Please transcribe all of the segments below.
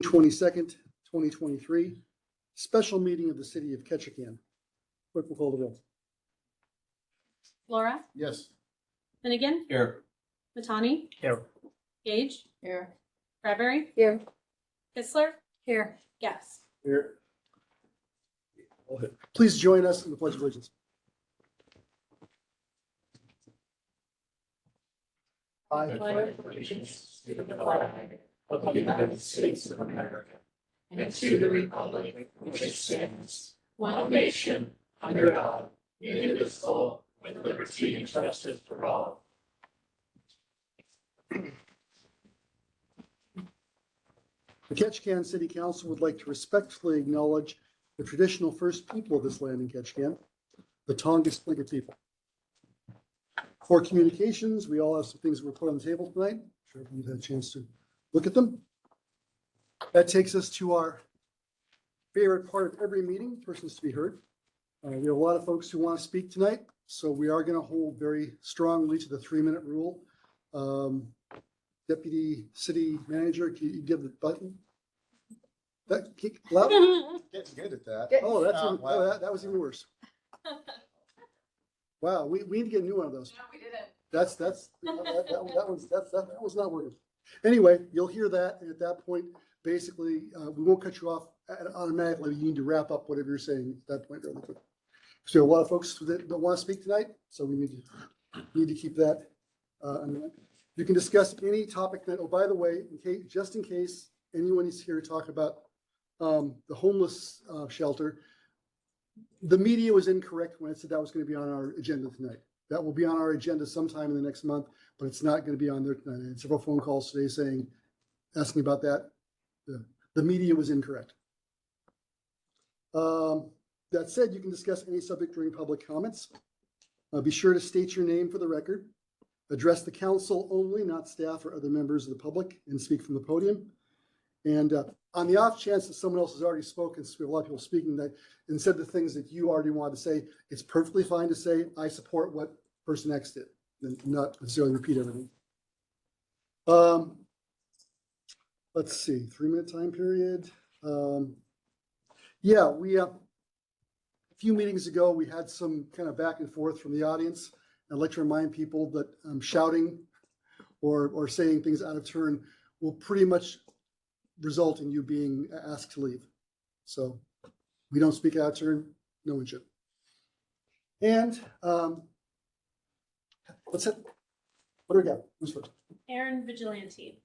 22nd, 2023, special meeting of the city of Ketchikan. Clerk will call the roll. Laura, Yes. Finnegan, Here. Matani, Here. Gage, Here. Bradbury, Here. Kistler, Here. Guess. Here. Please join us in the Pledge of Allegiance. I pledge allegiance to the flag of the United States of America and to the republic which stands one nation under God, indivisible, with liberty and justice for all. The Ketchikan City Council would like to respectfully acknowledge the traditional first people of this land in Ketchikan, the Tongass Tlingit people. For communications, we all have some things we're put on the table tonight. I'm sure you've had a chance to look at them. That takes us to our favorite part of every meeting, persons to be heard. We have a lot of folks who want to speak tonight, so we are going to hold very strongly to the 3-minute rule. Deputy City Manager, can you give the button? That loud? Getting good at that. Oh, that's Oh, even, wow. that was even worse. Wow, we need to get a new one of those. No, we didn't. That was not working. Anyway, you'll hear that, and at that point, basically, we won't cut you off automatically. You need to wrap up whatever you're saying at that point really quick. So a lot of folks that don't want to speak tonight, so we need to keep that. You can discuss any topic that, oh, by the way, just in case anyone is here to talk about the homeless shelter, the media was incorrect when it said that was going to be on our agenda tonight. That will be on our agenda sometime in the next month, but it's not going to be on there tonight. I had several phone calls today asking about that. The media was incorrect. That said, you can discuss any subject during public comments. Be sure to state your name for the record. Address the council only, not staff or other members of the public, and speak from the podium. And on the off chance that someone else has already spoken, so we have a lot of people speaking that and said the things that you already wanted to say, it's perfectly fine to say, I support what person X did, and not necessarily repeat everything. Let's see, 3-minute time period. Yeah, a few meetings ago, we had some kind of back and forth from the audience. I'd like to remind people that shouting or saying things out of turn will pretty much result in you being asked to leave. So we don't speak out of turn, no one should. And what's it? What do we got? Who's first? Aaron Vigilante.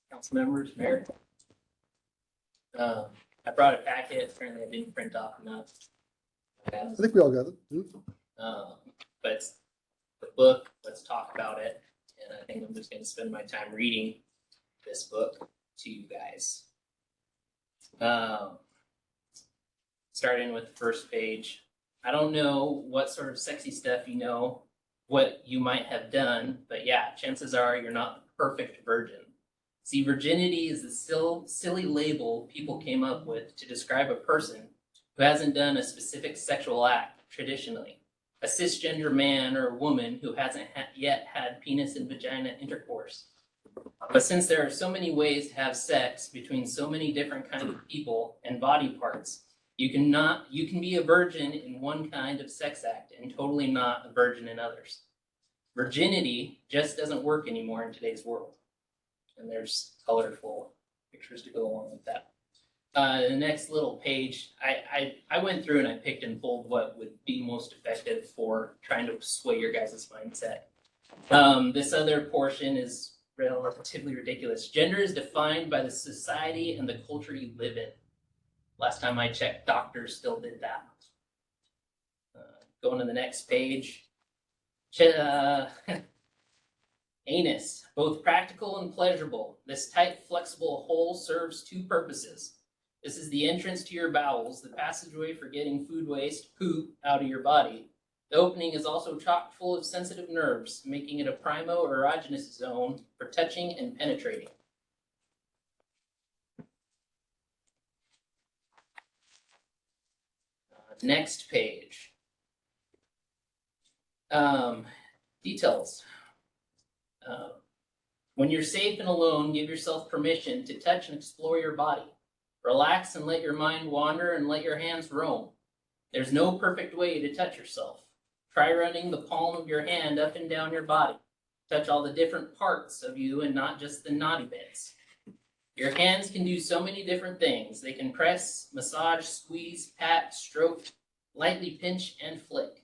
Council members, Mayor. I brought a packet, apparently I didn't print off enough. I think we all got it. But it's the book, let's talk about it. And I think I'm just gonna spend my time reading this book to you guys. Starting with the first page. I don't know what sort of sexy stuff you know, what you might have done, but yeah, chances are you're not the perfect virgin. See, virginity is the silly label people came up with to describe a person who hasn't done a specific sexual act traditionally. A cisgender man or woman who hasn't yet had penis and vagina intercourse. But since there are so many ways to have sex between so many different kinds of people and body parts, you can be a virgin in one kind of sex act and totally not a virgin in others. Virginity just doesn't work anymore in today's world. And there's colorful pictures to go along with that. The next little page, I went through and I picked and pulled what would be most effective for trying to sway your guys' mindset. This other portion is relatively ridiculous. Gender is defined by the society and the culture you live in. Last time I checked, doctors still did that. Going to the next page. Anus, both practical and pleasurable. This tight, flexible hole serves two purposes. This is the entrance to your bowels, the passageway for getting food waste, poop, out of your body. The opening is also chock full of sensitive nerves, making it a primo-erogenous zone for touching and penetrating. Next page. Details. When you're safe and alone, give yourself permission to touch and explore your body. Relax and let your mind wander and let your hands roam. There's no perfect way to touch yourself. Try running the palm of your hand up and down your body. Touch all the different parts of you and not just the naughty bits. Your hands can do so many different things. They can press, massage, squeeze, pat, stroke, lightly pinch, and flick.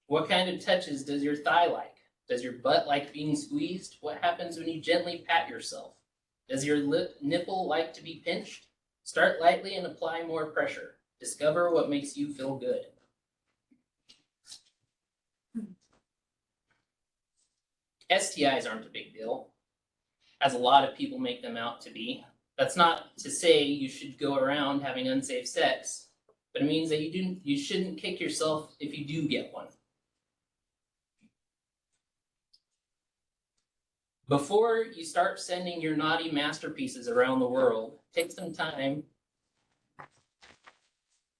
What kind of touches does your thigh like? Does your butt like being squeezed? What happens when you gently pat yourself? Does your nipple like to be pinched? Start lightly and apply more pressure. Discover what makes you feel good. STIs aren't a big deal, as a lot of people make them out to be. That's not to say you should go around having unsafe sex, but it means that you shouldn't kick yourself if you do get one. Before you start sending your naughty masterpieces around the world, take some time.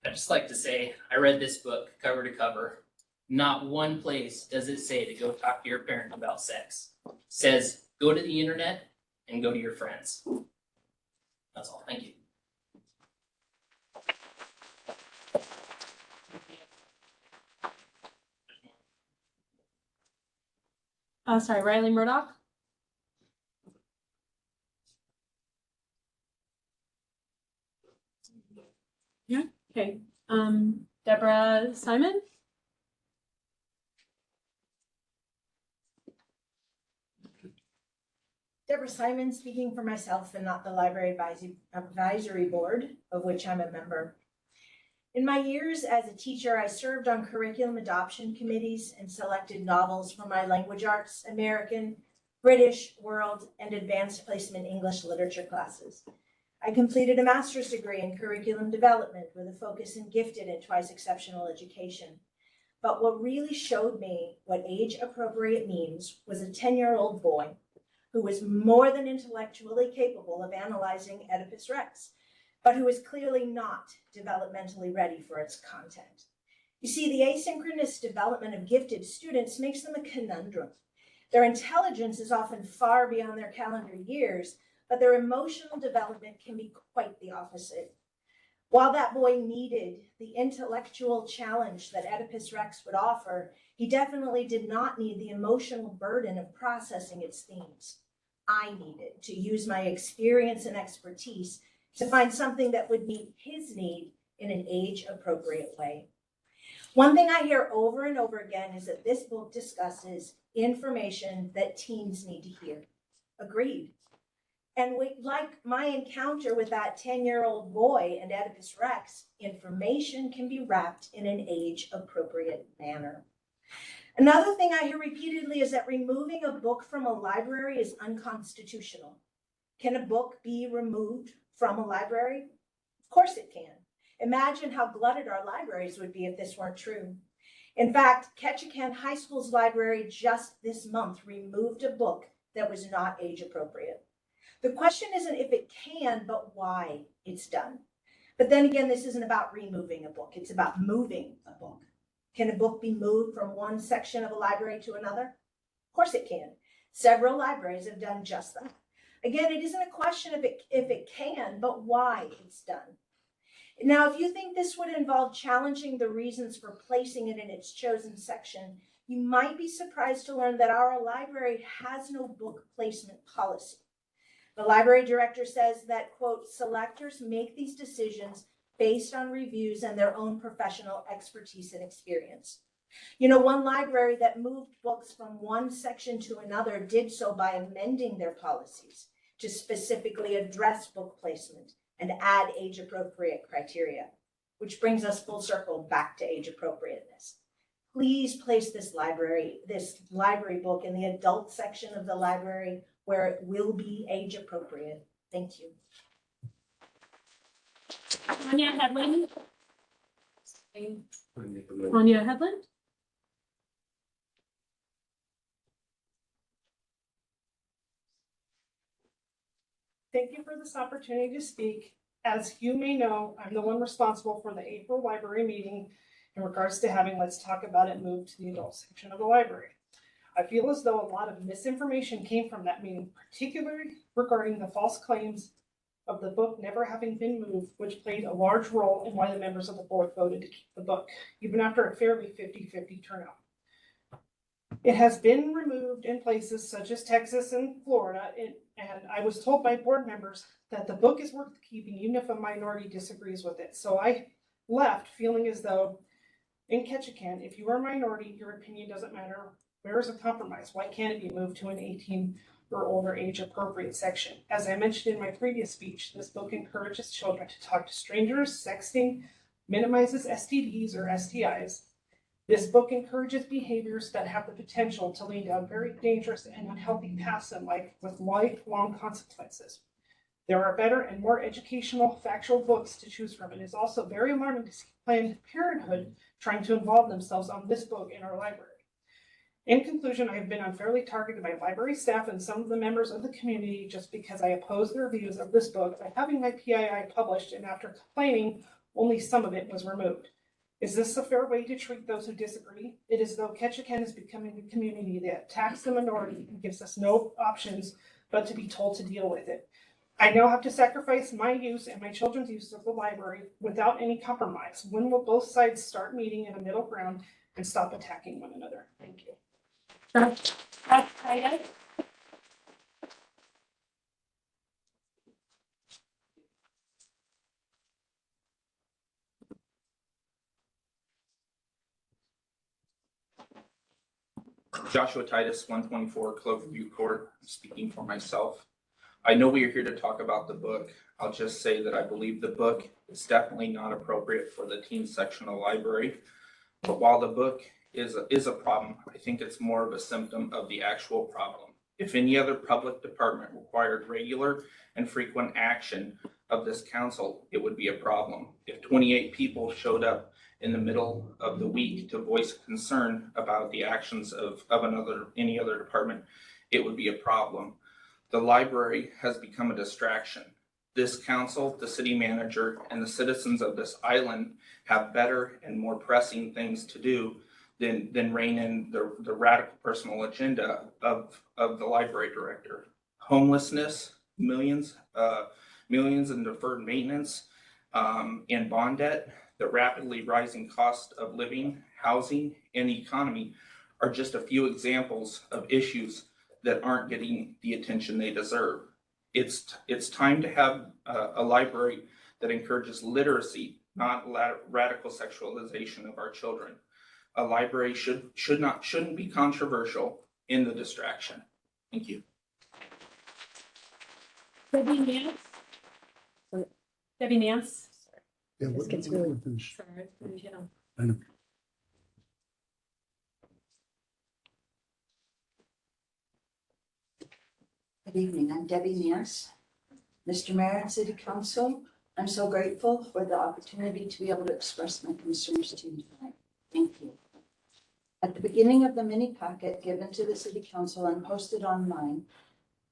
I'd just like to say, I read this book cover to cover. Not one place does it say to go talk to your parent about sex. It says, go to the internet and go to your friends. That's all. Thank you. Sorry, Riley Murdoch. Yeah, okay. Deborah Simon. Deborah Simon, speaking for myself and not the Library Advisory Board, of which I'm a member. In my years as a teacher, I served on curriculum adoption committees and selected novels for my language arts, American, British, World, and Advanced Placement English literature classes. I completed a master's degree in curriculum development with a focus in gifted and twice exceptional education. But what really showed me what age appropriate means was a 10-year-old boy who was more than intellectually capable of analyzing Oedipus Rex, but who was clearly not developmentally ready for its content. You see, the asynchronous development of gifted students makes them a conundrum. Their intelligence is often far beyond their calendar years, but their emotional development can be quite the opposite. While that boy needed the intellectual challenge that Oedipus Rex would offer, he definitely did not need the emotional burden of processing its themes. I needed to use my experience and expertise to find something that would meet his need in an age-appropriate way. One thing I hear over and over again is that this book discusses information that teens need to hear. Agreed. And like my encounter with that 10-year-old boy and Oedipus Rex, information can be wrapped in an age-appropriate manner. Another thing I hear repeatedly is that removing a book from a library is unconstitutional. Can a book be removed from a library? Of course it can. Imagine how glutted our libraries would be if this weren't true. In fact, Ketchikan High School's library just this month removed a book that was not age appropriate. The question isn't if it can, but why it's done. But then again, this isn't about removing a book. It's about moving a book. Can a book be moved from one section of a library to another? Of course it can. Several libraries have done just that. Again, it isn't a question if it can, but why it's done. Now, if you think this would involve challenging the reasons for placing it in its chosen section, you might be surprised to learn that our library has no book placement policy. The library director says that, quote, selectors make these decisions based on reviews and their own professional expertise and experience. You know, one library that moved books from one section to another did so by amending their policies to specifically address book placement and add age-appropriate criteria, which brings us full circle back to age appropriateness. Please place this library book in the adult section of the library where it will be age appropriate. Thank you. Anya Headland. Anya Headland. Thank you for this opportunity to speak. As you may know, I'm the one responsible for the April library meeting in regards to having Let's Talk About It moved to the adult section of the library. I feel as though a lot of misinformation came from that meeting, particularly regarding the false claims of the book never having been moved, which played a large role in why the members of the board voted to keep the book, even after a fairly 50-50 turnout. It has been removed in places such as Texas and Florida, and I was told by board members that the book is worth keeping even if a minority disagrees with it. So I left feeling as though in Ketchikan, if you are a minority, your opinion doesn't matter. Where is a compromise? Why can't it be moved to an 18 or older age appropriate section? As I mentioned in my previous speech, this book encourages children to talk to strangers, sexting, minimizes STDs or STIs. This book encourages behaviors that have the potential to lead down very dangerous and unhealthy paths in life with lifelong consequences. There are better and more educational, factual books to choose from. It is also very alarming to see Planned Parenthood trying to involve themselves on this book in our library. In conclusion, I have been unfairly targeted by library staff and some of the members of the community just because I oppose their views of this book by having my PII published, and after complaining, only some of it was removed. Is this a fair way to treat those who disagree? It is though Ketchikan is becoming a community that attacks the minority and gives us no options but to be told to deal with it. I now have to sacrifice my use and my children's use of the library without any compromise. When will both sides start meeting in a middle ground and stop attacking one another? Thank you. Joshua Titus, 124 Cloverview Court, speaking for myself. I know we are here to talk about the book. I'll just say that I believe the book is definitely not appropriate for the teen section of the library. But while the book is a problem, I think it's more of a symptom of the actual problem. If any other public department required regular and frequent action of this council, it would be a problem. If 28 people showed up in the middle of the week to voice concern about the actions of any other department, it would be a problem. The library has become a distraction. This council, the city manager, and the citizens of this island have better and more pressing things to do than rein in the radical personal agenda of the library director. Homelessness, millions in deferred maintenance, and bond debt, the rapidly rising cost of living, housing, and the economy are just a few examples of issues that aren't getting the attention they deserve. It's time to have a library that encourages literacy, not radical sexualization of our children. A library shouldn't be controversial in the distraction. Thank you. Debbie Nance? Debbie Nance? Yeah, This what- gets what- really- finish. Sorry, you know. I know. Good evening, I'm Debbie Nance. Mr. Mayor and City Council, I'm so grateful for the opportunity to be able to express my concerns to you tonight. Thank you. At the beginning of the mini packet given to the City Council and posted online,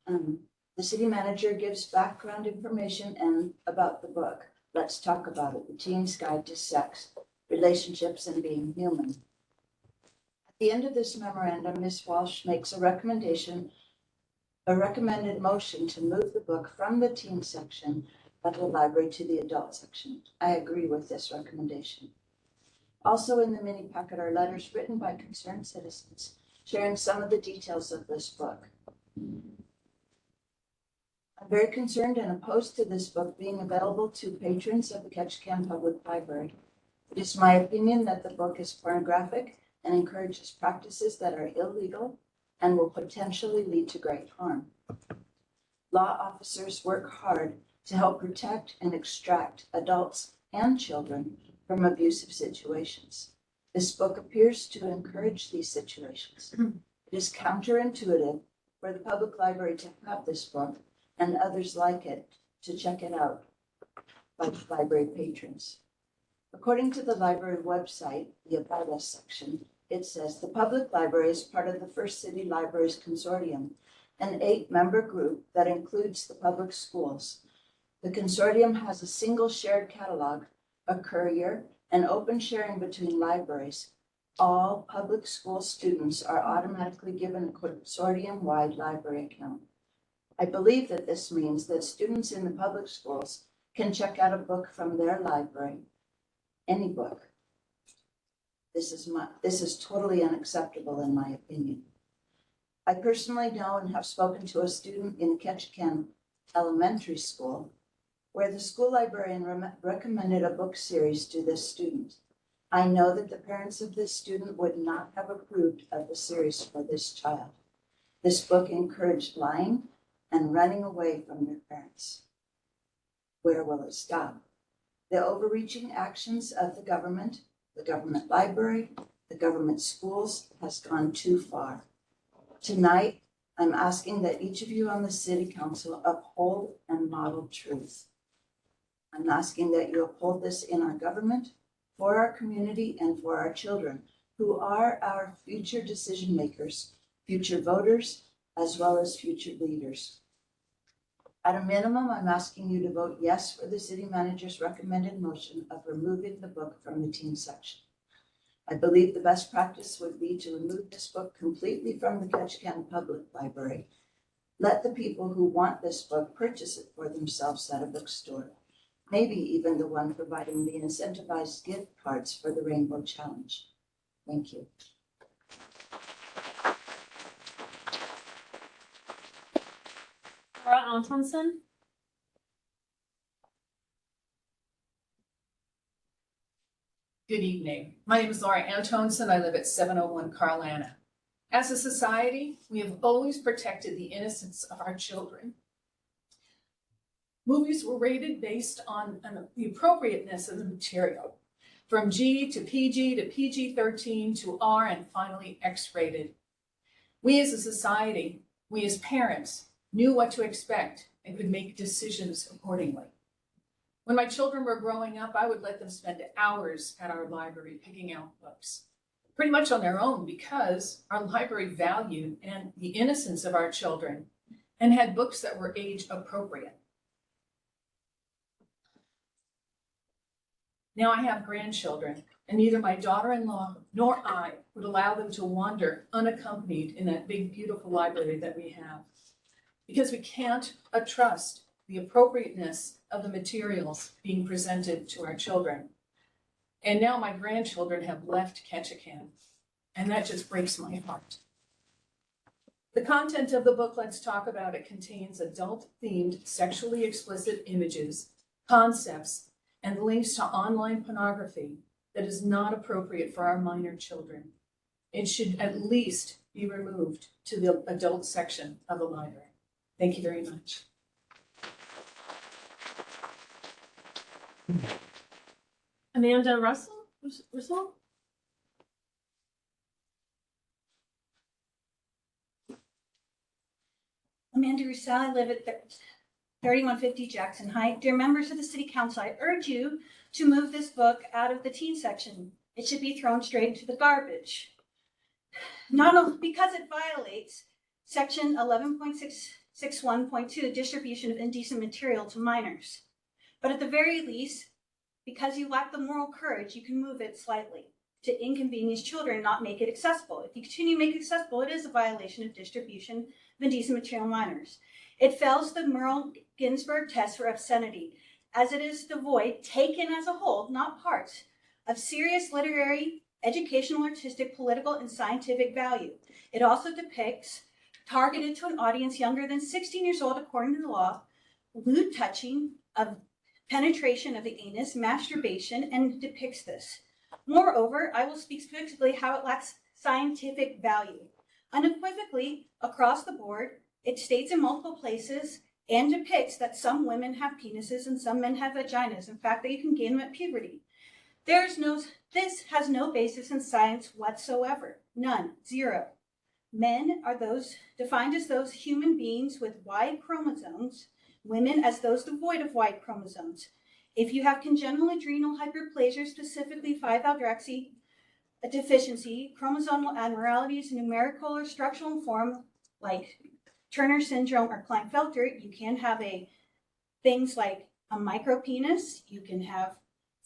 the city manager gives background information and about the book. Let's talk about it, The Teen's Guide to Sex, Relationships, and Being Human. At the end of this memorandum, Ms. Walsh makes a recommended motion to move the book from the teen section of the library to the adult section. I agree with this recommendation. Also in the mini packet are letters written by concerned citizens sharing some of the details of this book. I'm very concerned and opposed to this book being available to patrons of the Ketchikan Public Library. It is my opinion that the book is pornographic and encourages practices that are illegal and will potentially lead to great harm. Law officers work hard to help protect and extract adults and children from abusive situations. This book appears to encourage these situations. It is counterintuitive for the public library to have this book and others like it to check it out by library patrons. According to the library website, the About Us section, it says the public library is part of the First City Libraries Consortium, an 8-member group that includes the public schools. The consortium has a single shared catalog, a courier, and open sharing between libraries all public school students are automatically given a consortium-wide library account. I believe that this means that students in the public schools can check out a book from their library, any book. This is totally unacceptable in my opinion. I personally know and have spoken to a student in Ketchikan Elementary School where the school librarian recommended a book series to this student. I know that the parents of this student would not have approved of the series for this child. This book encouraged lying and running away from their parents. Where will it stop? The overreaching actions of the government library, the government schools has gone too far. Tonight, I'm asking that each of you on the City Council uphold and model truth. I'm asking that you uphold this in our government, for our community, and for our children, who are our future decision makers, future voters, as well as future leaders. At a minimum, I'm asking you to vote yes for the city manager's recommended motion of removing the book from the teen section. I believe the best practice would be to remove this book completely from the Ketchikan Public Library. Let the people who want this book purchase it for themselves at a bookstore, maybe even the one providing the incentivized gift cards for the Rainbow Challenge. Thank you. Laura Antonsen. Good evening. My name is Laura Antonsen. I live at 701 Carlana. As a society, we have always protected the innocence of our children. Movies were rated based on the appropriateness of the material, from G to PG to PG-13 to R and finally X-rated. We as a society, we as parents, knew what to expect and could make decisions accordingly. When my children were growing up, I would let them spend hours at our library picking out books, pretty much on their own because our library valued and the innocence of our children and had books that were age appropriate. Now I have grandchildren, and neither my daughter-in-law nor I would allow them to wander unaccompanied in that big, beautiful library that we have, because we can't trust the appropriateness of the materials being presented to our children. And now my grandchildren have left Ketchikan, and that just breaks my heart. The content of the book Let's Talk About It contains adult-themed, sexually explicit images, concepts, and links to online pornography that is not appropriate for our minor children. It should at least be removed to the adult section of the library. Thank you very much. Amanda Russell? Amanda Roussel, I live at 3150 Jackson Heights. Dear members of the City Council, I urge you to move this book out of the teen section. It should be thrown straight into the garbage. Not only because it violates Section 11.661.2, distribution of indecent material to minors, but at the very least, because you lack the moral courage, you can move it slightly to inconvenience children and not make it accessible. If you continue to make it accessible, it is a violation of distribution of indecent material minors. It fails the Merle Ginsburg test for obscenity, as it is devoid, taken as a whole, not parts, of serious literary, educational, artistic, political, and scientific value. It also depicts, targeted to an audience younger than 16 years old according to the law, lewd touching of penetration of the anus, masturbation, and depicts this. Moreover, I will speak specifically how it lacks scientific value. Unequivocally, across the board, it states in multiple places and depicts that some women have penises and some men have vaginas. In fact, that you can gain them at puberty. This has no basis in science whatsoever. None, zero. Men are those defined as those human beings with Y chromosomes, women as those devoid of Y chromosomes. If you have congenital adrenal hyperplasia, specifically 5-hydroxy deficiency, chromosomal abnormalities, numerical or structural in form like Turner syndrome or Klinefelter, you can have things like a micropenis, you can have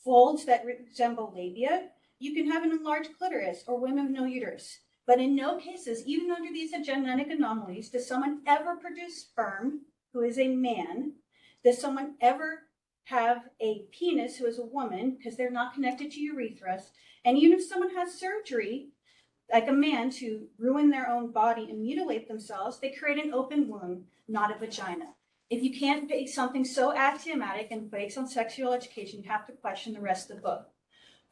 folds that resemble labia, You can have an enlarged clitoris or women with no uterus. But in no cases, even under these genetic anomalies, does someone ever produce sperm who is a man? Does someone ever have a penis who is a woman because they're not connected to urethras? And even if someone has surgery, like a man, to ruin their own body and mutilate themselves, they create an open wound, not a vagina. If you can't base something so axiomatic and based on sexual education, you have to question the rest of the book.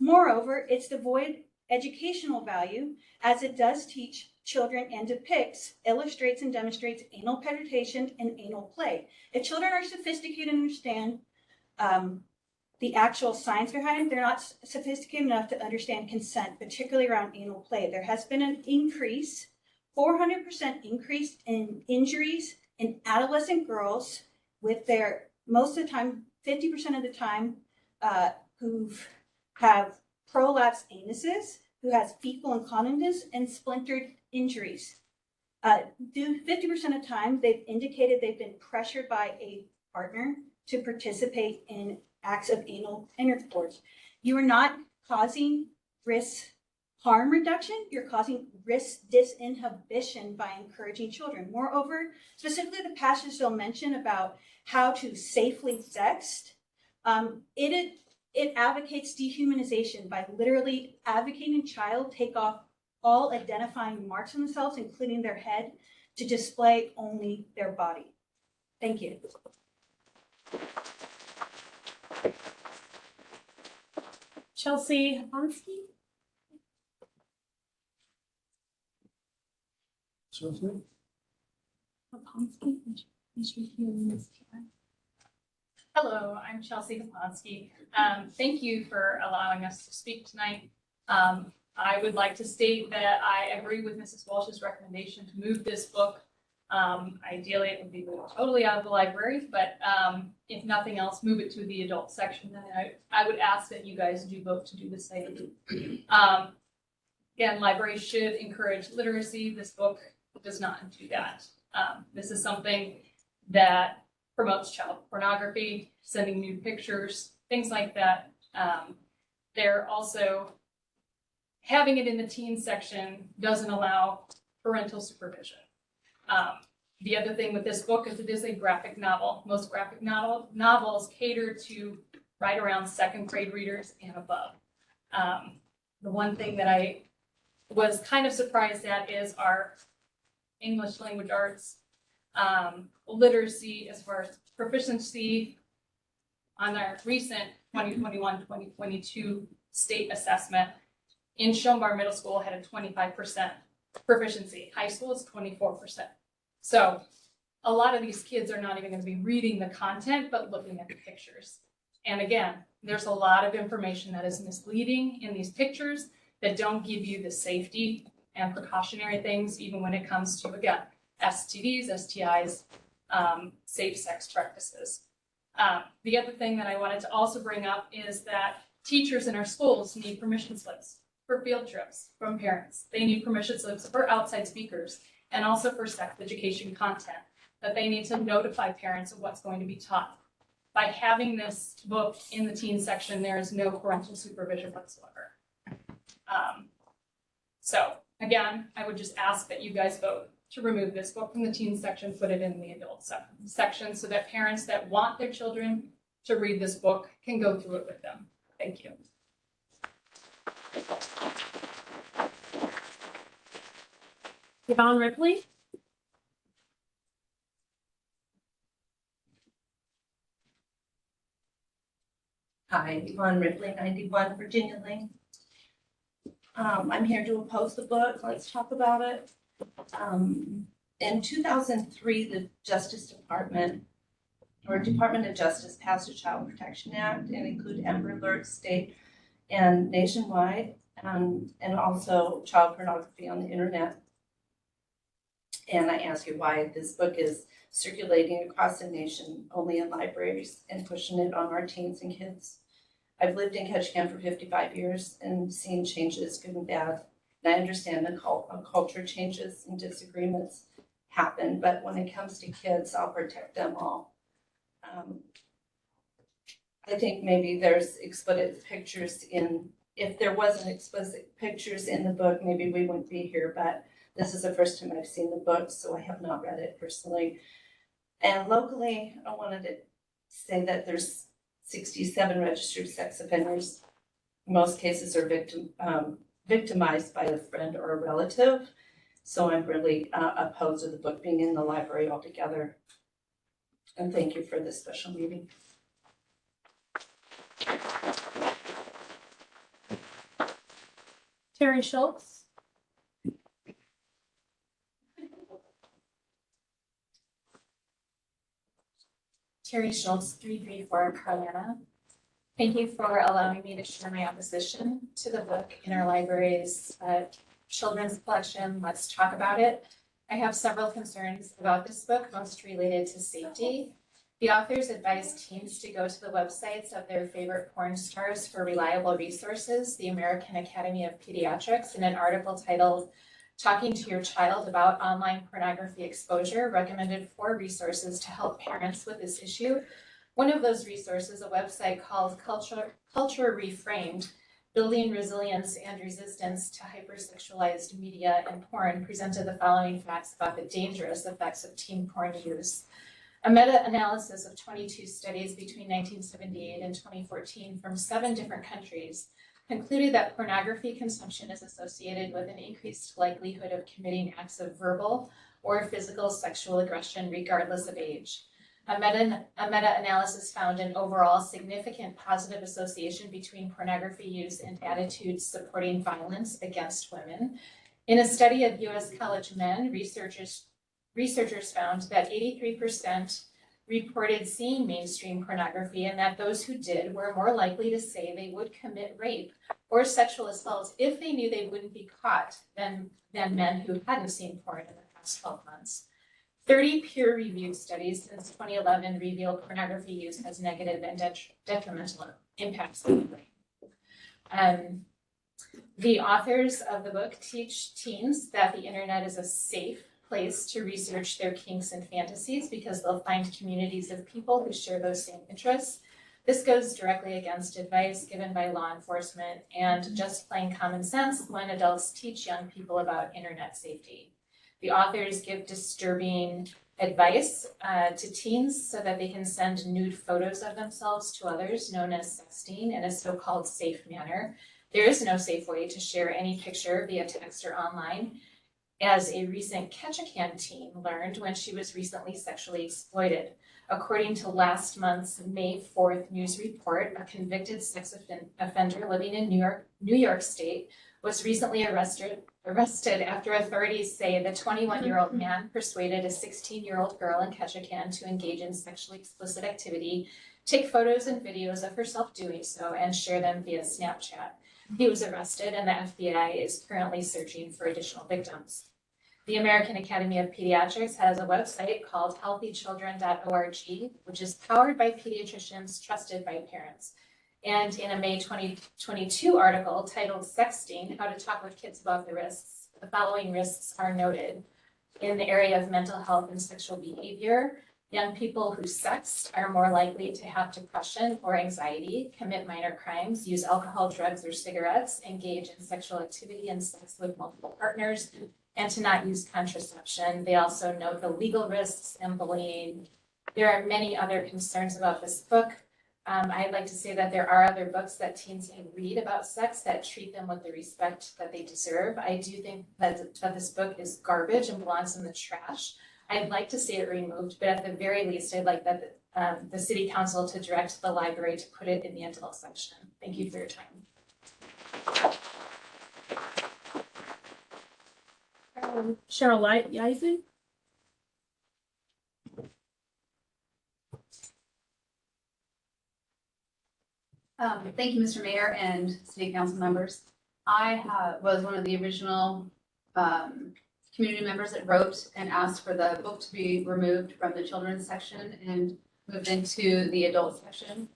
Moreover, it's devoid educational value as it does teach children and depicts, illustrates, and demonstrates anal penetration and anal play. If children are sophisticated and understand the actual science behind it, they're not sophisticated enough to understand consent, particularly around anal play. There has been an increase, 400% increase in injuries in adolescent girls with their, most of the time, 50% of the time, who have prolapsed anuses, who has fecal incontinence and splintered injuries. 50% of the time, they've indicated they've been pressured by a partner to participate in acts of anal intercourse. You are not causing risk harm reduction, you're causing risk disinhibition by encouraging children. Moreover, specifically the passage they'll mention about how to safely sext, it advocates dehumanization by literally advocating a child take off all identifying marks on themselves, including their head, to display only their body. Thank you. Chelsea Honsky? Chelsea? Hello, I'm Chelsea Kaponsky. Thank you for allowing us to speak tonight. I would like to state that I agree with Mrs. Walsh's recommendation to move this book. Ideally, it would be moved totally out of the library, but if nothing else, move it to the adult section. And I would ask that you guys do vote to do the same. Again, libraries should encourage literacy. This book does not do that. This is something that promotes child pornography, sending nude pictures, things like that. They're also, having it in the teen section doesn't allow parental supervision. The other thing with this book is it is a graphic novel. Most graphic novels cater to right around second grade readers and above. The one thing that I was kind of surprised at is our English language arts literacy as far as proficiency on our recent 2021-2022 state assessment. In Schoenbar Middle School had a 25% proficiency. High school is 24%. So a lot of these kids are not even going to be reading the content, but looking at the pictures. And again, there's a lot of information that is misleading in these pictures that don't give you the safety and precautionary things, even when it comes to, again, STDs, STIs, safe sex practices. The other thing that I wanted to also bring up is that teachers in our schools need permission slips for field trips from parents. They need permission slips for outside speakers and also for sex education content, that they need to notify parents of what's going to be taught. By having this book in the teen section, there is no parental supervision whatsoever. So again, I would just ask that you guys vote to remove this book from the teen section, put it in the adult section, so that parents that want their children to read this book can go through it with them. Thank you. Yvonne Ripley? Hi, Yvonne Ripley, 91 Virginia Lane. I'm here to oppose the book. Let's talk about it. In 2003, the Justice Department, or Department of Justice, passed a Child Protection Act and included Amber Alert state and nationwide, and also child pornography on the internet. And I ask you why this book is circulating across the nation only in libraries and pushing it on our teens and kids. I've lived in Ketchikan for 55 years and seen changes, good and bad. And I understand the culture changes and disagreements happen, but when it comes to kids, I'll protect them all. I think maybe there's explicit pictures in if there wasn't explicit pictures in the book, maybe we wouldn't be here, but this is the first time I've seen the book, so I have not read it personally. And locally, I wanted to say that there's 67 registered sex offenders. Most cases are victimized by a friend or a relative. So I'm really opposed to the book being in the library altogether. And thank you for this special meeting. Terry Schultz. Terry Schultz, 334 Carolina. Thank you for allowing me to share my opposition to the book in our library's children's collection. Let's talk about it. I have several concerns about this book, most related to safety. The authors advise teens to go to the websites of their favorite porn stars for reliable resources. The American Academy of Pediatrics, in an article titled Talking to Your Child About Online Pornography Exposure, recommended 4 resources to help parents with this issue. One of those resources, a website called Culture Reframed, Building Resilience and Resistance to Hypersexualized Media and Porn, presented the following facts about the dangerous effects of teen porn use. A meta-analysis of 22 studies between 1978 and 2014 from 7 different countries concluded that pornography consumption is associated with an increased likelihood of committing acts of verbal or physical sexual aggression regardless of age. A meta-analysis found an overall significant positive association between pornography use and attitudes supporting violence against women. In a study of US college men, researchers found that 83% reported seeing mainstream pornography, and that those who did were more likely to say they would commit rape or sexual assault if they knew they wouldn't be caught than men who hadn't seen porn in the past 12 months. 30 peer-reviewed studies since 2011 reveal pornography use has negative and detrimental impacts on the brain. The authors of the book teach teens that the internet is a safe place to research their kinks and fantasies because they'll find communities of people who share those same interests. This goes directly against advice given by law enforcement and just plain common sense when adults teach young people about internet safety. The authors give disturbing advice to teens so that they can send nude photos of themselves to others, known as sexting, in a so-called safe manner. There is no safe way to share any picture via text or online, as a recent Ketchikan teen learned when she was recently sexually exploited. According to last month's May 4th news report, a convicted sex offender living in New York State was recently arrested after authorities say the 21-year-old man persuaded a 16-year-old girl in Ketchikan to engage in sexually explicit activity, take photos and videos of herself doing so, and share them via Snapchat. He was arrested, and the FBI is currently searching for additional victims. The American Academy of Pediatrics has a website called healthychildren.org, which is powered by pediatricians trusted by parents. And in a May 2022 article titled Sexting, How to Talk with Kids About the Risks, the following risks are noted. In the area of mental health and sexual behavior, young people who sext are more likely to have depression or anxiety, commit minor crimes, use alcohol, drugs, or cigarettes, engage in sexual activity and sex with multiple partners, and to not use contraception. They also note the legal risks and bullying. There are many other concerns about this book. I'd like to say that there are other books that teens can read about sex that treat them with the respect that they deserve. I do think that this book is garbage and belongs in the trash. I'd like to see it removed, but at the very least, I'd like that the city council to direct the library to put it in the adult section. Thank you for your time. Cheryl Eisen. Thank you, Mr. Mayor and City Council members. I was one of the original community members that wrote and asked for the book to be removed from the children's section and moved into the adult section.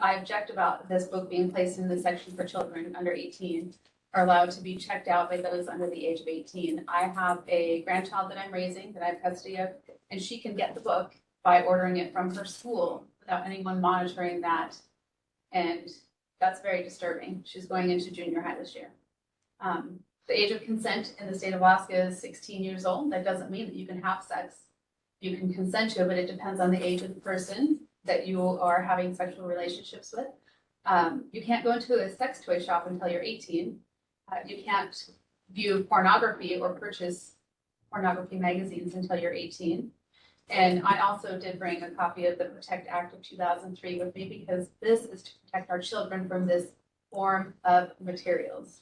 I object about this book being placed in the section for children under 18 are allowed to be checked out by those under the age of 18. I have a grandchild that I'm raising that I have custody of, and she can get the book by ordering it from her school without anyone monitoring that And that's very disturbing. She's going into junior high this year. The age of consent in the state of Alaska is 16 years old. That doesn't mean that you can have sex. You can consent to it, but it depends on the age of the person that you are having sexual relationships with. You can't go into a sex toy shop until you're 18. You can't view pornography or purchase pornography magazines until you're 18. And I also did bring a copy of the Protect Act of 2003 with me because this is to protect our children from this form of materials.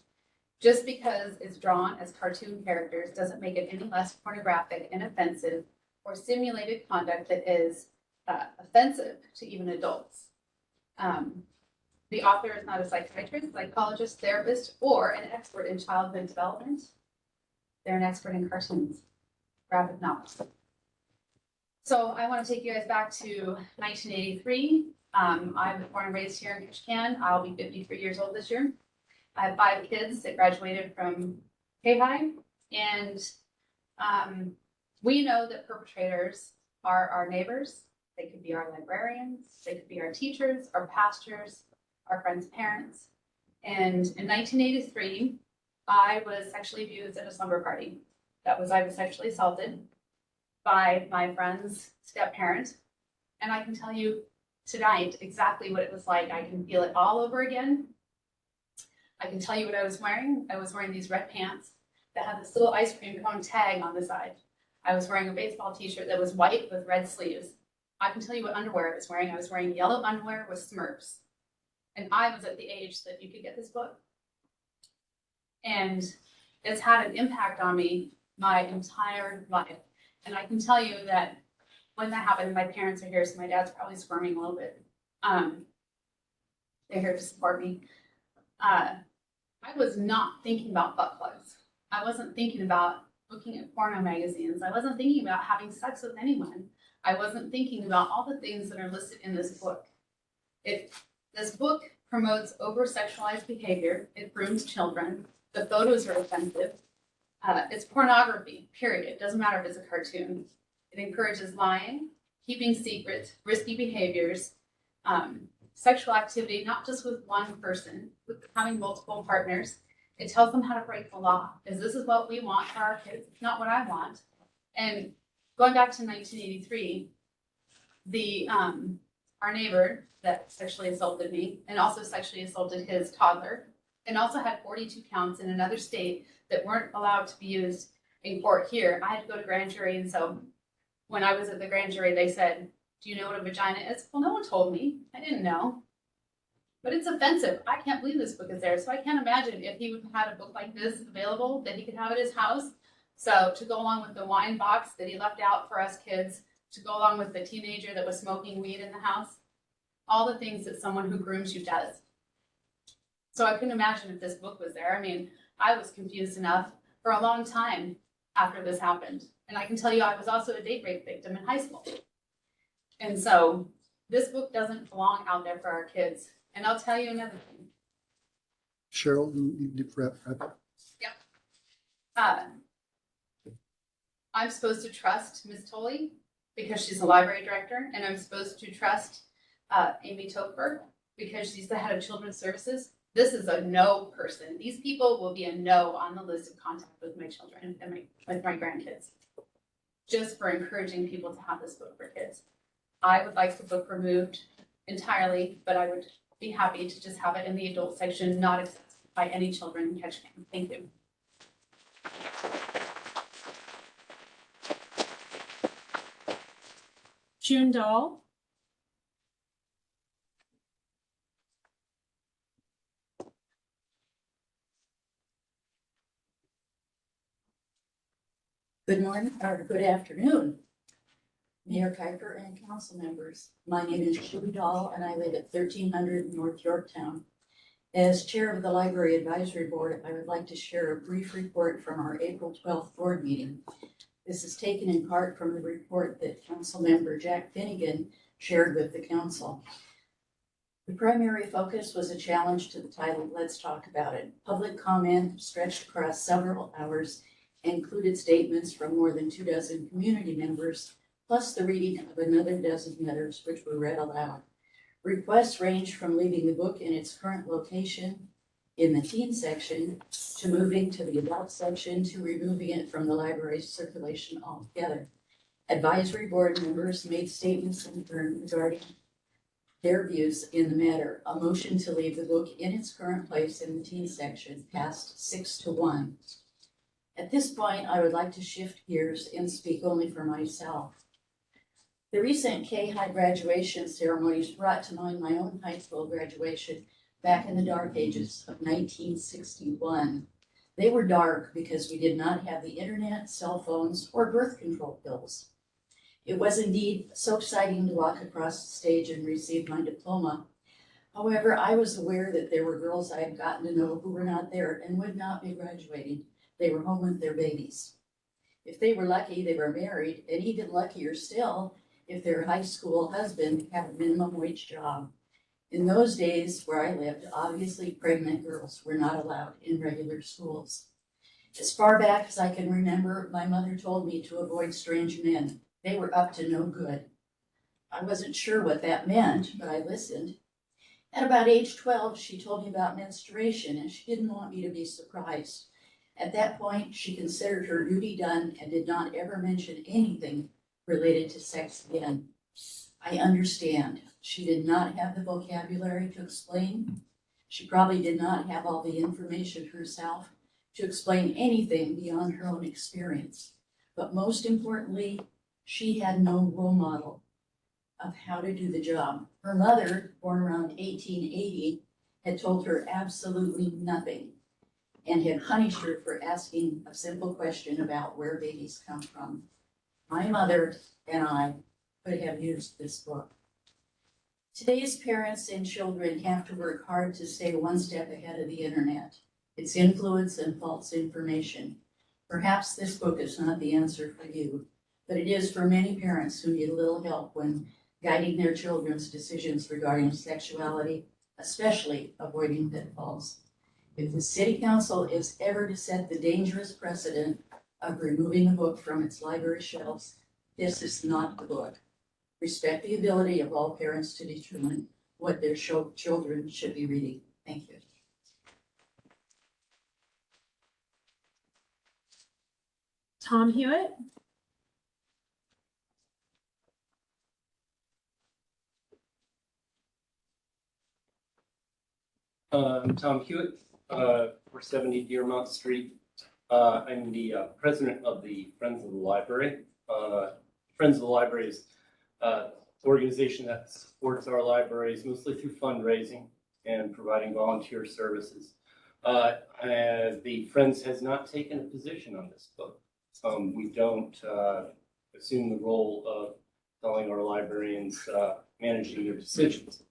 Just because it's drawn as cartoon characters doesn't make it any less pornographic and offensive or simulated conduct that is offensive to even adults. The author is not a psychiatrist, psychologist, therapist, or an expert in childhood development. They're an expert in cartoons, graphic novels. So I want to take you guys back to 1983. I was born and raised here in Ketchikan. I'll be 53 years old this year. I have 5 kids that graduated from K-High, and we know that perpetrators are our neighbors. They could be our librarians, they could be our teachers, our pastors, our friends' parents. And in 1983, I was sexually abused at a slumber party. I was sexually assaulted by my friend's step-parent. And I can tell you tonight exactly what it was like. I can feel it all over again. I can tell you what I was wearing. I was wearing these red pants that had this little ice cream cone tag on the side. I was wearing a baseball t-shirt that was white with red sleeves. I can tell you what underwear I was wearing. I was wearing yellow underwear with Smurfs. And I was at the age that you could get this book. And it's had an impact on me my entire life. And I can tell you that when that happened, my parents are here, so my dad's probably squirming a little bit. They're here to support me. I was not thinking about butt plugs. I wasn't thinking about looking at porno magazines. I wasn't thinking about having sex with anyone. I wasn't thinking about all the things that are listed in this book. This book promotes over-sexualized behavior. It grooms children. The photos are offensive. It's pornography, period. It doesn't matter if it's a cartoon. It encourages lying, keeping secrets, risky behaviors, sexual activity, not just with one person, with having multiple partners. It tells them how to break the law, because this is what we want for our kids. It's not what I want. And going back to 1983, our neighbor that sexually assaulted me and also sexually assaulted his toddler and also had 42 counts in another state that weren't allowed to be used in court here. I had to go to grand jury, and so when I was at the grand jury, they said, "Do you know what a vagina is?" Well, no one told me. I didn't know. But it's offensive. I can't believe this book is there. So I can't imagine if he would have had a book like this available that he could have at his house. So to go along with the wine box that he left out for us kids, to go along with the teenager that was smoking weed in the house, all the things that someone who grooms you does. So I couldn't imagine if this book was there. I mean, I was confused enough for a long time after this happened. And I can tell you I was also a date rape victim in high school. And so this book doesn't belong out there for our kids. And I'll tell you another thing. Cheryl, you wrap up. Yep. I'm supposed to trust Ms. Tolley because she's the library director, and I'm supposed to trust Amy Topfer because she's the head of children's services. This is a no person. These people will be a no on the list of contact with my children and with my grandkids, just for encouraging people to have this book for kids. I would like the book removed entirely, but I would be happy to just have it in the adult section, not accessed by any children in Ketchikan. Thank you. June Dahl. Good morning, or good afternoon, Mayor Kuiper and council members. My name is Judy Dahl and I live at 1300 North Yorktown. As chair of the Library Advisory Board, I would like to share a brief report from our April 12th board meeting. This is taken in part from the report that council member Jack Finnegan shared with the council. The primary focus was a challenge to the title, Let's Talk About It. Public comment stretched across several hours and included statements from more than 24 community members, plus the reading of another dozen letters which were read aloud. Requests range from leaving the book in its current location in the teen section to moving to the adult section to removing it from the library's circulation altogether. Advisory board members made statements in turn regarding their views in the matter. A motion to leave the book in its current place in the teen section passed 6-1. At this point, I would like to shift gears and speak only for myself. The recent K-High graduation ceremonies brought to mind my own high school graduation back in the dark ages of 1961. They were dark because we did not have the internet, cell phones, or birth control pills. It was indeed so exciting to walk across the stage and receive my diploma. However, I was aware that there were girls I had gotten to know who were not there and would not be graduating. They were home with their babies. If they were lucky, they were married, and even luckier still, if their high school husband had a minimum wage job. In those days where I lived, obviously pregnant girls were not allowed in regular schools. As far back as I can remember, my mother told me to avoid strange men. They were up to no good. I wasn't sure what that meant, but I listened. At about age 12, she told me about menstruation, and she didn't want me to be surprised. At that point, she considered her duty done and did not ever mention anything related to sex again. I understand. She did not have the vocabulary to explain. She probably did not have all the information herself to explain anything beyond her own experience. But most importantly, she had no role model of how to do the job. Her mother, born around 1880, had told her absolutely nothing and had punished her for asking a simple question about where babies come from. My mother and I could have used this book. Today's parents and children have to work hard to stay one step ahead of the internet, its influence and false information. Perhaps this book is not the answer for you, but it is for many parents who need a little help when guiding their children's decisions regarding sexuality, especially avoiding pitfalls. If the City Council is ever to set the dangerous precedent of removing a book from its library shelves, this is not the book. Respect the ability of all parents to determine what their children should be reading. Thank you. Tom Hewitt. I'm Tom Hewitt, 470 Deermont Street. I'm the president of the Friends of the Library. Friends of the Library is an organization that supports our libraries mostly through fundraising and providing volunteer services. The Friends has not taken a position on this book. We don't assume the role of telling our librarians managing their decisions.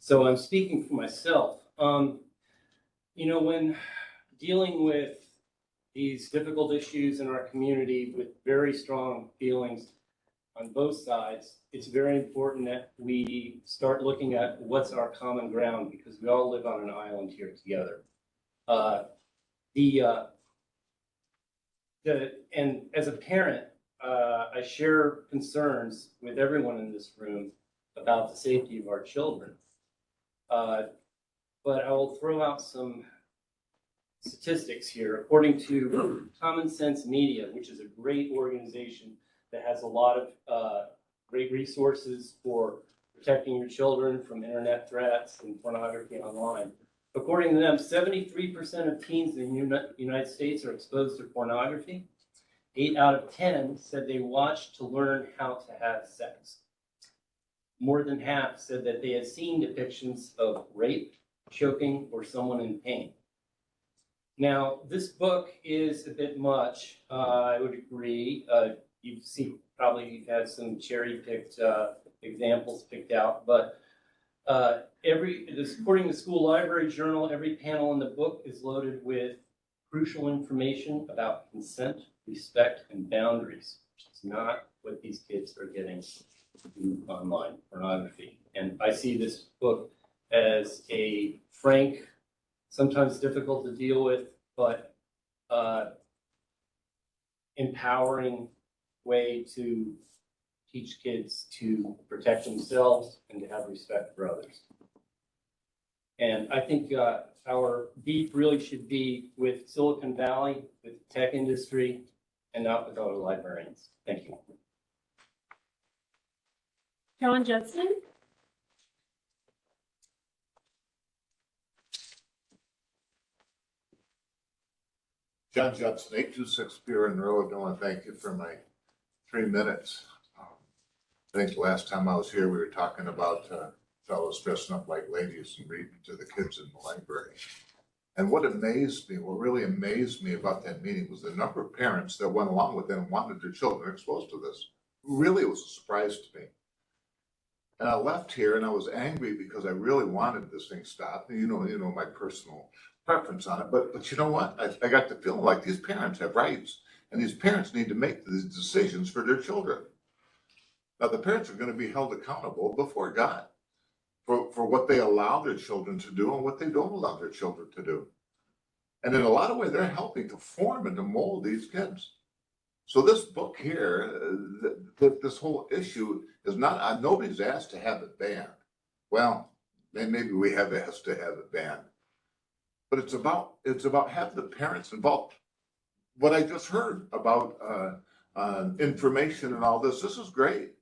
So I'm speaking for myself. You know, when dealing with these difficult issues in our community with very strong feelings on both sides, it's very important that we start looking at what's our common ground, because we all live on an island here together. And as a parent, I share concerns with everyone in this room about the safety of our children. But I will throw out some statistics here. According to Common Sense Media, which is a great organization that has a lot of great resources for protecting your children from internet threats and pornography online. According to them, 73% of teens in the United States are exposed to pornography. 8 out of 10 said they watched to learn how to have sex. More than half said that they had seen depictions of rape, choking, or someone in pain. Now, this book is a bit much, I would agree. You've had some cherry-picked examples picked out, but according to School Library Journal, every panel in the book is loaded with crucial information about consent, respect, and boundaries, which is not what these kids are getting through online pornography. And I see this book as a frank, sometimes difficult to deal with, but empowering way to teach kids to protect themselves and to have respect for others. And I think our beef really should be with Silicon Valley, with the tech industry, and not with our librarians. Thank you. John Judson. John Judson, 826 Buren Road. I want to thank you for my 3 minutes. I think the last time I was here, we were talking about fellows dressing up like ladies and reading to the kids in the library. And what really amazed me about that meeting was the number of parents that went along with it and wanted their children exposed to this. Really, it was a surprise to me. And I left here and I was angry because I really wanted this thing stopped. You know my personal preference on it. But you know what? I got the feeling like these parents have rights, and these parents need to make these decisions for their children. Now, the parents are going to be held accountable before God for what they allow their children to do and what they don't allow their children to do. And in a lot of ways, they're helping to form and to mold these kids. So this book here, this whole issue is not, nobody's asked to have it banned. Well, maybe we have asked to have it banned. But it's about having the parents involved. What I just heard about information and all this is great.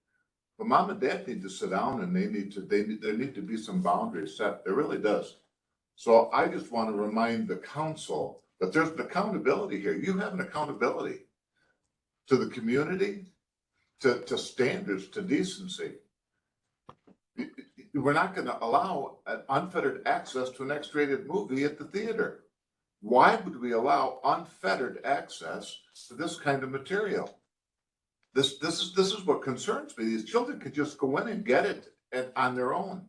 But mom and dad need to sit down, and there need to be some boundaries set. There really does. So I just want to remind the council that there's an accountability here. You have an accountability to the community, to standards, to decency. We're not going to allow unfettered access to an X-rated movie at the theater. Why would we allow unfettered access to this kind of material? This is what concerns me. These children could just go in and get it on their own.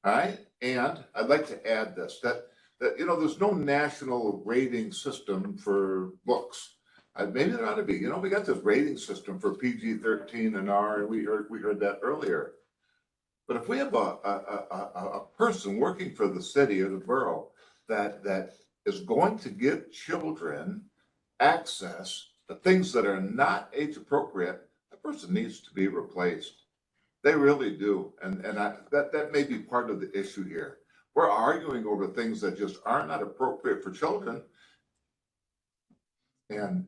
All right. And I'd like to add this, that there's no national rating system for books. Maybe there ought to be. We got this rating system for PG-13 and R, and we heard that earlier. But if we have a person working for the city or the borough that is going to give children access to things that are not age appropriate, that person needs to be replaced. They really do. And that may be part of the issue here. We're arguing over things that just are not appropriate for children. And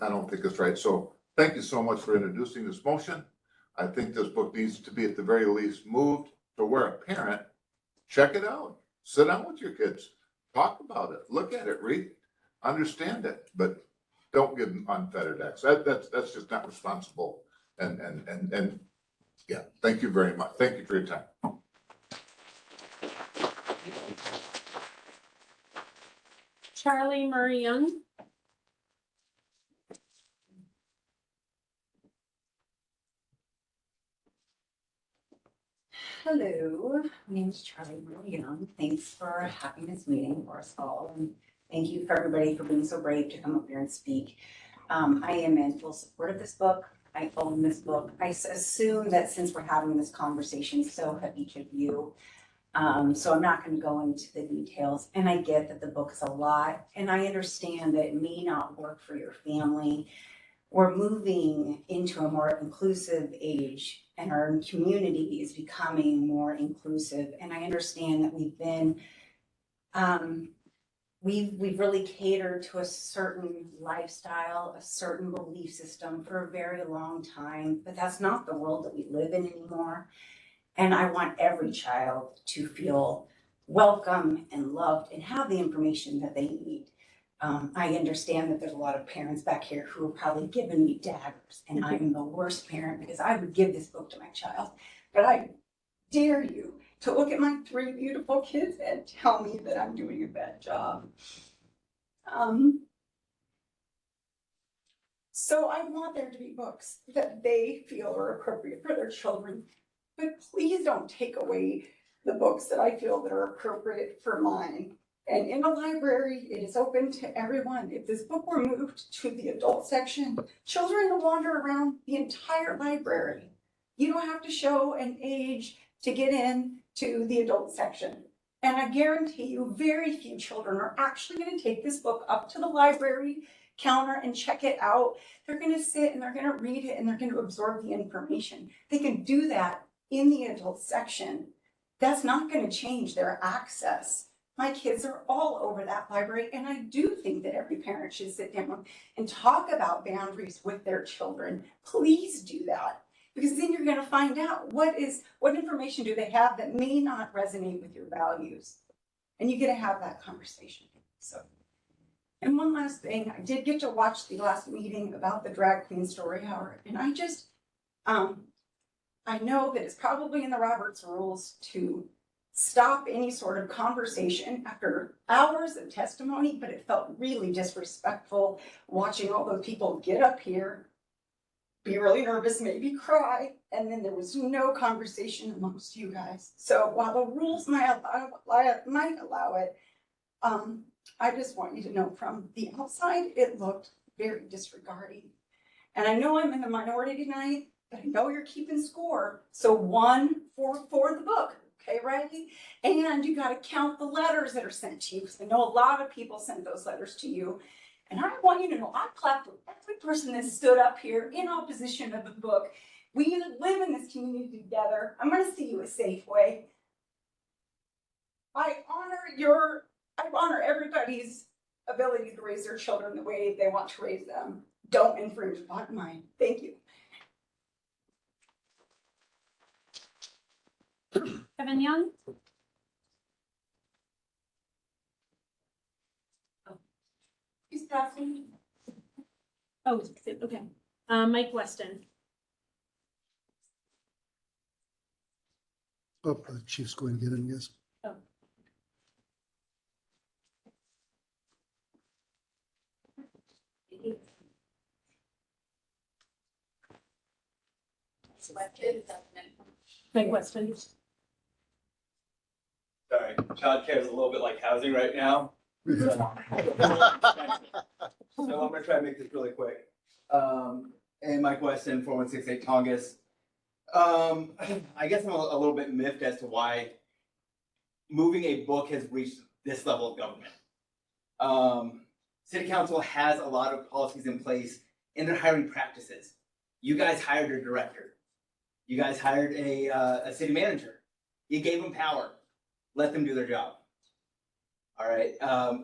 I don't think it's right. So thank you so much for introducing this motion. I think this book needs to be at the very least moved to where a parent, check it out, sit down with your kids, talk about it, look at it, read it, understand it, but don't give them unfettered access. That's just not responsible. And yeah, thank you very much. Thank you for your time. Charlie Murray Young. Hello, my name is Charlie Murray Young. Thanks for having this meeting for us all, and thank you for everybody for being so brave to come up here and speak. I am in full support of this book. I own this book. I assume that since we're having this conversation, so have each of you. So I'm not going to go into the details, and I get that the book is a lot, and I understand that it may not work for your family. We're moving into a more inclusive age, and our community is becoming more inclusive. And I understand that we've been, we've really catered to a certain lifestyle, a certain belief system for a very long time, but that's not the world that we live in anymore. And I want every child to feel welcome and loved and have the information that they need. I understand that there's a lot of parents back here who are probably giving me daggers, and I'm the worst parent because I would give this book to my child. But I dare you to look at my 3 beautiful kids and tell me that I'm doing a bad job. So I want there to be books that they feel are appropriate for their children, but please don't take away the books that I feel that are appropriate for mine. And in a library, it is open to everyone. If this book were moved to the adult section, children will wander around the entire library. You don't have to show an age to get in to the adult section. And I guarantee you very few children are actually going to take this book up to the library counter and check it out. They're gonna sit and they're gonna read it and they're gonna absorb the information. They can do that in the adult section. That's not gonna change their access. My kids are all over that library, and I do think that every parent should sit down and talk about boundaries with their children. Please do that, because then you're gonna find out what information do they have that may not resonate with your values. And you get to have that conversation. So, and one last thing, I did get to watch the last meeting about the drag queen story hour, and I just, I know that it's probably in the Roberts rules to stop any sort of conversation after hours of testimony, but it felt really disrespectful watching all those people get up here, be really nervous, maybe cry, and then there was no conversation amongst you guys. So while the rules might allow it, I just want you to know from the outside, it looked very disregarding. And I know I'm in the minority tonight, but I know you're keeping score. So 1 for the book. Okay, Riley? And you got to count the letters that are sent to you, because I know a lot of people sent those letters to you. And I want you to know, I clapped for every person that stood up here in opposition of the book. We live in this community together. I'm going to see you at Safeway. I honor everybody's ability to raise their children the way they want to raise them. Don't infringe upon mine. Thank you. Kevin Young, Who's passing? oh, okay. Mike Weston, Oh, the chief's going to get in, yes. oh, Mike Weston. Sorry, childcare is a little bit like housing right now. So I'm gonna try to make this really quick. And Mike Weston, 4168 Tongass. I guess I'm a little bit miffed as to why moving a book has reached this level of government. City Council has a lot of policies in place in their hiring practices. You guys hired a director. You guys hired a city manager. You gave them power. Let them do their job. All right.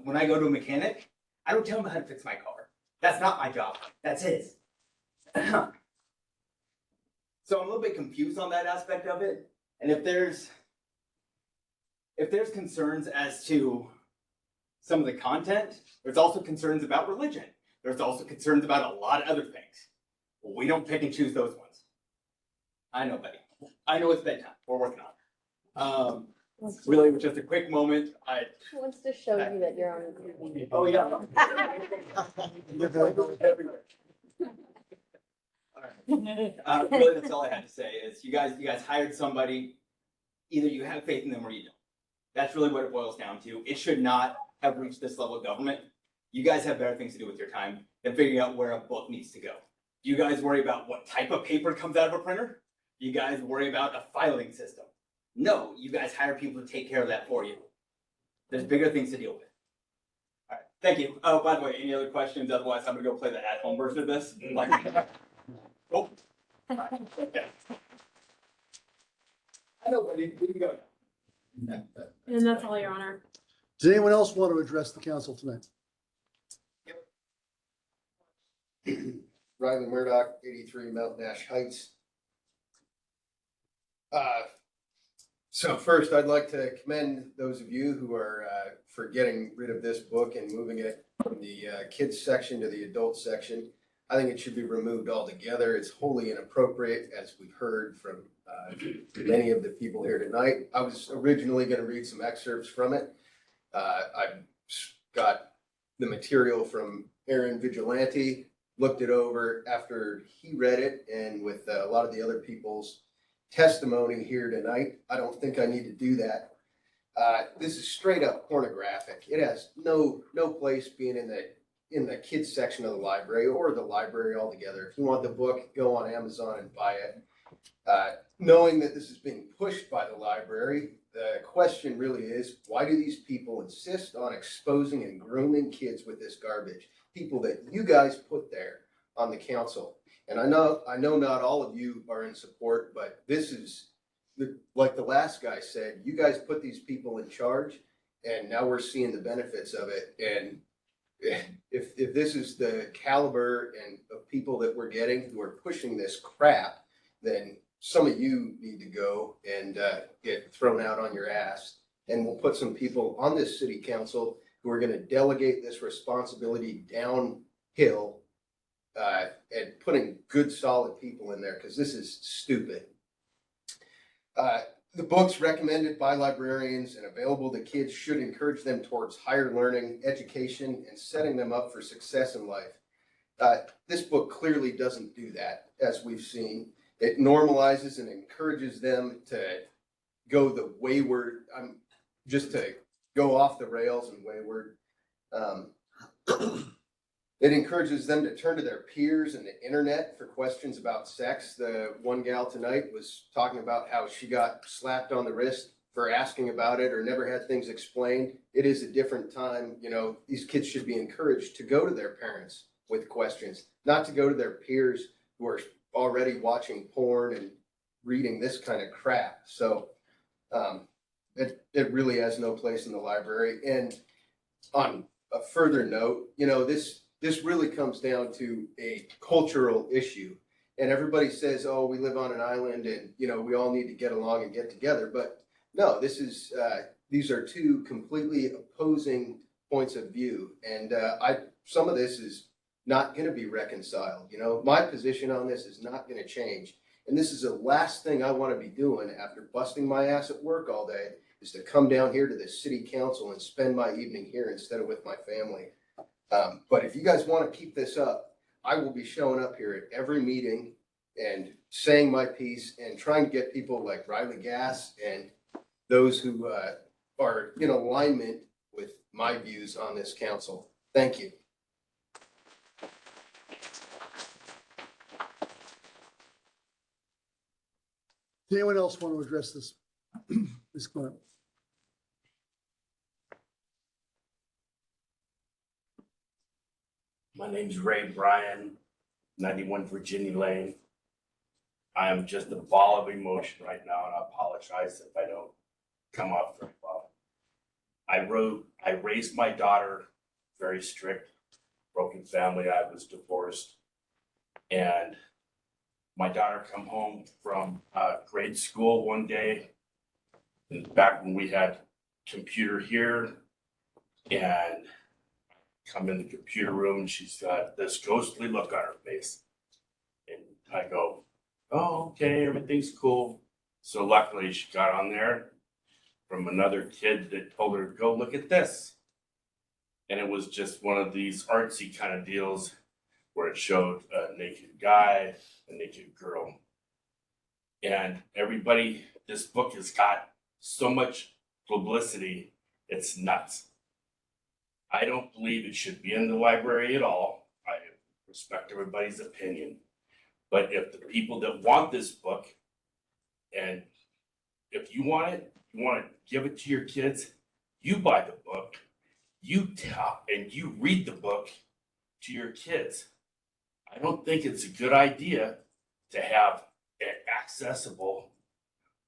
When I go to a mechanic, I don't tell them how to fix my car. That's not my job. That's his. So I'm a little bit confused on that aspect of it. And if there's concerns as to some of the content, there's also concerns about religion. There's also concerns about a lot of other things. We don't pick and choose those ones. I know, buddy. I know it's bedtime. We're working on it. Really, it was just a quick moment. He wants to show you that you're on. Oh, yeah. Really, that's all I had to say is you guys hired somebody. Either you have faith in them or you don't. That's really what it boils down to. It should not have reached this level of government. You guys have better things to do with your time than figuring out where a book needs to go. Do you guys worry about what type of paper comes out of a printer? Do you guys worry about a filing system? No, you guys hire people to take care of that for you. There's bigger things to deal with. All right, thank you. Oh, by the way, any other questions? Otherwise, I'm gonna go play the at-home version of this. Oh. Okay. I know, buddy. We can go. And that's all, Your Honor. Does anyone else want to address the council tonight? Riley Murdoch, 83 Mountain Ash Heights. So first, I'd like to commend those of you who are for getting rid of this book and moving it from the kids section to the adult section. I think it should be removed altogether. It's wholly inappropriate, as we've heard from many of the people here tonight. I was originally going to read some excerpts from it. I got the material from Aaron Vigilante, looked it over after he read it, and with a lot of the other people's testimony here tonight, I don't think I need to do that. This is straight up pornographic. It has no place being in the kids section of the library or the library altogether. If you want the book, go on Amazon and buy it. Knowing that this is being pushed by the library, the question really is, why do these people insist on exposing and grooming kids with this garbage? people that you guys put there on the council. And I know not all of you are in support, but this is, like the last guy said, you guys put these people in charge, and now we're seeing the benefits of it. And if this is the caliber and of people that we're getting who are pushing this crap, then some of you need to go and get thrown out on your ass. And we'll put some people on this city council who are going to delegate this responsibility downhill and putting good, solid people in there, because this is stupid. The books recommended by librarians and available to kids should encourage them towards higher learning, education, and setting them up for success in life. This book clearly doesn't do that, as we've seen. It normalizes and encourages them to go the wayward, just to go off the rails and wayward. It encourages them to turn to their peers and the internet for questions about sex. The one gal tonight was talking about how she got slapped on the wrist for asking about it or never had things explained. It is a different time. You know, these kids should be encouraged to go to their parents with questions, not to go to their peers who are already watching porn and reading this kind of crap. So it really has no place in the library. And on a further note, you know, this really comes down to a cultural issue. And everybody says, oh, we live on an island and, you know, we all need to get along and get together. But no, these are two completely opposing points of view. And some of this is not going to be reconciled. You know, my position on this is not going to change. And this is the last thing I want to be doing after busting my ass at work all day, is to come down here to the city council and spend my evening here instead of with my family. But if you guys want to keep this up, I will be showing up here at every meeting and saying my piece and trying to get people like Riley Gass and those who are in alignment with my views on this council. Thank you. Does anyone else want to address this? This point? My name's Ray Bryan, 91 Virginia Lane. I am just a ball of emotion right now, and I apologize if I don't come off very well. I raised my daughter very strict, broken family. I was divorced, and my daughter come home from grade school one day, and back when we had computer here, and come in the computer room, and she's got this ghostly look on her face. And I go, oh, okay, everything's cool. So luckily she got on there from another kid that told her, go look at this. And it was just one of these artsy kind of deals where it showed a naked guy, a naked girl. And everybody, this book has got so much publicity, it's nuts. I don't believe it should be in the library at all. I respect everybody's opinion. But if the people that want this book, and if you want it, you want to give it to your kids, you buy the book, you tell, and you read the book to your kids. I don't think it's a good idea to have it accessible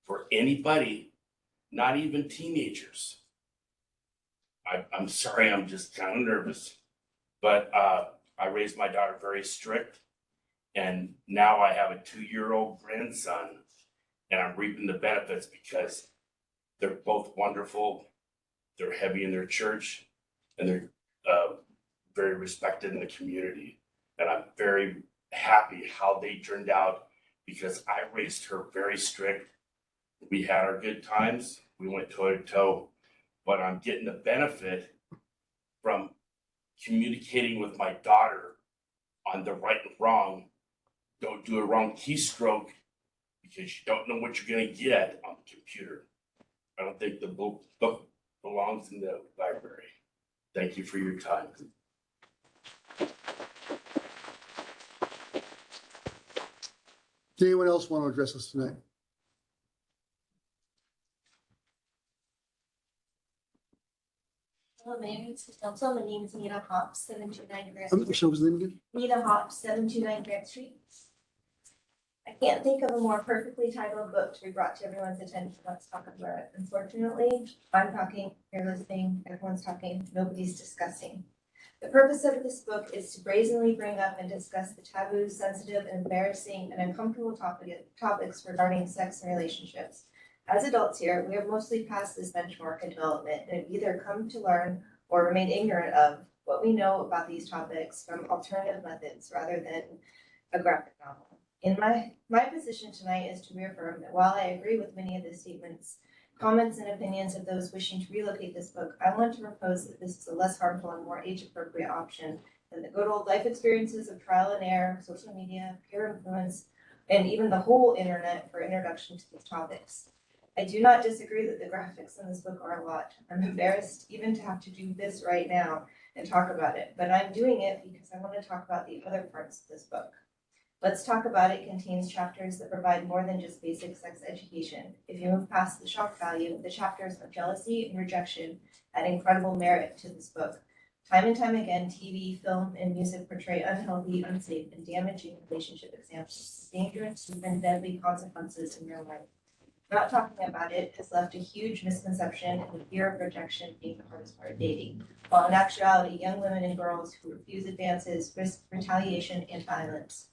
for anybody, not even teenagers. I'm sorry, I'm just kind of nervous, but I raised my daughter very strict, and now I have a 2-year-old grandson, and I'm reaping the benefits because they're both wonderful. They're heavy in their church, and they're very respected in the community. And I'm very happy how they turned out because I raised her very strict. We had our good times. We went toe to toe. But I'm getting the benefit from communicating with my daughter on the right and wrong. Don't do a wrong keystroke because you don't know what you're going to get on the computer. I don't think the book belongs in the library. Thank you for your time. Does anyone else want to address us tonight? Mayor, City Council, my name is Nita Hops, 729 Grant Michelle, Street. was the name again? Nita Hops, 729 Grant Street. I can't think of a more perfectly titled book to be brought to everyone's attention. Let's talk about it. Unfortunately, I'm talking, you're listening, everyone's talking, nobody's discussing. The purpose of this book is to brazenly bring up and discuss the taboo, sensitive, embarrassing, and uncomfortable topics regarding sex and relationships. As adults here, we have mostly passed this benchmark in development and have either come to learn or remain ignorant of what we know about these topics from alternative methods rather than a graphic novel. In my position tonight is to reaffirm that while I agree with many of the statements, comments, and opinions of those wishing to relocate this book, I want to propose that this is a less harmful and more age-appropriate option than the good old life experiences of trial and error, social media, peer influence, and even the whole internet for introduction to these topics. I do not disagree that the graphics in this book are a lot. I'm embarrassed even to have to do this right now and talk about it, but I'm doing it because I want to talk about the other parts of this book. Let's Talk About It contains chapters that provide more than just basic sex education. If you move past the shock value, the chapters of jealousy and rejection add incredible merit to this book. Time and time again, TV, film, and music portray unhealthy, unsafe, and damaging relationship examples, dangerous, even deadly consequences in real life. Not talking about it has left a huge misconception and the fear of rejection being the hardest part of dating, while in actuality, young women and girls who refuse advances risk retaliation and violence.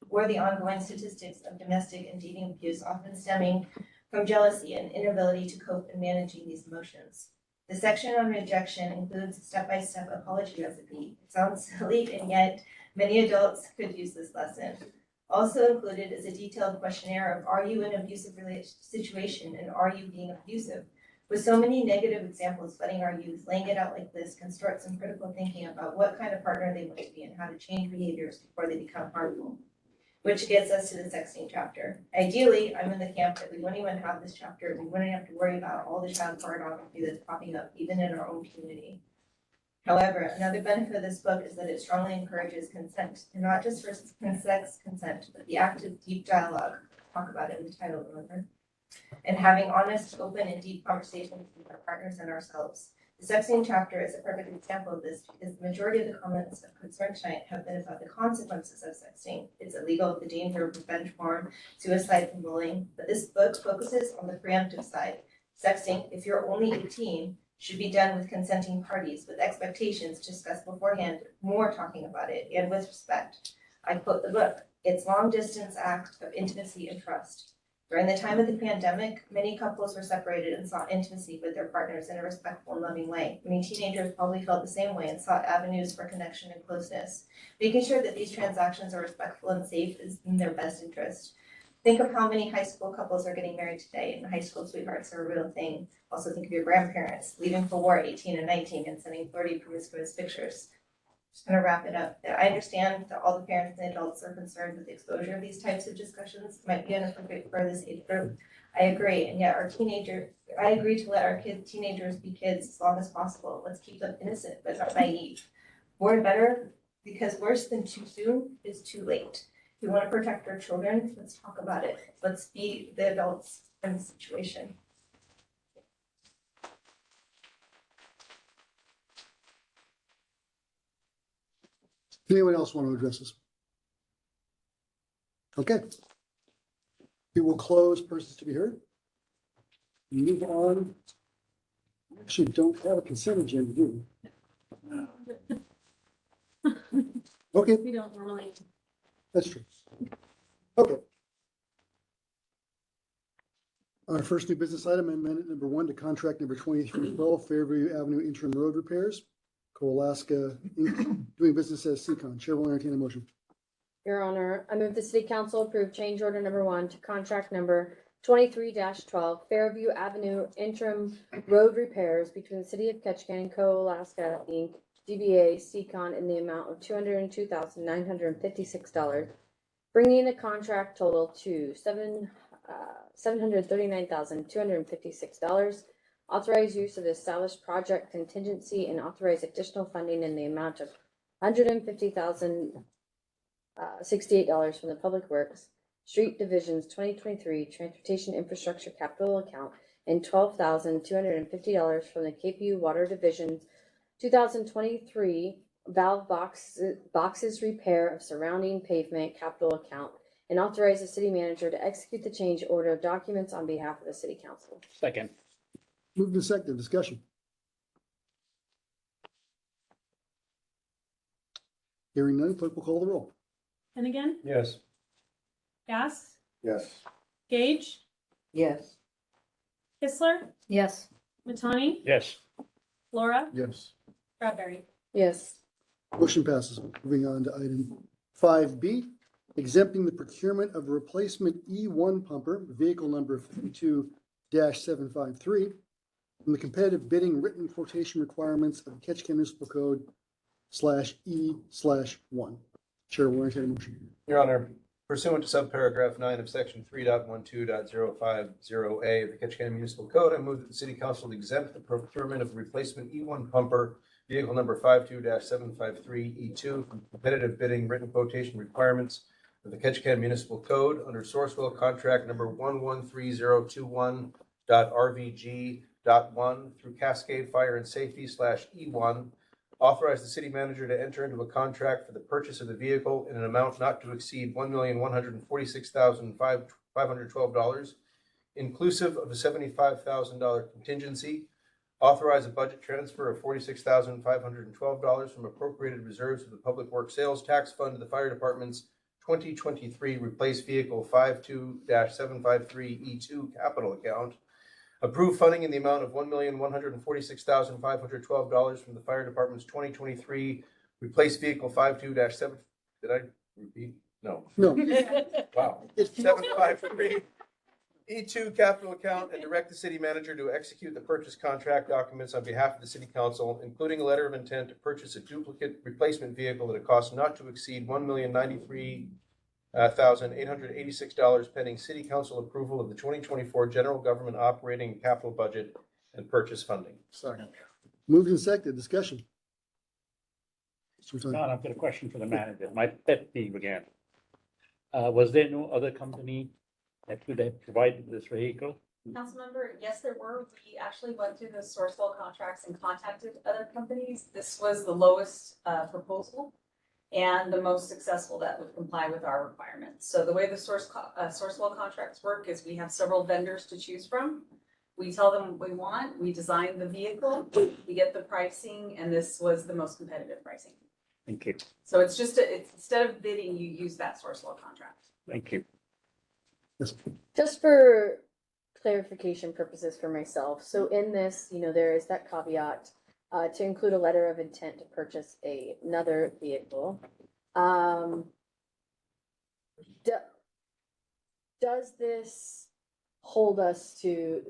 Or the ongoing statistics of domestic and dating abuse often stemming from jealousy and inability to cope in managing these emotions. The section on rejection includes a step-by-step apology recipe. It sounds silly, and yet many adults could use this lesson. Also included is a detailed questionnaire of are you in an abusive situation and are you being abusive? With so many negative examples flooding our youth, laying it out like this can start some critical thinking about what kind of partner they might be and how to change behaviors before they become harmful. Which gets us to the sexting chapter. Ideally, I'm in the camp that we wouldn't even have this chapter. We wouldn't have to worry about all the child pornography that's popping up even in our own community. However, another benefit of this book is that it strongly encourages consent, and not just for sex consent, but the active, deep dialogue. Talk about it in the title, remember? And having honest, open, and deep conversations with our partners and ourselves. The sexting chapter is a perfect example of this because the majority of the comments of concern tonight have been about the consequences of sexting. It's illegal, the danger of revenge porn, suicide, and bullying. But this book focuses on the preemptive side. Sexting, if you're only 18, should be done with consenting parties, with expectations discussed beforehand, more talking about it, and with respect. I quote the book, "It's long distance act of intimacy and trust." During the time of the pandemic, many couples were separated and sought intimacy with their partners in a respectful and loving way. Many teenagers probably felt the same way and sought avenues for connection and closeness. Making sure that these transactions are respectful and safe is in their best interest. Think of how many high school couples are getting married today, and high school sweethearts are a real thing. Also think of your grandparents leaving for war 18 and 19 and sending 30 promiscuous pictures. Just gonna wrap it up. I understand that all the parents and adults are concerned with the exposure of these types of discussions might be inappropriate for this age group. I agree, and yet I agree to let our teenagers be kids as long as possible. Let's keep them innocent but not naive. More better, because worse than too soon is too late. If we want to protect our children, let's talk about it. Let's be the adults in the situation. Anyone else want to address this? Okay. We will close persons to be heard. Move on. We actually don't have a consent agenda, do we? Okay, We don't normally. that's true. Okay. Our first new business item, amendment number 1 to contract number 2312, Fairview Avenue interim road repairs. Coalaska Inc., doing business as Seacon. Chair will entertain a motion. Your Honor, I move the City Council approve change order number 1 to contract number 23-12 Fairview Avenue interim road repairs between the City of Ketchikan and Coalaska Inc., DBA Seacon in the amount of $202,956, bringing the contract total to $739,256. Authorize use of the established project contingency and authorize additional funding in the amount of $150,068 from the Public Works Street Division's 2023 Transportation Infrastructure Capital Account and $12,250 from the KPU Water Division's 2023 valve boxes repair of surrounding pavement capital account, and authorize the city manager to execute the change order of documents on behalf of the city council. Second. Moved and seconded, discussion. Hearing none, clerk will call the roll. Finnegan, Yes. Gas, Yes. Gage, Yes. Kistler, Yes. Matani, Yes. Laura, Yes. Bradbury. Yes. Motion passes. Moving on to item 5B, exempting the procurement of a replacement E1 pumper, vehicle number 52-753, from the competitive bidding written quotation requirements of Ketchikan Municipal Code /E/1. Chair will entertain a motion. Your Honor, pursuant to subparagraph 9 of section 3.12.050A of the Ketchikan Municipal Code, I move that the city council exempt the procurement of a replacement E1 pumper, vehicle number 52-753E2 from competitive bidding written quotation requirements of the Ketchikan Municipal Code under Sourcewell contract number 113021.RVG.1 through Cascade Fire and Safety /E1. Authorize the city manager to enter into a contract for the purchase of the vehicle in an amount not to exceed $1,146,512, inclusive of a $75,000 contingency. Authorize a budget transfer of $46,512 from appropriated reserves of the Public Works Sales Tax Fund to the Fire Department's 2023 Replace Vehicle 52-753E2 capital account. Approve funding in the amount of $1,146,512 from the Fire Department's 2023 Replace Vehicle 52-7. Did I repeat? No. No. Wow. 753 E2 capital account, and direct the city manager to execute the purchase contract documents on behalf of the city council, including a letter of intent to purchase a duplicate replacement vehicle at a cost not to exceed $1,093,886 pending city council approval of the 2024 general government operating and capital budget and purchase funding. Second. Moved and seconded, discussion. John, I've got a question for the manager. My pet peeve again. Was there no other company that could have provided this vehicle? Councilmember, yes, there were. We actually went through the Sourcewell contracts and contacted other companies. This was the lowest proposal and the most successful that would comply with our requirements. So the way the Sourcewell contracts work is we have several vendors to choose from. We tell them what we want, we design the vehicle, we get the pricing, and this was the most competitive pricing. Thank you. So it's just, it's instead of bidding, you use that Sourcewell contract. Thank you. Just for clarification purposes for myself, so in this, there is that caveat to include a letter of intent to purchase another vehicle. Does this hold us to,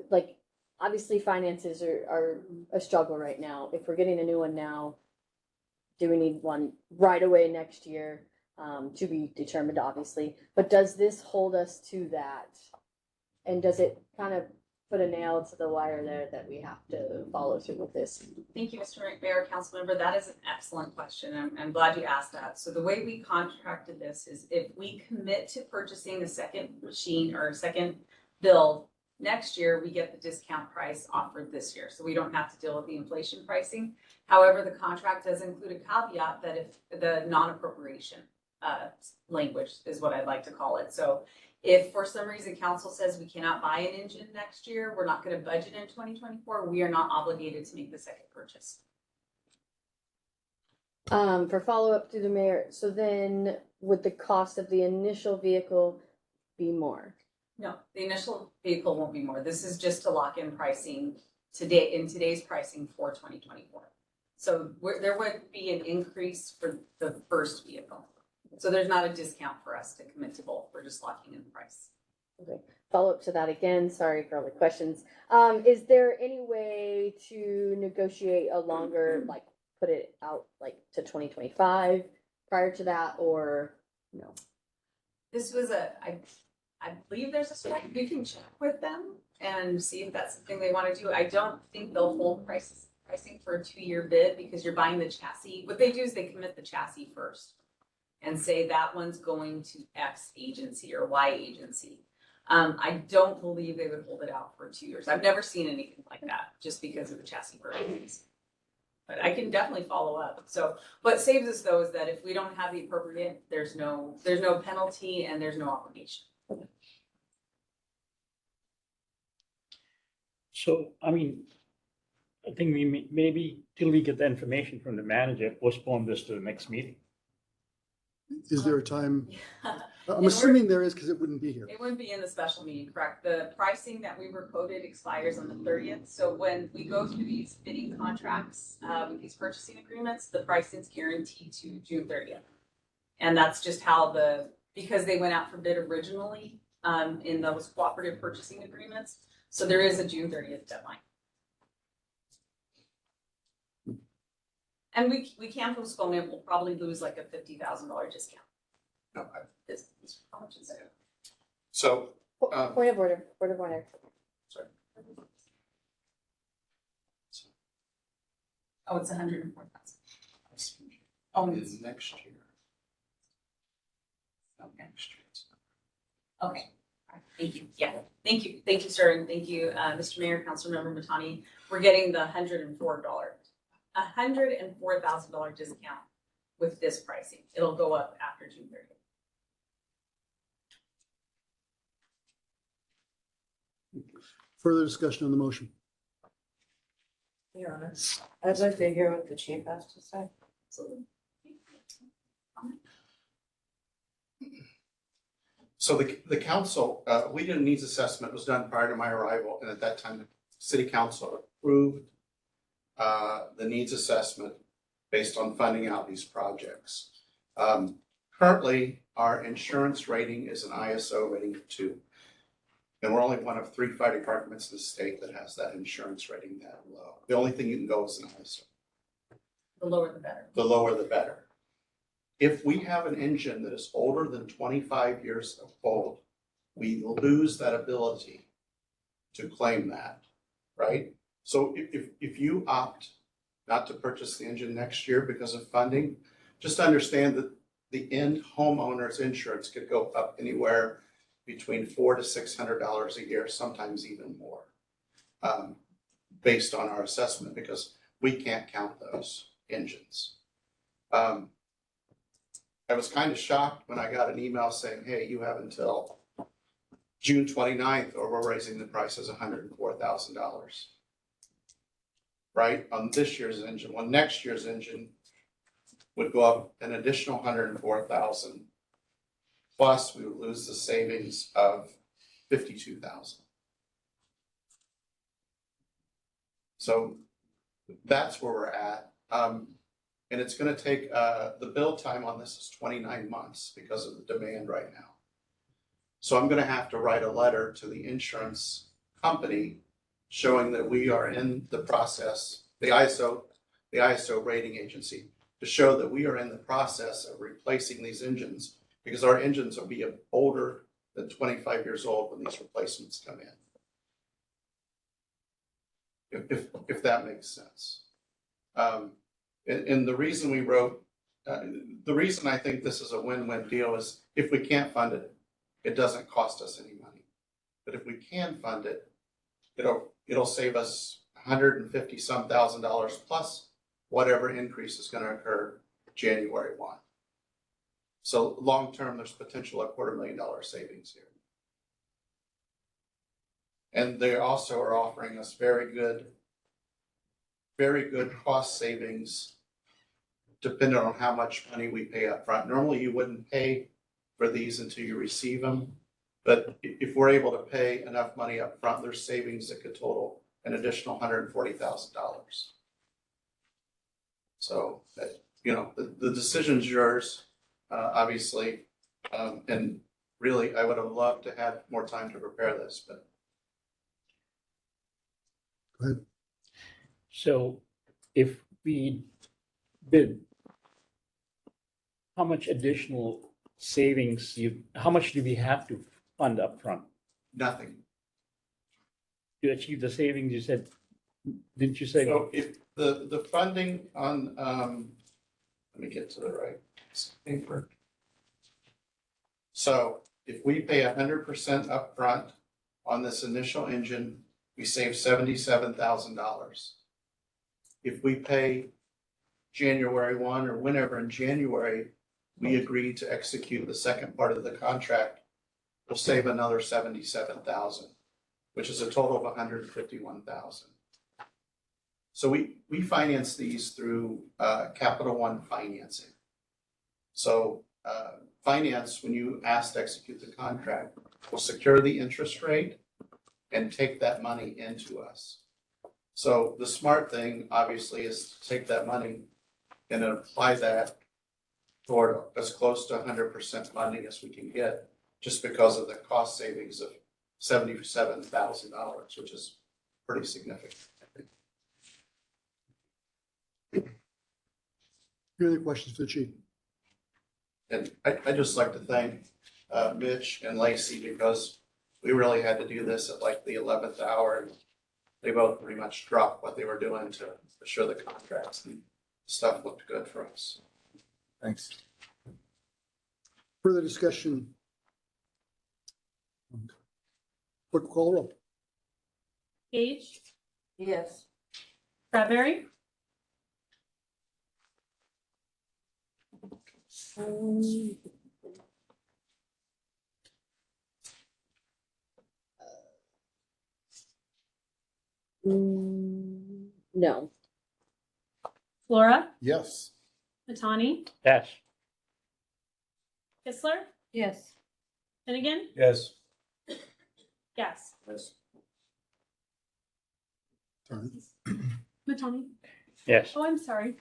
obviously finances are a struggle right now. If we're getting a new one now, do we need one right away next year? To be determined, obviously, but does this hold us to that? And does it kind of put a nail to the wire there that we have to follow through with this? Thank you, Mr. Mayor, Councilmember. That is an excellent question. I'm glad you asked that. So the way we contracted this is if we commit to purchasing a second machine or a second build next year, we get the discount price offered this year. So we don't have to deal with the inflation pricing. However, the contract does include a caveat that if the non-appropriation language is what I'd like to call it. So if for some reason council says we cannot buy an engine next year, we're not going to budget in 2024, we are not obligated to make the second purchase. For follow-up through the mayor, so then would the cost of the initial vehicle be more? No, the initial vehicle won't be more. This is just to lock in pricing today in today's pricing for 2024. So there would be an increase for the first vehicle. So there's not a discount for us to commit to both. We're just locking in the price. Okay. Follow up to that again. Sorry for all the questions. Is there any way to negotiate a longer, put it out to 2025 prior to that, or no? This was I believe there's a strike. We can check with them and see if that's something they want to do. I don't think they'll hold pricing for a 2-year bid because you're buying the chassis. What they do is they commit the chassis first and say that one's going to X agency or Y agency. I don't believe they would hold it out for 2 years. I've never seen anything like that just because of the chassis versions. But I can definitely follow up. So what saves us though is that if we don't have the appropriate, there's no penalty and there's no obligation. So, I mean, I think we maybe till we get the information from the manager, postpone this to the next meeting. Is there a time? I'm order- assuming there is because it wouldn't be here. It wouldn't be in the special meeting, correct? The pricing that we were quoted expires on the 30th. So when we go through these bidding contracts, these purchasing agreements, the pricing is guaranteed to June 30th. And that's just how because they went out for bid originally in those cooperative purchasing agreements. So there is a June 30th deadline. And we can postpone it. We'll probably lose like a $50,000 discount. How much is it? So, Point of order, point of order. sorry. Oh, it's 104,000. Oh, Is next year. Not next year. okay. All right. Thank you. Yeah, thank you. Thank you, sir. And thank you, Mr. Mayor, Councilmember Matani. We're getting the $104,000 discount with this pricing. It'll go up after June 30th. Further discussion on the motion. Your Honor, I'd like to hear what the chief has to say. So the council, we did a needs assessment, it was done prior to my arrival, and at that time, the city council approved the needs assessment based on funding out these projects. Currently, our insurance rating is an ISO rating of 2. And we're only one of 3 fire departments in the state that has that insurance rating that low. The only thing you can go is an ISO. The lower the better. The lower the better. If we have an engine that is older than 25 years old, we lose that ability to claim that, right? So if you opt not to purchase the engine next year because of funding, just understand that the end homeowner's insurance could go up anywhere between $400 to $600 a year, sometimes even more, based on our assessment, because we can't count those engines. I was kind of shocked when I got an email saying, hey, you have until June 29th or we're raising the prices $104,000. Right, on this year's engine. Well, next year's engine would go up an additional $104,000. Plus, we would lose the savings of $52,000. So that's where we're at. And it's going to take, the build time on this is 29 months because of the demand right now. So I'm going to have to write a letter to the insurance company showing that we are in the process, the ISO rating agency, to show that we are in the process of replacing these engines, because our engines will be older than 25 years old when these replacements come in. If that makes sense. And the reason we wrote, the reason I think this is a win-win deal is if we can't fund it, it doesn't cost us any money. But if we can fund it, it'll save us $150-some thousand plus whatever increase is going to occur January 1. So long-term, there's potential of $250,000 savings here. And they also are offering us very good cost savings depending on how much money we pay up front. Normally, you wouldn't pay for these until you receive them. But if we're able to pay enough money up front, there's savings that could total an additional $140,000. So, the decision's yours, obviously. And really, I would have loved to have more time to prepare this, but. Go ahead. So if we bid, how much additional savings how much do we have to fund upfront? Nothing. To achieve the savings, you said, didn't you say? So if the funding on, let me get to the right paper. So if we pay 100% upfront on this initial engine, we save $77,000. If we pay January 1 or whenever in January, we agree to execute the second part of the contract, we'll save another 77,000, which is a total of 151,000. So we finance these through Capital One financing. So finance, when you ask to execute the contract, will secure the interest rate and take that money into us. So the smart thing, obviously, is to take that money and then apply that toward as close to 100% funding as we can get, just because of the cost savings of $77,000, which is pretty significant, I think. Any other questions for the chief? And I'd just like to thank Mitch and Lacey, because we really had to do this at like the 11th hour, and they both pretty much dropped what they were doing to assure the contracts, and stuff looked good for us. Thanks. Further discussion? Clerk will call the roll. Gage, Yes. Bradbury, No. Flora, Yes. Matani, Yes. Kistler, Yes. Finnegan, Yes. Gas. Yes. Sorry. Matani. Yes. Oh, I'm sorry.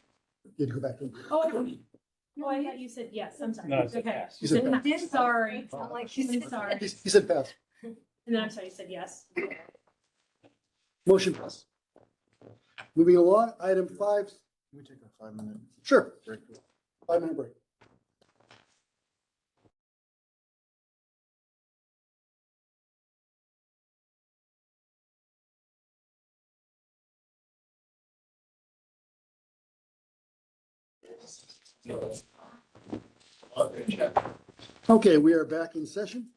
You had to go back to. Oh, I thought you said yes. I'm sorry. No, I said Okay. yes. You said I'm pass. sorry. Sound like I'm sorry. He said pass. And then I'm sorry, you said yes. Motion pass. Moving along, item 5. Can we take a 5-minute Sure, break? 5-minute break. Okay, we are back in session.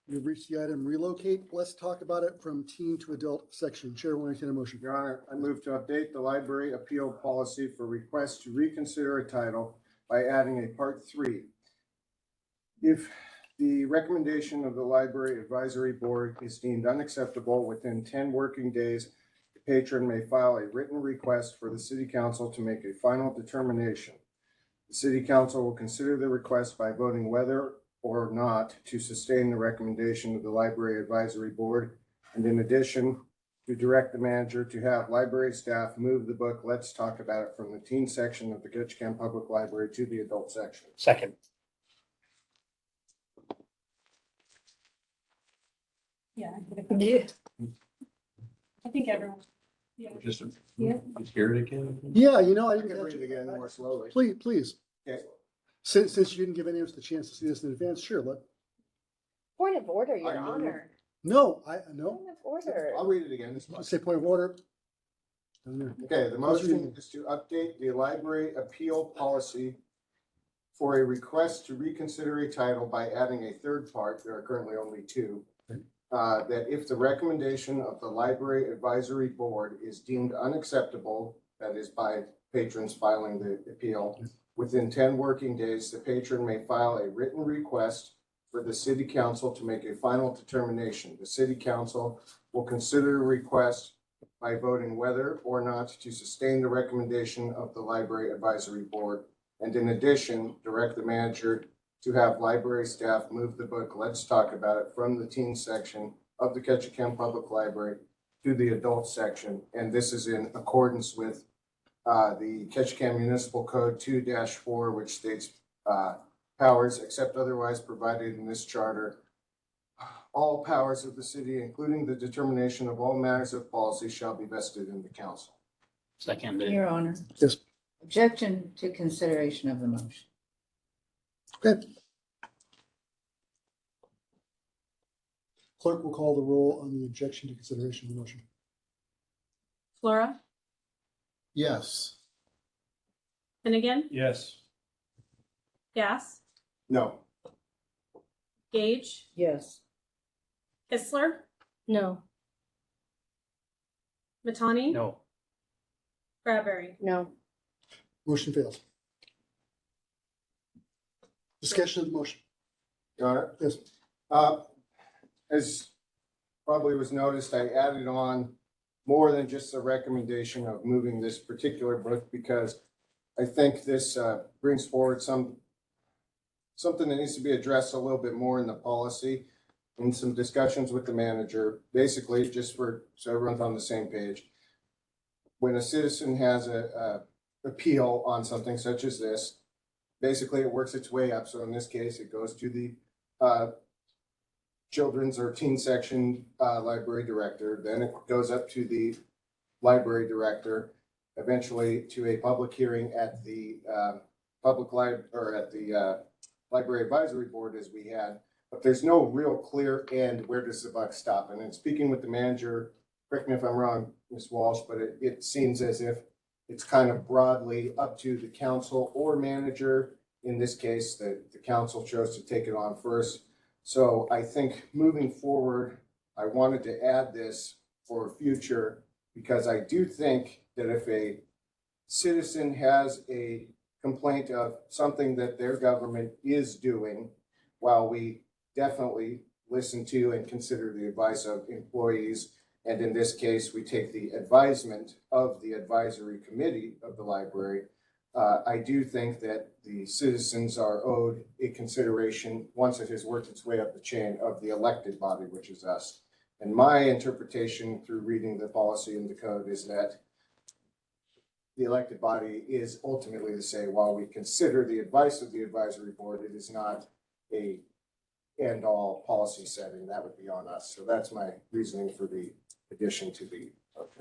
We've reached the item relocate. Let's talk about it from teen to adult section. Chair will entertain a motion. Your Honor, I move to update the library appeal policy for request to reconsider a title by adding a part 3. If the recommendation of the library advisory board is deemed unacceptable within 10 working days, the patron may file a written request for the city council to make a final determination. The city council will consider the request by voting whether or not to sustain the recommendation of the library advisory board, and in addition, to direct the manager to have library staff move the book Let's Talk About It from the teen section of the Ketchikan Public Library to the adult section. Second. Yeah. Yeah. I think everyone. Yeah. Just Yeah. hear it again. Yeah, you know, I I didn't can catch read it again more slowly. Please, please. Okay. Since you didn't give any of us the chance to see this in advance, sure, Point of order, I Your move- Honor. no, no. Point of order. I'll read it again. It's Say point of order. Okay, the motion is to update the library appeal policy for a request to reconsider a title by adding a third part, there are currently only 2. That if the recommendation of the library advisory board is deemed unacceptable, that is by patrons filing the appeal, within 10 working days, the patron may file a written request for the city council to make a final determination. The city council will consider the request by voting whether or not to sustain the recommendation of the library advisory board, and in addition, direct the manager to have library staff move the book Let's Talk About It from the teen section of the Ketchikan Public Library to the adult section. And this is in accordance with the Ketchikan Municipal Code 2-4, which states powers except otherwise provided in this charter. All powers of the city, including the determination of all matters of policy, shall be vested in the council. Second. Your Honor. Yes. Objection to consideration of the motion. Okay. Clerk will call the roll on the objection to consideration of the motion. Flora, Yes. Finnegan, Yes. Gas, No. Gage, Yes. Kistler, No. Matani. No. Bradbury. No. Motion fails. Discussion of the motion. Your Honor? Yes. As probably was noticed, I added on more than just a recommendation of moving this particular book because I think this brings forward something that needs to be addressed a little bit more in the policy and some discussions with the manager. Basically, just so everyone's on the same page. When a citizen has a appeal on something such as this, basically it works its way up. So in this case, it goes to the children's or teen section library director, then it goes up to the library director, eventually to a public hearing at the library advisory board as we had, but there's no real clear end. Where does the buck stop? And in speaking with the manager, correct me if I'm wrong, Ms. Walsh, but it seems as if it's kind of broadly up to the council or manager. In this case, the council chose to take it on first. So I think moving forward, I wanted to add this for future because I do think that if a citizen has a complaint of something that their government is doing, while we definitely listen to and consider the advice of employees, and in this case, we take the advisement of the advisory committee of the library, I do think that the citizens are owed a consideration once it has worked its way up the chain of the elected body, which is us. And my interpretation through reading the policy and the code is that the elected body is ultimately to say, while we consider the advice of the advisory board, it is not a end-all policy setting. That would be on us. So that's my reasoning for the addition to the.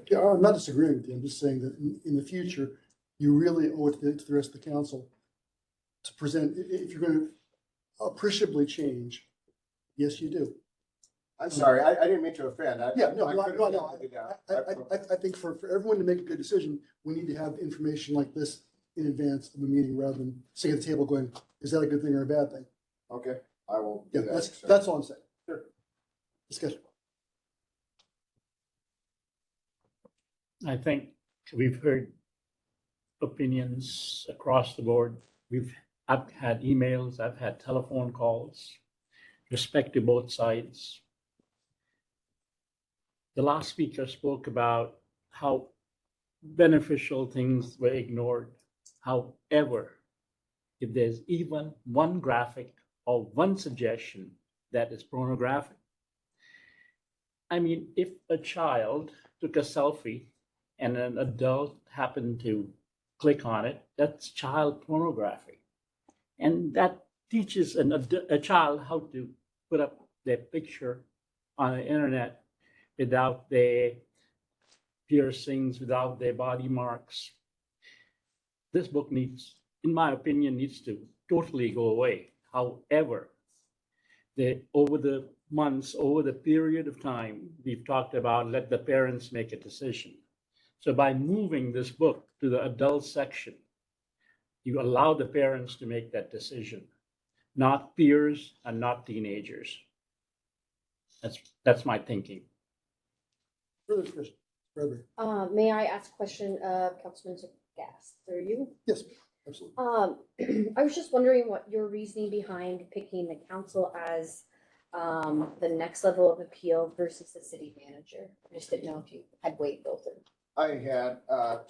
Yeah, I'm not disagreeing with you. I'm just saying that in the future, you really owe it to the rest of the council to present, if you're going to appreciably change, yes, you do. I'm sorry, I didn't mean to offend. I think for everyone to make a good decision, we need to have information like this in advance of a meeting rather than sitting at the table going, is that a good thing or a bad thing? Okay, I will Yeah, do that. that's all I'm saying. Sure. Discussion. I think we've heard opinions across the board. I've had emails, I've had telephone calls, respect to both sides. The last speaker spoke about how beneficial things were ignored. However, if there's even one graphic or one suggestion that is pornographic, I mean, if a child took a selfie and an adult happened to click on it, that's child pornography. And that teaches a child how to put up their picture on the internet without their piercings, without their body marks. This book needs, in my opinion, needs to totally go away. However, over the months, over the period of time, we've talked about let the parents make a decision. So by moving this book to the adult section, you allow the parents to make that decision, not peers and not teenagers. That's my thinking. Further discussion. Bradbury. May I ask a question of Councilman Gass through you? Yes, absolutely. I was just wondering what your reasoning behind picking the council as the next level of appeal versus the city manager. I just didn't know if you had weighed both of them. I had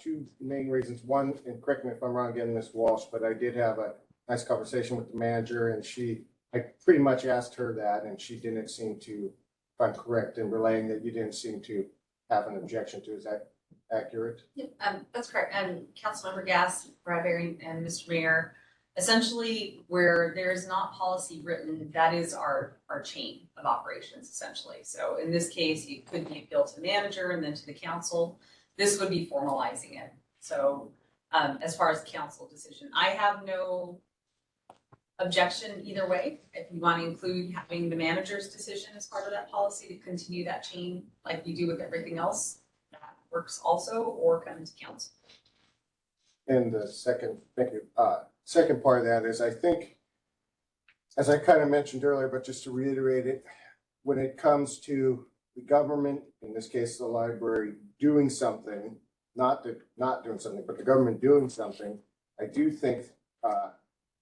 two main reasons. One, and correct me if I'm wrong again, Ms. Walsh, but I did have a nice conversation with the manager and I pretty much asked her that and she didn't seem to, if I'm correct in relaying that you didn't seem to have an objection to. Is that accurate? That's correct. And Councilmember Gass, Bradbury, and Mr. Mayor, essentially where there's not policy written, that is our chain of operations essentially. So in this case, you could be appealed to the manager and then to the council. This would be formalizing it. So as far as council decision, I have no objection either way. If you want to include having the manager's decision as part of that policy to continue that chain like you do with everything else, that works also, or come to council. And the second, thank you. Second part of that is I think, as I kind of mentioned earlier, but just to reiterate it, when it comes to the government, in this case, the library, doing something, not doing something, but the government doing something, I do think the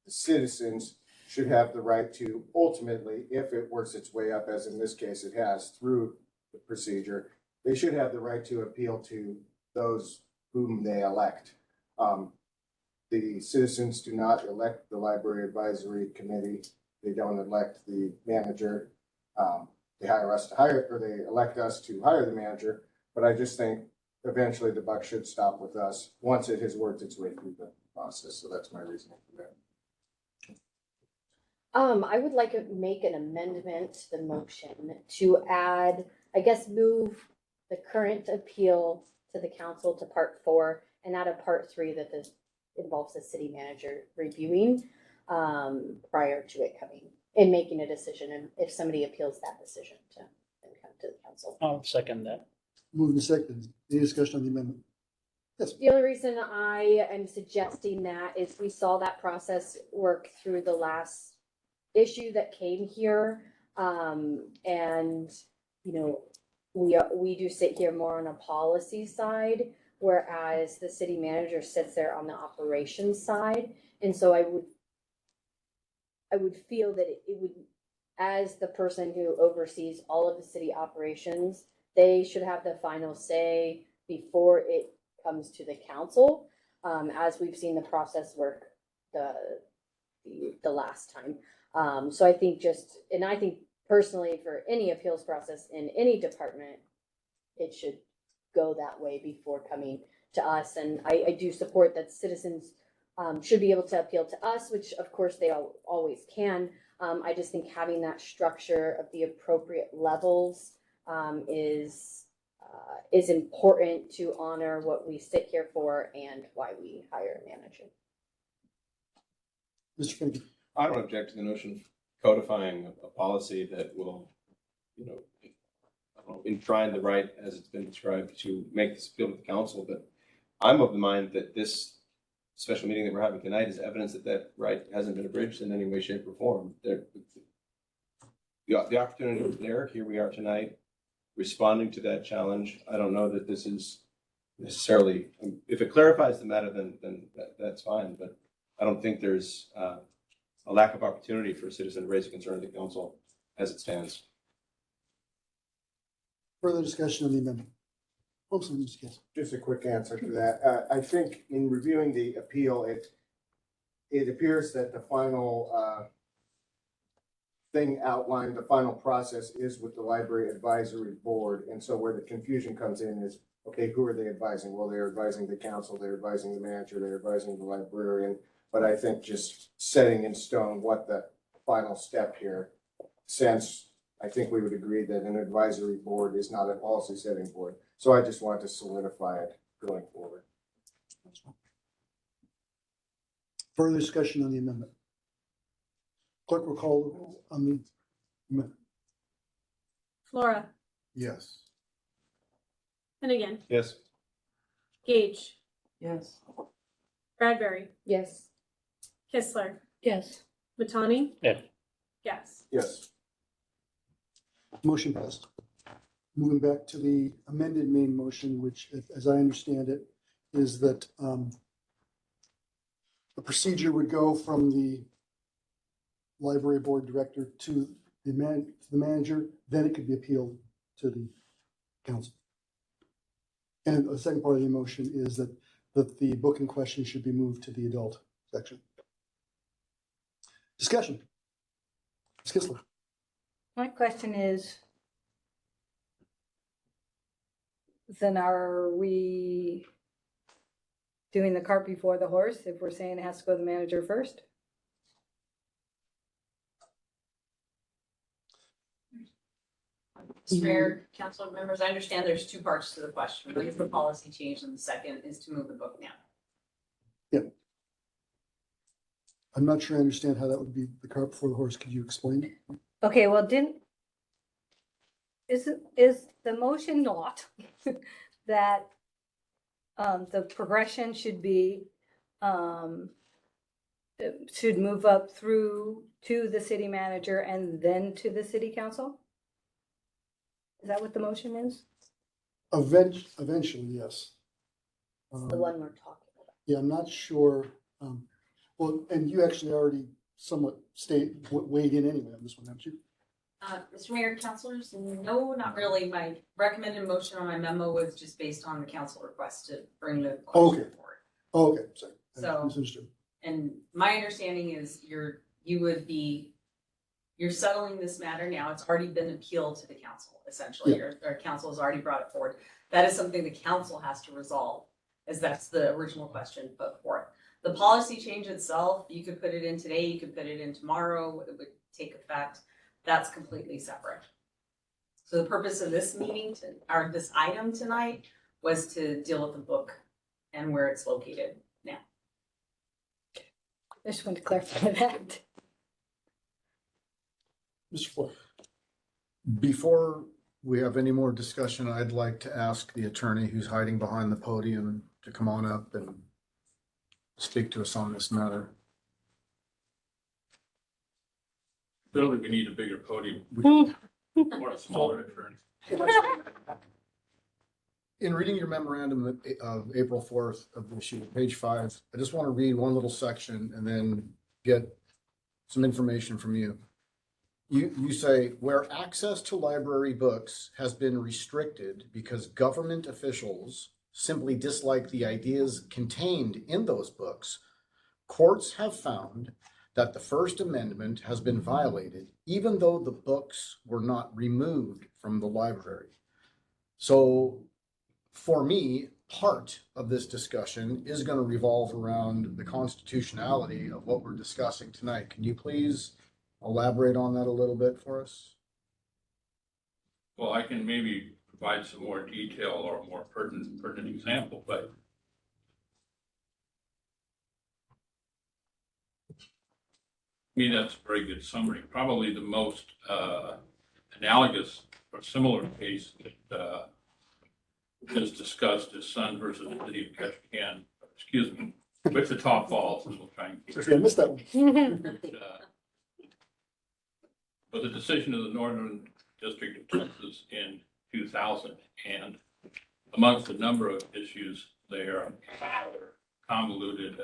citizens should have the right to ultimately, if it works its way up, as in this case it has, through the procedure, they should have the right to appeal to those whom they elect. The citizens do not elect the library advisory committee. They don't elect the manager. They hire us to hire, or they elect us to hire the manager. But I just think eventually the buck should stop with us once it has worked its way through the process. So that's my reasoning for that. I would like to make an amendment to the motion to add, I guess, move the current appeal to the council to part 4 and add a part 3 that involves the city manager reviewing prior to it coming and making a decision. And if somebody appeals that decision to then come to the council. I'll second that. Moving to second. Any discussion on the amendment? Yes. The only reason I am suggesting that is we saw that process work through the last issue that came here. And, you know, we do sit here more on a policy side, whereas the city manager sits there on the operations side. And so I would feel that it would, as the person who oversees all of the city operations, they should have the final say before it comes to the council, as we've seen the process work the last time. So I think I think personally for any appeals process in any department, it should go that way before coming to us. And I do support that citizens should be able to appeal to us, which of course they always can. I just think having that structure of the appropriate levels is important to honor what we sit here for and why we hire a manager. Mr. Finnegan. I don't object to the notion of codifying a policy that will, you know, I don't know, enshrine the right, as it's been described, to make this appeal to the council. But I'm of the mind that this special meeting that we're having tonight is evidence that that right hasn't been abridged in any way, shape, or form. The opportunity is there. Here we are tonight, responding to that challenge. I don't know that this is necessarily, if it clarifies the matter, then that's fine. But I don't think there's a lack of opportunity for a citizen to raise a concern to the council as it stands. Further discussion on the amendment? Mr. Kessler. Just a quick answer to that. I think in reviewing the appeal, it appears that the final thing outlined, the final process is with the library advisory board. And so where the confusion comes in is, okay, who are they advising? Well, they're advising the council, they're advising the manager, they're advising the librarian. But I think just setting in stone what the final step here, since I think we would agree that an advisory board is not a policy setting board. So I just want to solidify it going forward. Further discussion on the amendment? Clerk will call the roll on the amendment. Flora, Yes. Finnegan, Yes. Gage, Yes. Bradbury, Yes. Kissler, Yes. Matani, Yes. Yes. Yes. Motion passed. Moving back to the amended main motion, which, as I understand it, is that the procedure would go from the library board director to the manager, then it could be appealed to the council. And the second part of the motion is that the book in question should be moved to the adult section. Discussion. Ms. Kissler. My question is, then are we doing the cart before the horse if we're saying it has to go to the manager first? Mr. Mayor, council members, I understand there's two parts to the question. One is the policy change and the second is to move the book now. Yeah. I'm not sure I understand how that would be the cart before the horse. Could you explain? Okay, well, is the motion not that the progression should be, should move up through to the city manager and then to the city council? Is that what the motion is? Eventually, yes. It's the one we're talking about. Yeah, I'm not sure Well, and you actually already somewhat weighed in anyway on this one, haven't you? Mr. Mayor, councilors, no, not really. My recommended motion on my memo was just based on the council request to bring the question Okay. forward. Okay, sorry. I So- misunderstood. And my understanding is you're settling this matter now. It's already been appealed to the council, essentially. Yeah. Our council has already brought it forward. That is something the council has to resolve, as that's the original question put forth. The policy change itself, you could put it in today, you could put it in tomorrow, it would take effect. That's completely separate. So the purpose of this meeting, or this item tonight, was to deal with the book and where it's located now. I just want to clarify that. Mr. Floyd. Before we have any more discussion, I'd like to ask the attorney who's hiding behind the podium to come on up and speak to us on this matter. Clearly, we need a bigger podium or a smaller attorney. In reading your memorandum of April 4th of this year, page 5, I just want to read one little section and then get some information from you. You say, where access to library books has been restricted because government officials simply dislike the ideas contained in those books, courts have found that the First Amendment has been violated, even though the books were not removed from the library. So for me, part of this discussion is going to revolve around the constitutionality of what we're discussing tonight. Can you please elaborate on that a little bit for us? Well, I can maybe provide some more detail or a more pertinent example, but to me, that's a very good summary. Probably the most analogous or similar case that is discussed is Sun versus the City of Ketchikan, excuse me, Wichita Falls, and we'll try and keep I missed that one. But the decision of the Northern District of Texas in 2000, and amongst a number of issues there, convoluted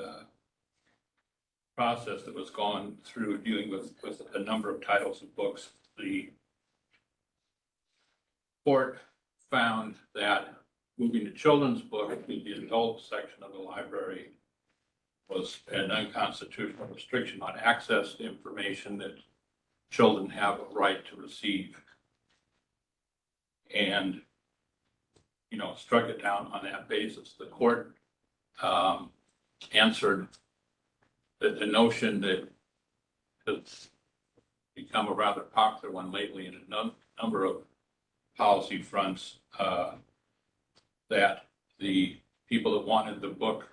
process that was gone through dealing with a number of titles of books. The court found that moving the children's book to the adult section of the library was an unconstitutional restriction on access to information that children have a right to receive. And, struck it down on that basis. The court answered that the notion that has become a rather popular one lately in a number of policy fronts, that the people that wanted the book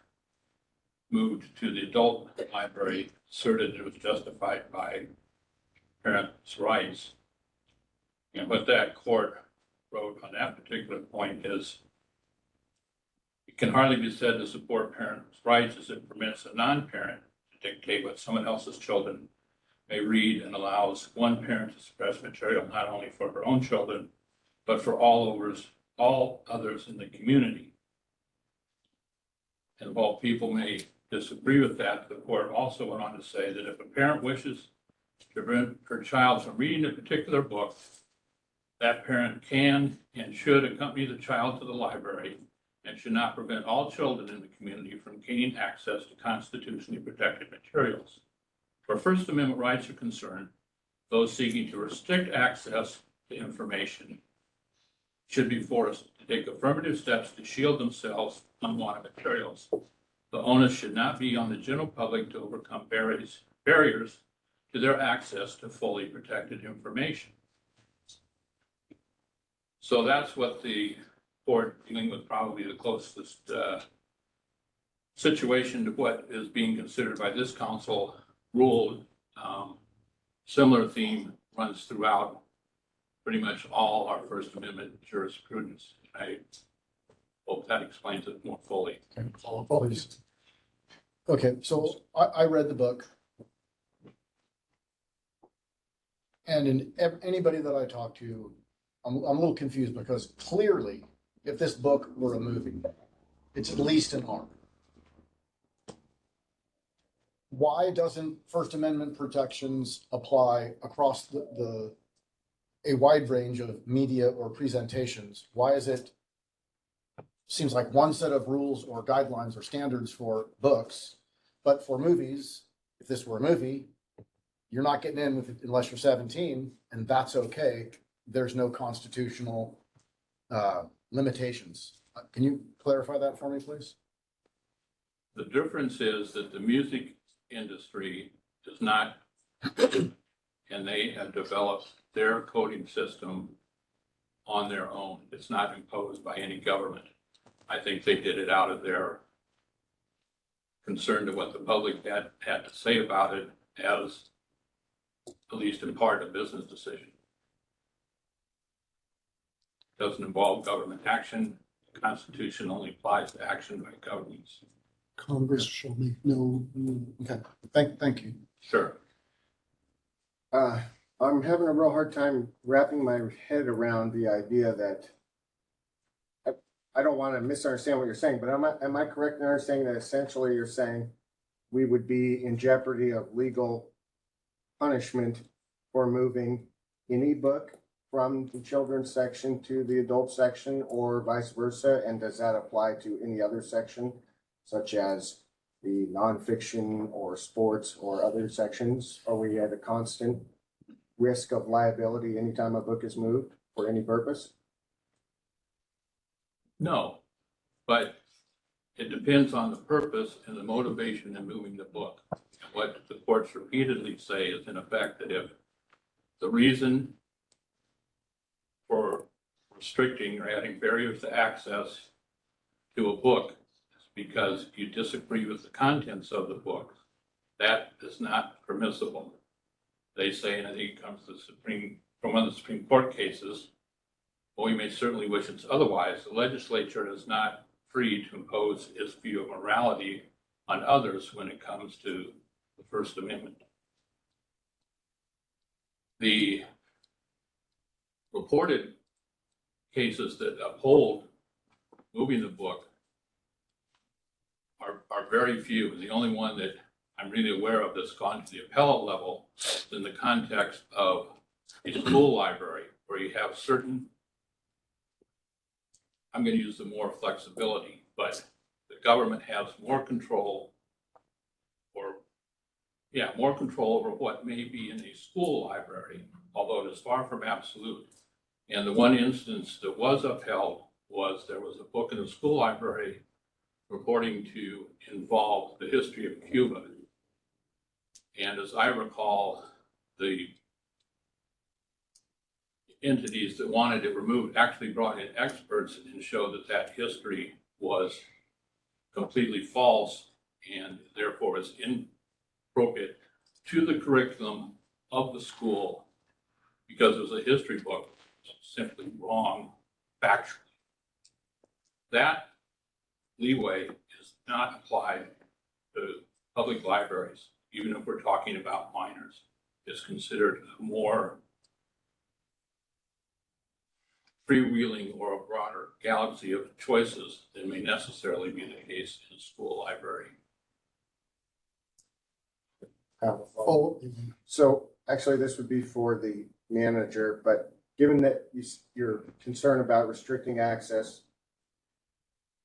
moved to the adult library asserted it was justified by parents' rights. And what that court wrote on that particular point is, it can hardly be said to support parents' rights as it permits a non-parent to dictate what someone else's children may read and allows one parent to suppress material not only for her own children, but for all others in the community. And while people may disagree with that, the court also went on to say that if a parent wishes to prevent her child from reading a particular book, that parent can and should accompany the child to the library and should not prevent all children in the community from gaining access to constitutionally protected materials. Where First Amendment rights are concerned, those seeking to restrict access to information should be forced to take affirmative steps to shield themselves from unwanted materials. The onus should not be on the general public to overcome barriers to their access to fully protected information. So that's what the court, dealing with probably the closest situation to what is being considered by this council, ruled. Similar theme runs throughout pretty much all our First Amendment jurisprudence. I hope that explains it more fully. Please. Okay, so I read the book. And in anybody that I talk to, I'm a little confused because clearly, if this book were a movie, it's at least an R. why doesn't First Amendment protections apply across a wide range of media or presentations? Why is it, seems like one set of rules or guidelines or standards for books, but for movies, if this were a movie, you're not getting in with it unless you're 17, and that's okay. There's no constitutional limitations. Can you clarify that for me, please? The difference is that the music industry does not, and they have developed their coding system on their own. It's not imposed by any government. I think they did it out of their concern to what the public had to say about it as, at least in part, a business decision. Doesn't involve government action. The Constitution only applies to action by governments. Congress shall make no. Okay, thank you. Sure. I'm having a real hard time wrapping my head around the idea that I don't want to misunderstand what you're saying, but am I correct in understanding that essentially you're saying we would be in jeopardy of legal punishment for moving any book from the children's section to the adult section or vice versa? And does that apply to any other section, such as the nonfiction or sports or other sections? Are we at a constant risk of liability anytime a book is moved for any purpose? No, but it depends on the purpose and the motivation in moving the book. And what the courts repeatedly say is, in effect, that if the reason for restricting or adding barriers to access to a book is because you disagree with the contents of the book, that is not permissible. They say, and I think it comes from one of the Supreme Court cases, well, we may certainly wish it's otherwise. The legislature is not free to impose its view of morality on others when it comes to the First Amendment. The reported cases that uphold moving the book are very few. The only one that I'm really aware of that's gone to the appellate level is in the context of a school library where you have certain, I'm going to use the more flexibility, but the government has more control more control over what may be in a school library, although it is far from absolute. And the one instance that was upheld was there was a book in the school library purporting to involve the history of Cuba. And as I recall, the entities that wanted it removed actually brought in experts and showed that that history was completely false and therefore is inappropriate to the curriculum of the school because it was a history book. It's simply wrong factually. That leeway is not applied to public libraries, even if we're talking about minors. It's considered a more freewheeling or a broader galaxy of choices than may necessarily be the case in a school library. So actually, this would be for the manager, but given that you're concerned about restricting access,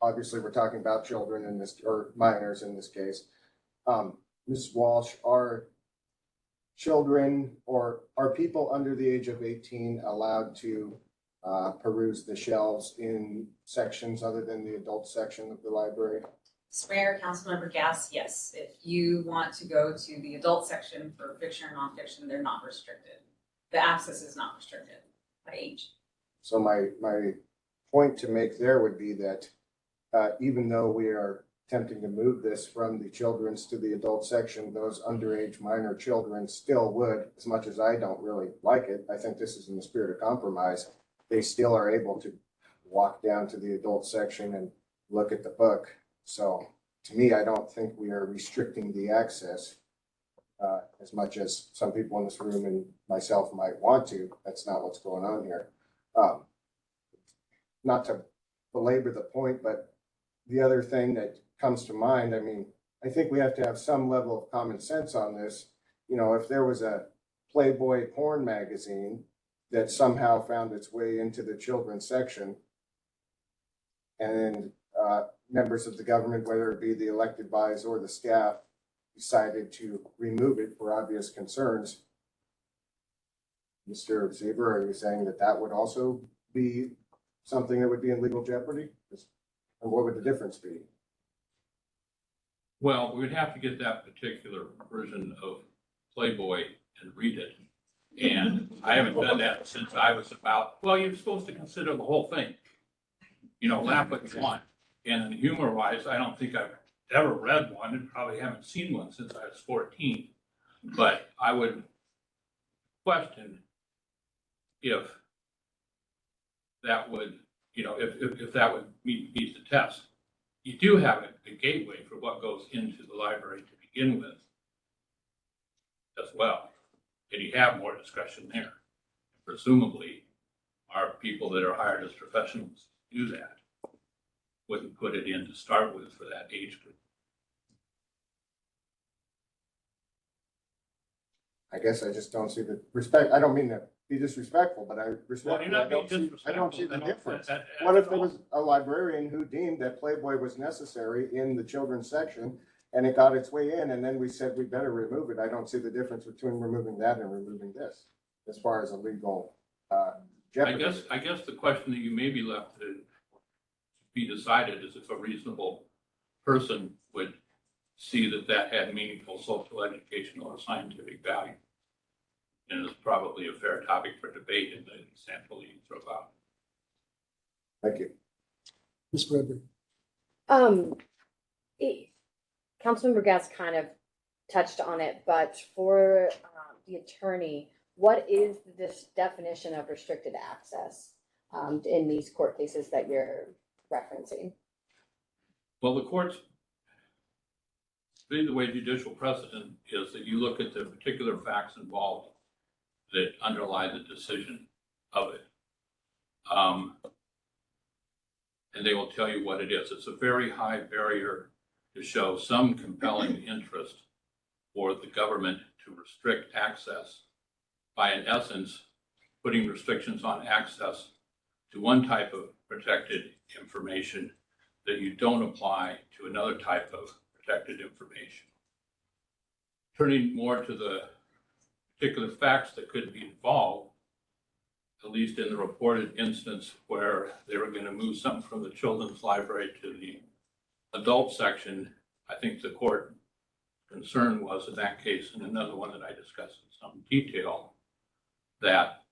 obviously we're talking about children in this, or minors in this case. Ms. Walsh, are children or are people under the age of 18 allowed to peruse the shelves in sections other than the adult section of the library? Mayor, Councilmember Gass, yes. If you want to go to the adult section for fiction or nonfiction, they're not restricted. The access is not restricted by age. So my point to make there would be that even though we are attempting to move this from the children's to the adult section, those underage minor children still would, as much as I don't really like it, I think this is in the spirit of compromise, they still are able to walk down to the adult section and look at the book. So to me, I don't think we are restricting the access as much as some people in this room and myself might want to. That's not what's going on here. Not to belabor the point, but the other thing that comes to mind, I mean, I think we have to have some level of common sense on this. You know, if there was a Playboy porn magazine that somehow found its way into the children's section, and members of the government, whether it be the elected bodies or the staff, decided to remove it for obvious concerns. Mr. Zeber, are you saying that that would also be something that would be in legal jeopardy? And what would the difference be? Well, we'd have to get that particular version of Playboy and read it. And I haven't done that since I was about, well, you're supposed to consider the whole thing. You know, laugh what you want. And humor wise, I don't think I've ever read one and probably haven't seen one since I was 14. But I would question if that would, you know, if that would meet the test. You do have a gateway for what goes into the library to begin with as well. And you have more discretion there. Presumably, our people that are hired as professionals to do that wouldn't put it in to start with for that age group. I guess I just don't see the respect. I don't mean to be disrespectful, but I Well, you're not being I don't see disrespectful. the I don't- difference. that- What if at there all. was a librarian who deemed that Playboy was necessary in the children's section and it got its way in, and then we said we better remove it? I don't see the difference between removing that and removing this, as far as a legal jeopardy. I guess the question that you may be left to be decided is if a reasonable person would see that that had meaningful social, educational, or scientific value. And it's probably a fair topic for debate in the sample you throw out. Thank you. Ms. Bradbury. Councilmember Gass kind of touched on it, but for the attorney, what is this definition of restricted access in these court cases that you're referencing? Well, the courts, the way judicial precedent is that you look at the particular facts involved that underlie the decision of it. And they will tell you what it is. It's a very high barrier to show some compelling interest for the government to restrict access by, in essence, putting restrictions on access to one type of protected information that you don't apply to another type of protected information. Turning more to the particular facts that could be involved, at least in the reported instance where they were going to move something from the children's library to the adult section, I think the court concern was in that case, and another one that I discussed in some detail, that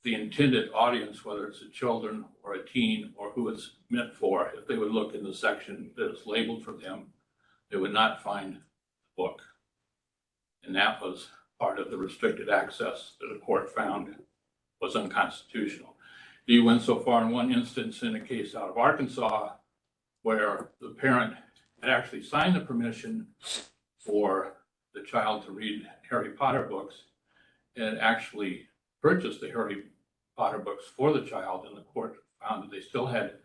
the intended audience, whether it's a children or a teen or who it's meant for, if they would look in the section that is labeled for them, they would not find the book. And that was part of the restricted access that the court found was unconstitutional. He went so far in one instance in a case out of Arkansas where the parent had actually signed the permission for the child to read Harry Potter books and actually purchased the Harry Potter books for the child, and the court found that they still had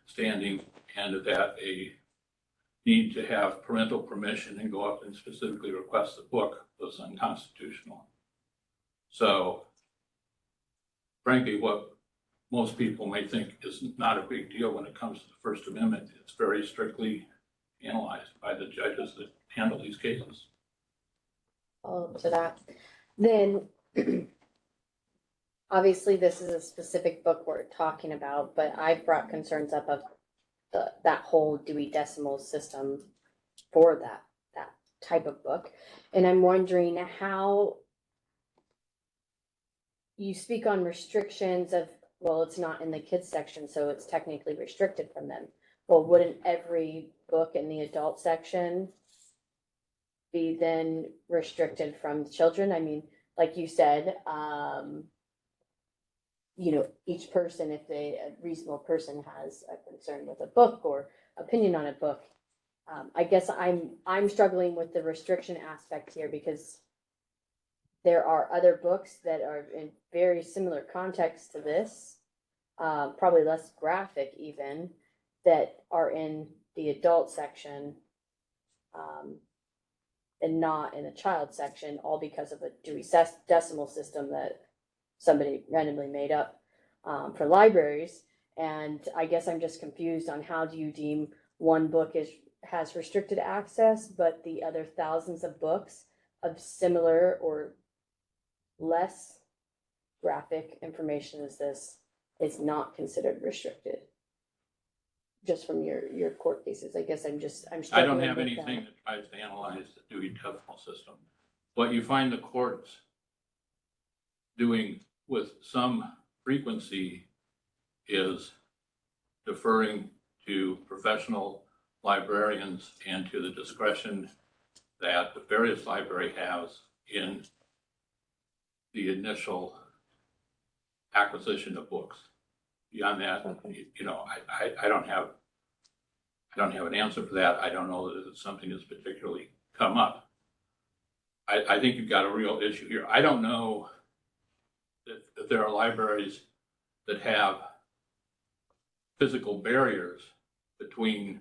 standing and that a need to have parental permission and go up and specifically request the book was unconstitutional. So frankly, what most people may think is not a big deal when it comes to the First Amendment, it's very strictly analyzed by the judges that handle these cases. To that, then obviously this is a specific book we're talking about, but I've brought concerns up of that whole Dewey Decimal System for that type of book. And I'm wondering how you speak on restrictions of, well, it's not in the kids section, so it's technically restricted from them. Well, wouldn't every book in the adult section be then restricted from children? I mean, like you said, you know, each person, if a reasonable person has a concern with a book or opinion on a book, I guess I'm struggling with the restriction aspect here because there are other books that are in very similar context to this, probably less graphic even, that are in the adult section, and not in the child section, all because of a Dewey Decimal System that somebody randomly made up for libraries. And I guess I'm just confused on how do you deem one book has restricted access, but the other thousands of books of similar or less graphic information as this is not considered restricted? Just from your court cases, I guess I'm I struggling don't have with anything that. that tries to analyze the Dewey Decimal System. What you find the courts doing with some frequency is deferring to professional librarians and to the discretion that the various library has in the initial acquisition of books. Beyond that, you know, I don't have an answer for that. I don't know that it's something that's particularly come up. I think you've got a real issue here. I don't know if there are libraries that have physical barriers between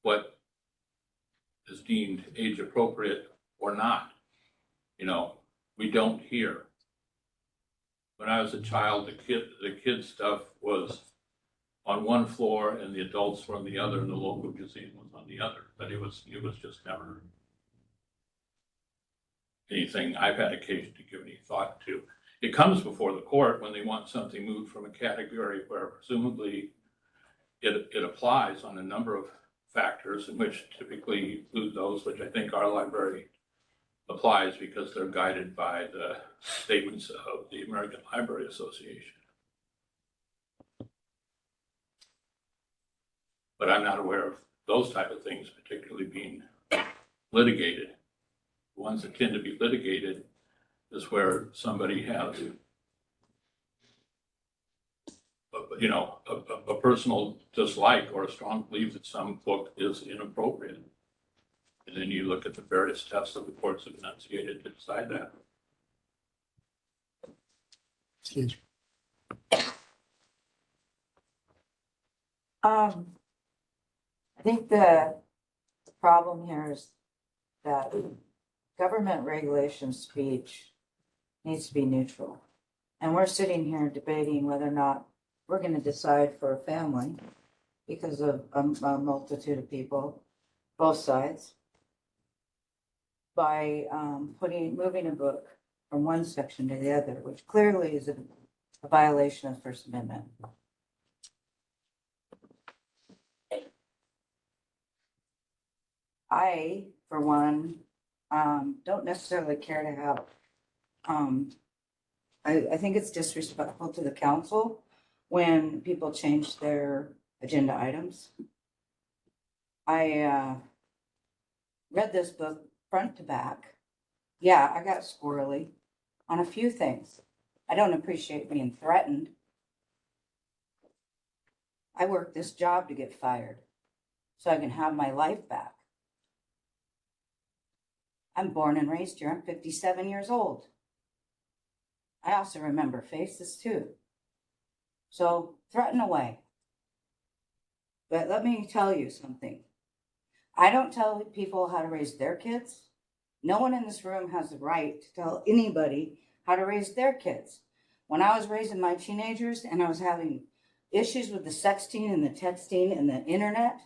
what is deemed age appropriate or not. You know, we don't hear. When I was a child, the kids stuff was on one floor and the adults were on the other, and the local museum was on the other. But it was just never anything I've had occasion to give any thought to. It comes before the court when they want something moved from a category where presumably it applies on a number of factors, in which typically include those which I think our library applies because they're guided by the statements of the American Library Association. But I'm not aware of those type of things particularly being litigated. The ones that tend to be litigated is where somebody has, you know, a personal dislike or a strong belief that some book is inappropriate. And then you look at the various tests that the courts have enunciated to decide that. I think the problem here is that government regulation speech needs to be neutral. And we're sitting here debating whether or not we're going to decide for a family because of a multitude of people, both sides, by moving a book from one section to the other, which clearly is a violation of the First Amendment. I, for one, don't necessarily care to have, I think it's disrespectful to the council when people change their agenda items. I read this book front to back. Yeah, I got squirrely on a few things. I don't appreciate being threatened. I worked this job to get fired so I can have my life back. I'm born and raised here. I'm 57 years old. I also remember faces too. So threaten away. But let me tell you something. I don't tell people how to raise their kids. No one in this room has the right to tell anybody how to raise their kids. When I was raising my teenagers and I was having issues with the sexting and the texting and the internet,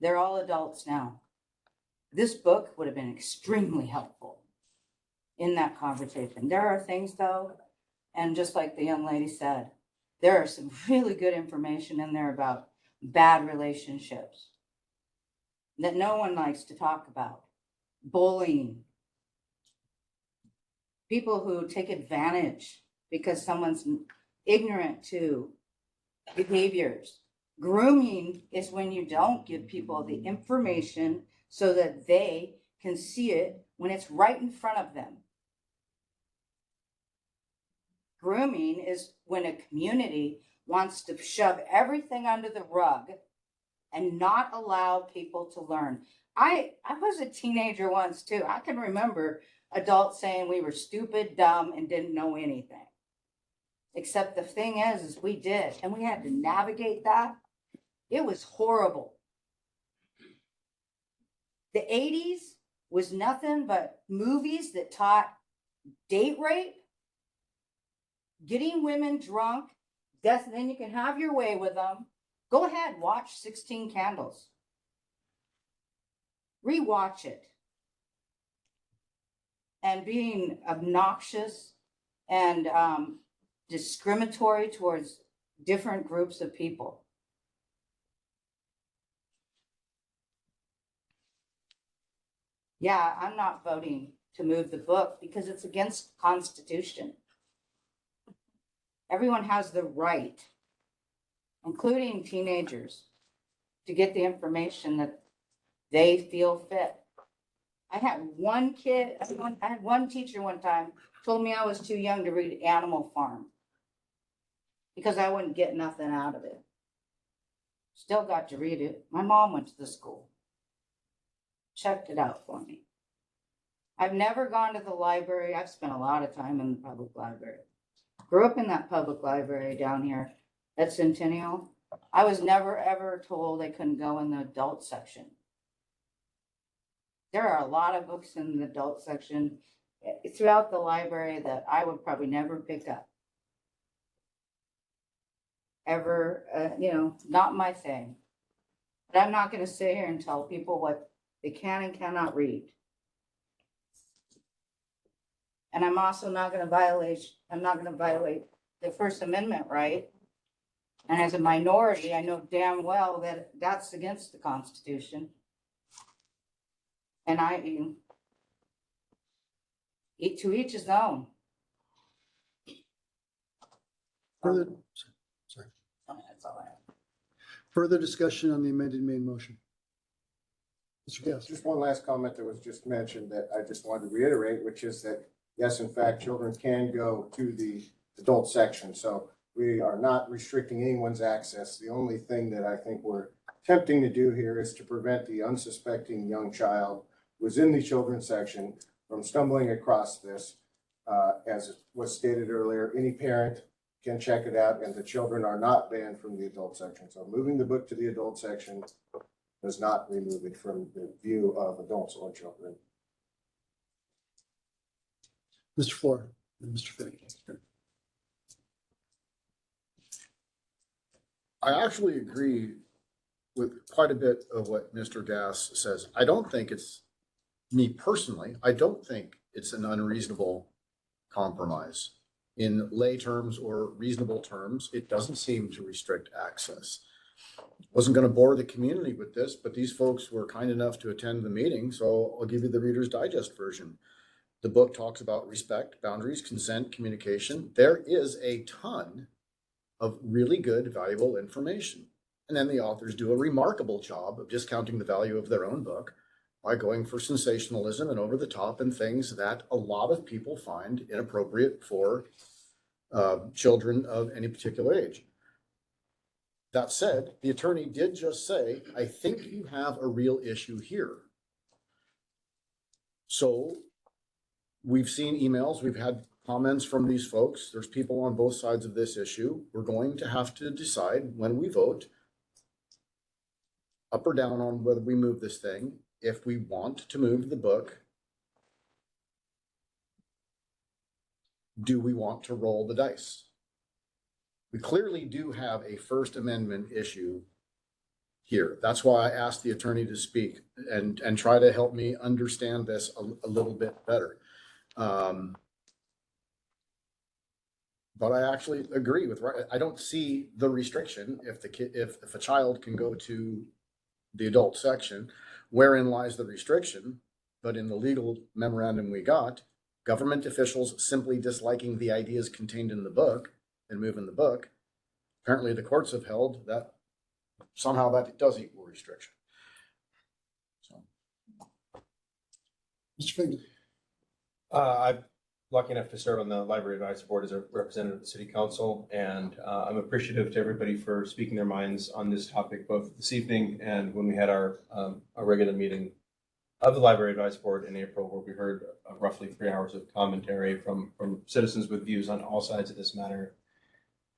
they're all adults now. This book would have been extremely helpful in that conversation. There are things though, and just like the young lady said, there are some really good information in there about bad relationships that no one likes to talk about. Bullying. People who take advantage because someone's ignorant to behaviors. Grooming is when you don't give people the information so that they can see it when it's right in front of them. Grooming is when a community wants to shove everything under the rug and not allow people to learn. I was a teenager once too. I can remember adults saying we were stupid, dumb, and didn't know anything. Except the thing is we did, and we had to navigate that. It was horrible. The 80s was nothing but movies that taught date rape, getting women drunk, death, and then you can have your way with them. Go ahead, watch 16 Candles. Rewatch it. And being obnoxious and discriminatory towards different groups of people. Yeah, I'm not voting to move the book because it's against the Constitution. Everyone has the right, including teenagers, to get the information that they feel fit. I had one teacher one time told me I was too young to read Animal Farm because I wouldn't get nothing out of it. Still got to read it. My mom went to the school. Checked it out for me. I've never gone to the library. I've spent a lot of time in the public library. Grew up in that public library down here at Centennial. I was never ever told I couldn't go in the adult section. There are a lot of books in the adult section throughout the library that I would probably never pick up. Ever, not my thing. But I'm not going to sit here and tell people what they can and cannot read. And I'm also not going to violate the First Amendment right. And as a minority, I know damn well that that's against the Constitution. And to each his own. Further, sorry. That's all I have. Further discussion on the amended main motion. Mr. Gass. Just one last comment that was just mentioned that I just wanted to reiterate, which is that, yes, in fact, children can go to the adult section. So we are not restricting anyone's access. The only thing that I think we're attempting to do here is to prevent the unsuspecting young child who is in the children's section from stumbling across this. As was stated earlier, any parent can check it out, and the children are not banned from the adult section. So moving the book to the adult section does not remove it from the view of adults or children. Mr. Floor and Mr. Finney. I actually agree with quite a bit of what Mr. Gass says. I don't think it's, me personally, I don't think it's an unreasonable compromise. In lay terms or reasonable terms, it doesn't seem to restrict access. Wasn't going to bore the community with this, but these folks were kind enough to attend the meeting, so I'll give you the Reader's Digest version. The book talks about respect, boundaries, consent, communication. There is a ton of really good, valuable information. And then the authors do a remarkable job of discounting the value of their own book by going for sensationalism and over the top and things that a lot of people find inappropriate for children of any particular age. That said, the attorney did just say, I think you have a real issue here. So we've seen emails, we've had comments from these folks. There's people on both sides of this issue. We're going to have to decide when we vote up or down on whether we move this thing. If we want to move the book, do we want to roll the dice? We clearly do have a First Amendment issue here. That's why I asked the attorney to speak and try to help me understand this a little bit better. But I actually agree with, I don't see the restriction if a child can go to the adult section, wherein lies the restriction. But in the legal memorandum we got, government officials simply disliking the ideas contained in the book and moving the book, apparently the courts have held that somehow that does equal restriction. So. Mr. Finley. I'm lucky enough to serve on the Library Advisory Board as a representative of the City Council, and I'm appreciative to everybody for speaking their minds on this topic, both this evening and when we had our regular meeting of the Library Advisory Board in April, where we heard roughly 3 hours of commentary from citizens with views on all sides of this matter.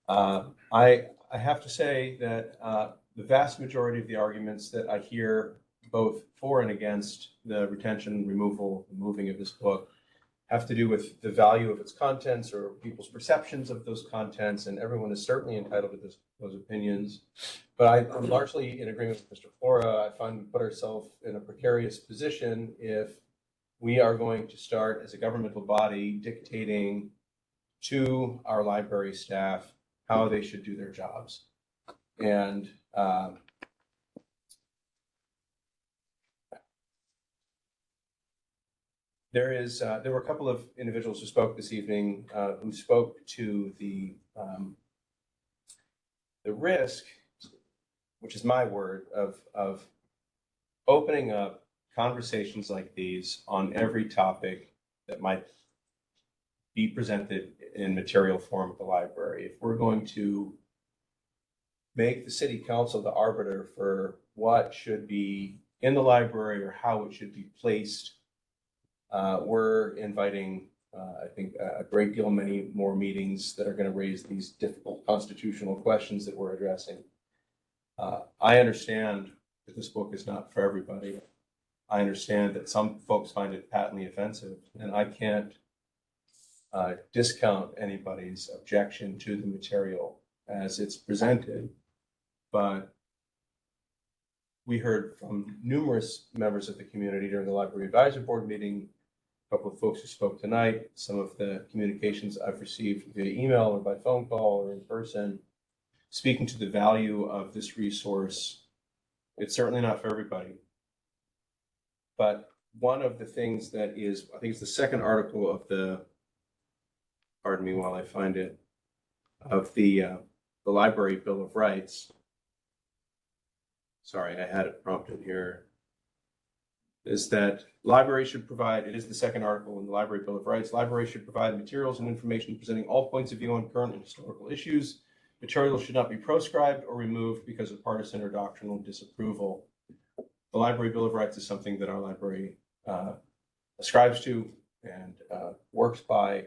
I have to say that the vast majority of the arguments that I hear both for and against the retention, removal, moving of this book have to do with the value of its contents or people's perceptions of those contents, and everyone is certainly entitled to those opinions. But I'm largely in agreement with Mr. Flora. I find we put ourselves in a precarious position if we are going to start as a governmental body dictating to our library staff how they should do their jobs. And there were a couple of individuals who spoke this evening who spoke to the risk, which is my word, of opening up conversations like these on every topic that might be presented in material form at the library. If we're going to make the city council the arbiter for what should be in the library or how it should be placed, we're inviting, I think, a great deal many more meetings that are going to raise these difficult constitutional questions that we're addressing. I understand that this book is not for everybody. I understand that some folks find it patently offensive, and I can't discount anybody's objection to the material as it's presented. But we heard from numerous members of the community during the Library Advisory Board meeting, a couple of folks who spoke tonight, some of the communications I've received via email or by phone call or in person, speaking to the value of this resource. It's certainly not for everybody. But one of the things that is, I think it's the second article of the, pardon me while I find it, of the Library Bill of Rights. Sorry, I had it prompted here. Is that libraries should provide, it is the second article in the Library Bill of Rights, libraries should provide materials and information presenting all points of view on current and historical issues. Materials should not be proscribed or removed because of partisan or doctrinal disapproval. The Library Bill of Rights is something that our library ascribes to and works by.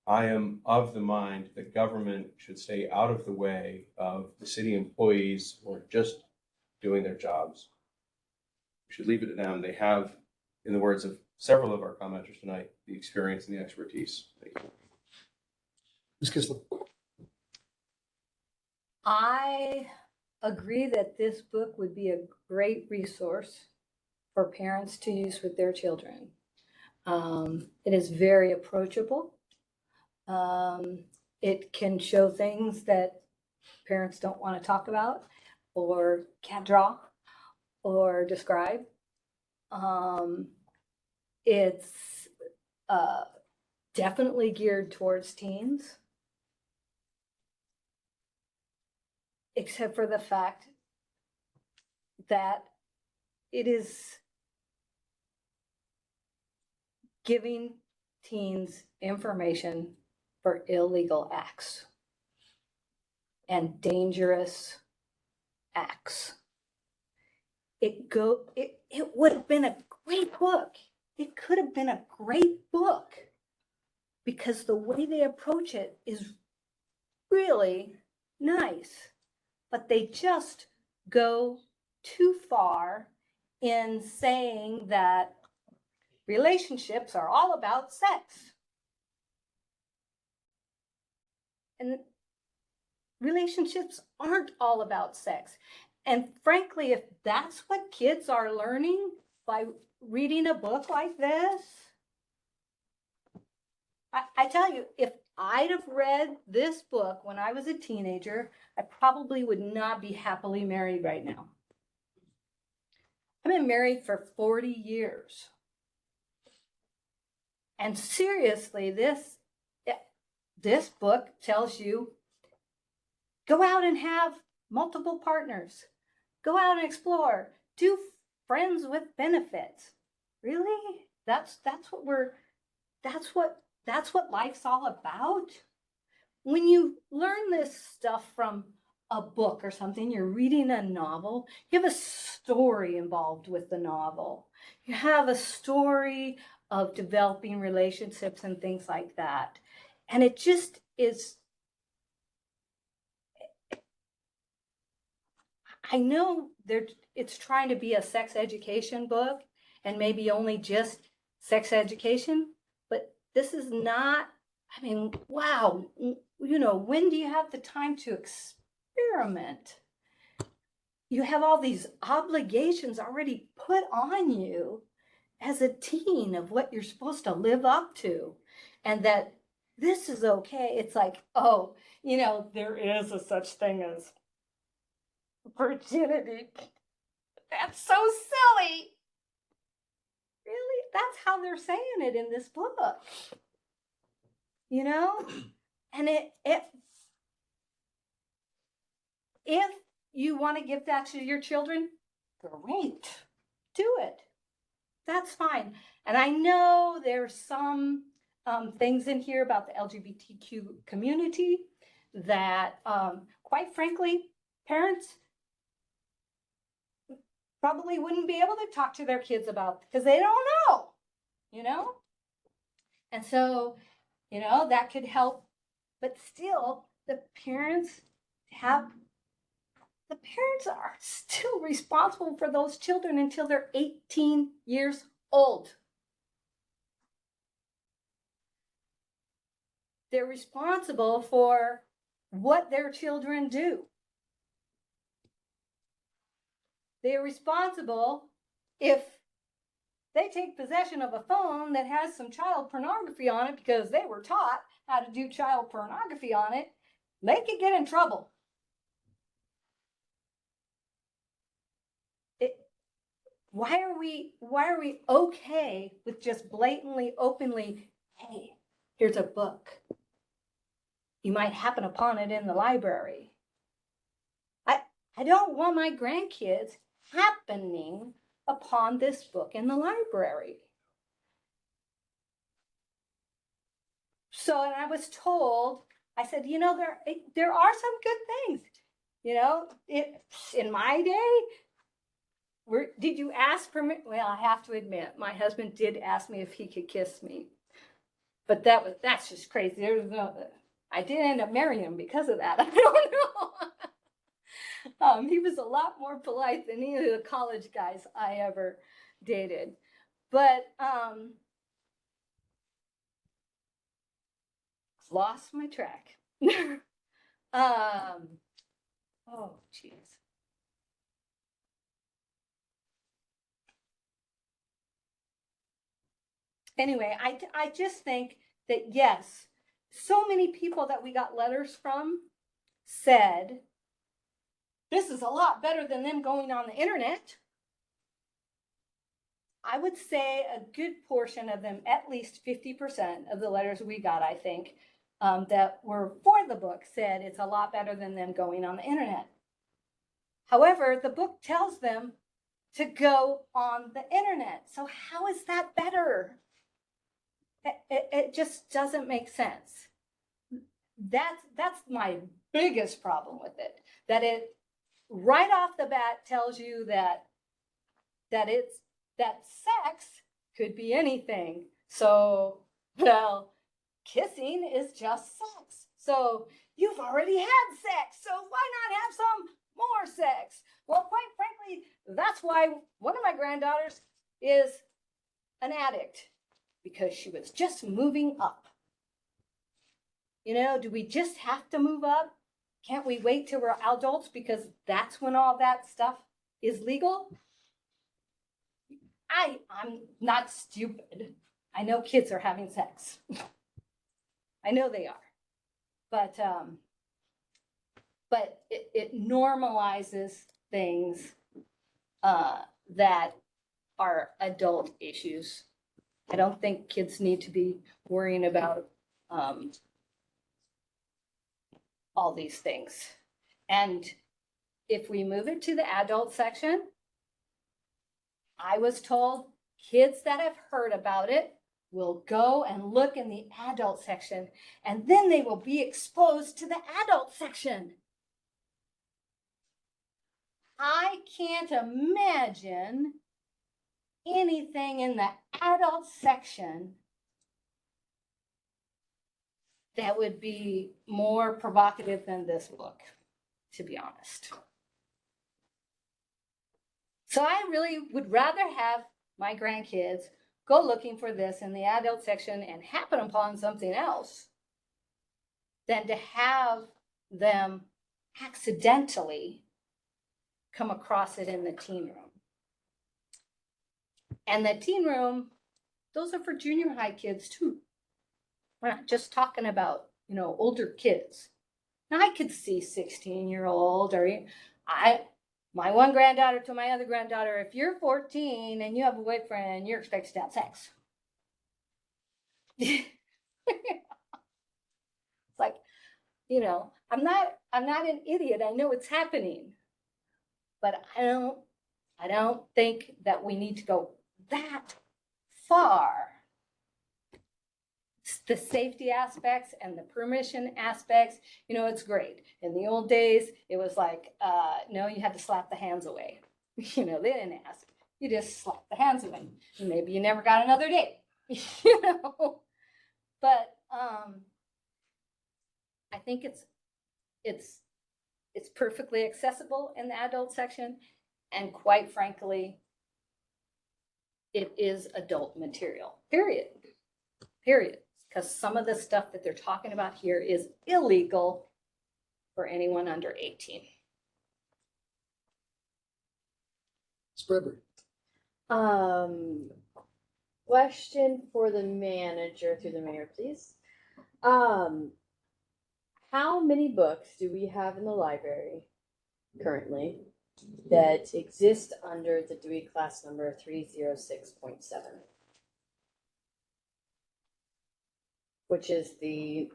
I am of the mind that government should stay out of the way of the city employees who are just doing their jobs. We should leave it to them. They have, in the words of several of our commenters tonight, the experience and the expertise. Thank you. Ms. Kistler. I agree that this book would be a great resource for parents to use with their children. It is very approachable. It can show things that parents don't want to talk about or can't draw or describe. It's definitely geared towards teens, except for the fact that it is giving teens information for illegal acts and dangerous acts. It would have been a great book. It could have been a great book because the way they approach it is really nice, but they just go too far in saying that relationships are all about sex. And relationships aren't all about sex. And frankly, if that's what kids are learning by reading a book like this, I tell you, if I'd have read this book when I was a teenager, I probably would not be happily married right now. I've been married for 40 years. And seriously, this book tells you, go out and have multiple partners. Go out and explore. Do friends with benefits. Really? That's what life's all about. When you learn this stuff from a book or something, you're reading a novel, you have a story involved with the novel. You have a story of developing relationships and things like that. And it just is, I know it's trying to be a sex education book and maybe only just sex education, but this is not, I mean, wow, you know, when do you have the time to experiment? You have all these obligations already put on you as a teen of what you're supposed to live up to, and that this is okay. It's like, oh, you know, there is a such thing as virginity. That's so silly. Really? That's how they're saying it in this book. You know? And if you want to give that to your children, great. Do it. That's fine. And I know there's some things in here about the LGBTQ community that, quite frankly, parents probably wouldn't be able to talk to their kids about because they don't know, you know? And so, you know, that could help. But still, the parents are still responsible for those children until they're 18 years old. They're responsible for what their children do. They're responsible if they take possession of a phone that has some child pornography on it because they were taught how to do child pornography on it, they could get in trouble. Why are we okay with just blatantly, openly, hey, here's a book. You might happen upon it in the library. I don't want my grandkids happening upon this book in the library. So, and I was told, I said, you know, there are some good things. You know, in my day, did you ask permission? Well, I have to admit, my husband did ask me if he could kiss me, but that's just crazy. There was I did end up marrying him because of that. I don't know. He was a lot more polite than any of the college guys I ever dated, but lost my track. Oh, geez. Anyway, I just think that, yes, so many people that we got letters from said, this is a lot better than them going on the internet. I would say a good portion of them, at least 50% of the letters we got, I think, that were for the book said it's a lot better than them going on the internet. However, the book tells them to go on the internet. So how is that better? It just doesn't make sense. That's my biggest problem with it. That it right off the bat tells you that sex could be anything. So, well, kissing is just sex. So you've already had sex. So why not have some more sex? Well, quite frankly, that's why one of my granddaughters is an addict, because she was just moving up. You know, do we just have to move up? Can't we wait till we're adults because that's when all that stuff is legal? I'm not stupid. I know kids are having sex. I know they are. But it normalizes things that are adult issues. I don't think kids need to be worrying about all these things. And if we move it to the adult section, I was told kids that have heard about it will go and look in the adult section, and then they will be exposed to the adult section. I can't imagine anything in the adult section that would be more provocative than this book, to be honest. So I really would rather have my grandkids go looking for this in the adult section and happen upon something else than to have them accidentally come across it in the teen room. And the teen room, those are for junior high kids too. We're not just talking about, older kids. Now I could see 16-year-old or my one granddaughter to my other granddaughter, if you're 14 and you have a boyfriend, you're expected to have sex. It's like, I'm not an idiot. I know it's happening. But I don't think that we need to go that far. The safety aspects and the permission aspects, it's great. In the old days, it was like, no, you had to slap the hands away. They didn't ask. You just slapped the hands away. And maybe you never got another date. But I think it's perfectly accessible in the adult section. And quite frankly, it is adult material, period. Because some of the stuff that they're talking about here is illegal for anyone under 18. Spreadbury. Question for the manager through the mayor, please. How many books do we have in the library currently that exist under the Dewey class number 306.7? Which is the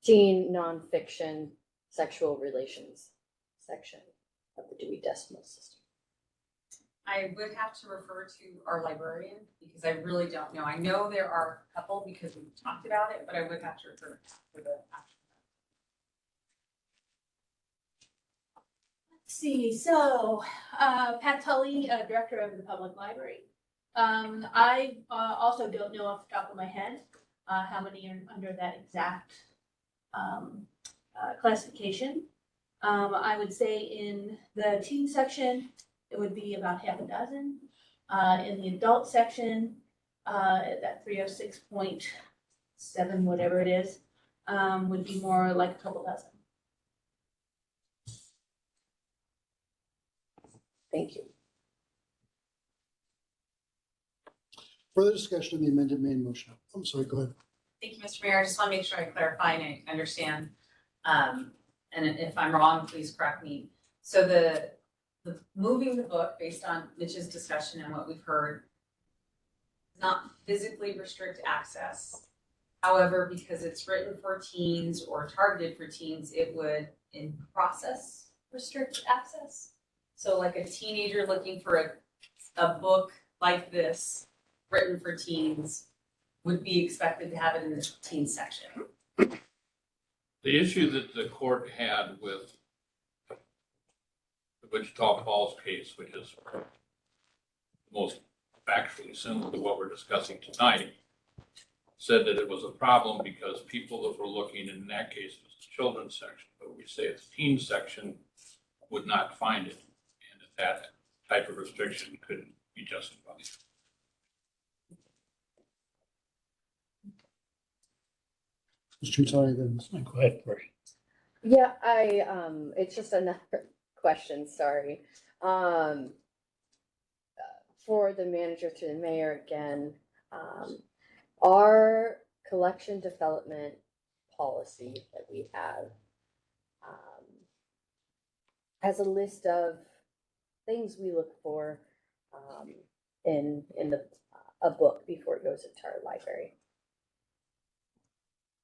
teen nonfiction sexual relations section of the Dewey Decimal System. I would have to refer to our librarian because I really don't know. I know there are a couple because we've talked about it, but I would have to refer to the actual. Let's see, so Pat Tully, Director of the Public Library. I also don't know off the top of my head how many are under that exact classification. I would say in the teen section, it would be about half a dozen. In the adult section, that 306.7, whatever it is, would be more like a couple dozen. Thank you. Further discussion on the amended main motion. I'm sorry, go ahead. Thank you, Mr. Mayor. I just want to make sure I clarify and I understand. And if I'm wrong, please correct me. So the moving the book based on Mitch's discussion and what we've heard does not physically restrict access. However, because it's written for teens or targeted for teens, it would in process restrict access. So like a teenager looking for a book like this written for teens would be expected to have it in the teen section. The issue that the court had with the Wichita Falls case, which is most factually similar to what we're discussing tonight, said that it was a problem because people that were looking in that case was the children's section, but we say it's teen section would not find it, and that type of restriction couldn't be justified. Mr. Tari, then. Go ahead, Cory. Yeah, it's just another question, sorry. For the manager to the mayor again, our collection development policy that we have has a list of things we look for in a book before it goes into our library.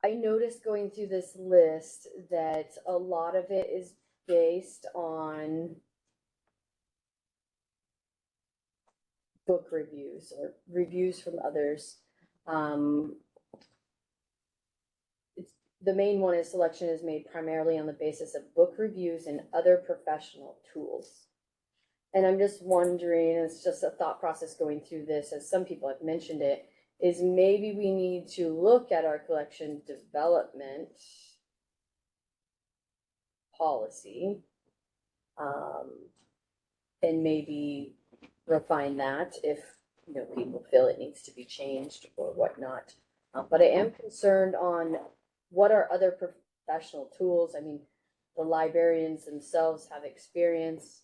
I noticed going through this list that a lot of it is based on book reviews or reviews from others. The main one is selection is made primarily on the basis of book reviews and other professional tools. And I'm just wondering, it's just a thought process going through this, as some people have mentioned it, is maybe we need to look at our collection development policy and maybe refine that if, you know, people feel it needs to be changed or whatnot. But I am concerned on what are other professional tools. I mean, the librarians themselves have experience.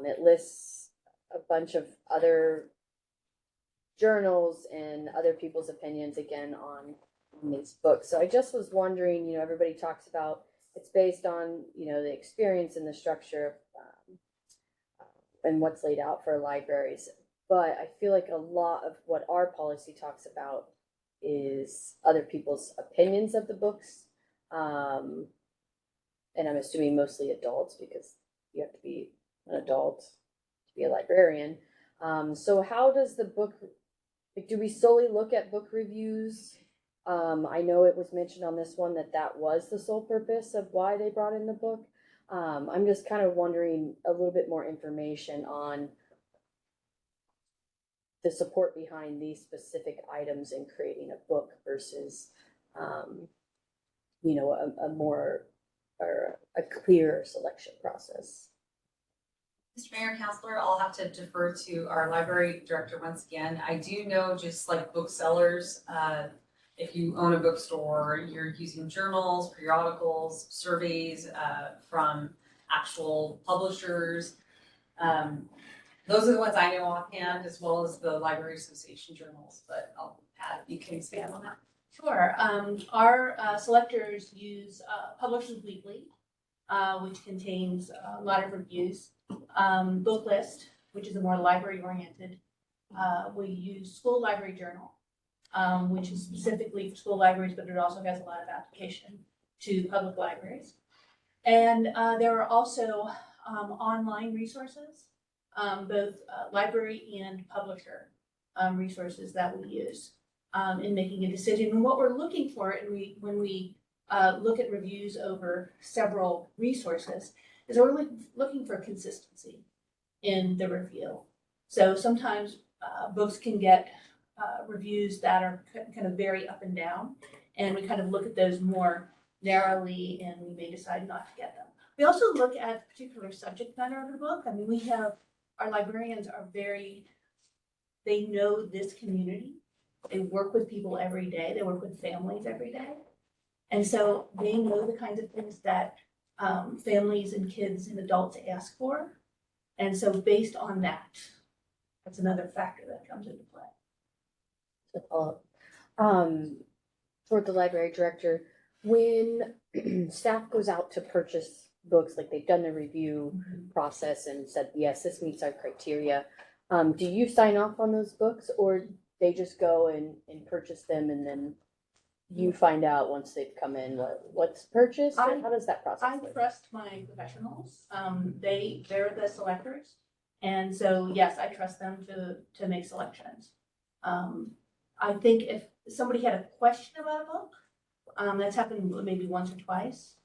It lists a bunch of other journals and other people's opinions again on these books. So I just was wondering, you know, everybody talks about it's based on, you know, the experience and the structure and what's laid out for libraries. But I feel like a lot of what our policy talks about is other people's opinions of the books. And I'm assuming mostly adults because you have to be an adult to be a librarian. So how does the book, like, do we solely look at book reviews? I know it was mentioned on this one that that was the sole purpose of why they brought in the book. I'm just kind of wondering a little bit more information on the support behind these specific items in creating a book versus, you know, a more or a clear selection process. Mr. Mayor, Counselor, I'll have to defer to our library director once again. I do know, just like booksellers, if you own a bookstore, you're using journals, periodicals, surveys from actual publishers. Those are the ones I know offhand, as well as the Library Association journals, but Pat, you can expand on that. Sure. Our selectors use Publishers Weekly, which contains a lot of reviews. Book List, which is a more library oriented. We use School Library Journal, which is specifically for school libraries, but it also has a lot of application to public libraries. And there are also online resources, both library and publisher resources that we use in making a decision. And what we're looking for, and when we look at reviews over several resources, is we're looking for consistency in the review. So sometimes books can get reviews that are kind of very up and down, and we kind of look at those more narrowly, and we may decide not to get them. We also look at the particular subject matter of the book. I mean, we have, our librarians are they know this community. They work with people every day. They work with families every day. And so they know the kinds of things that families and kids and adults ask for. And so based on that, that's another factor that comes into play. Toward the library director, when staff goes out to purchase books, like they've done the review process and said, yes, this meets our criteria, do you sign off on those books, or they just go and purchase them and then you find out once they've come in what's purchased? How does that process I work? trust my professionals. They're the selectors. And so, yes, I trust them to make selections. I think if somebody had a question about a book, that's happened maybe once or twice,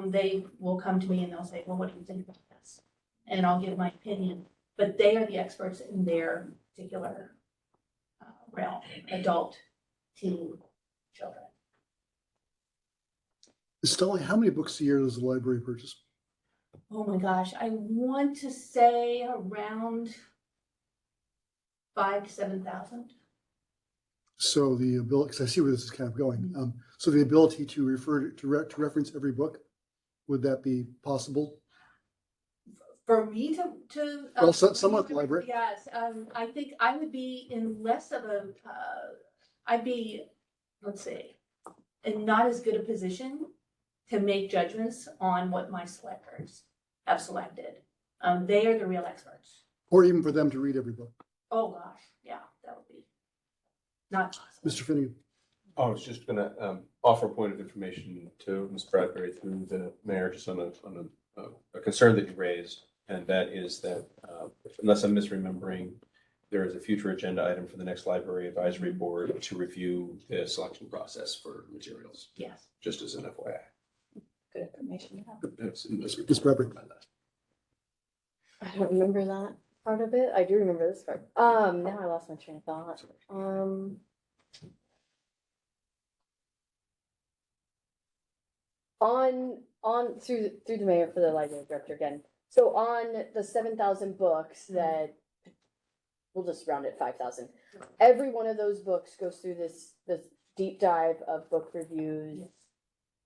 they will come to me and they'll say, well, what do you think about this? And I'll give my opinion, but they are the experts in their particular realm, adult, teen, children. Stella, how many books a year does the library purchase? Oh my gosh, I want to say around 5,000 to 7,000. So the ability, because I see where this is kind of going. So the ability to refer to reference every book, would that be possible? For me to Well, somewhat the library. Yes, I think I would be in less of a, I'd be, let's say, in not as good a position to make judgments on what my selectors have selected. They are the real experts. Or even for them to read every book? Oh gosh, yeah, that would be not possible. Mr. Finnegan? I was just gonna offer a point of information to Ms. Bradbury through the mayor, just on a concern that you raised, and that is that, unless I'm misremembering, there is a future agenda item for the next library advisory board to review the selection process for materials. Yes. Just as an FYI. Good information. Ms. Bradbury? I don't remember that part of it. I do remember this part. Now I lost my train of thought. On through the mayor for the library director again. So on the 7,000 books that we'll just round it 5,000. Every one of those books goes through this deep dive of book reviews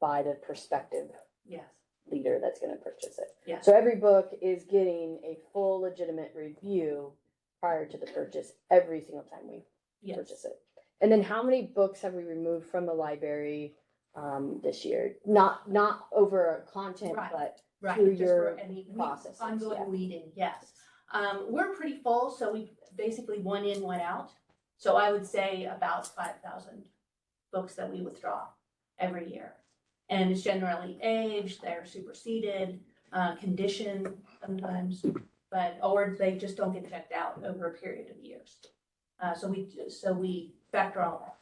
by the prospective Yes, leader that's going to purchase it. yes. So every book is getting a full legitimate review prior to the purchase every single time we Yes. purchase it. And then how many books have we removed from the library this year? Not over content, Right. but Right, through just your for any processes, ongoing yeah. weeding, yes. We're pretty full, so we basically one in, one out. So I would say about 5,000 books that we withdraw every year. And it's generally aged, they're superseded, conditioned sometimes, but, or they just don't get checked out over a period of years. So we factor all that.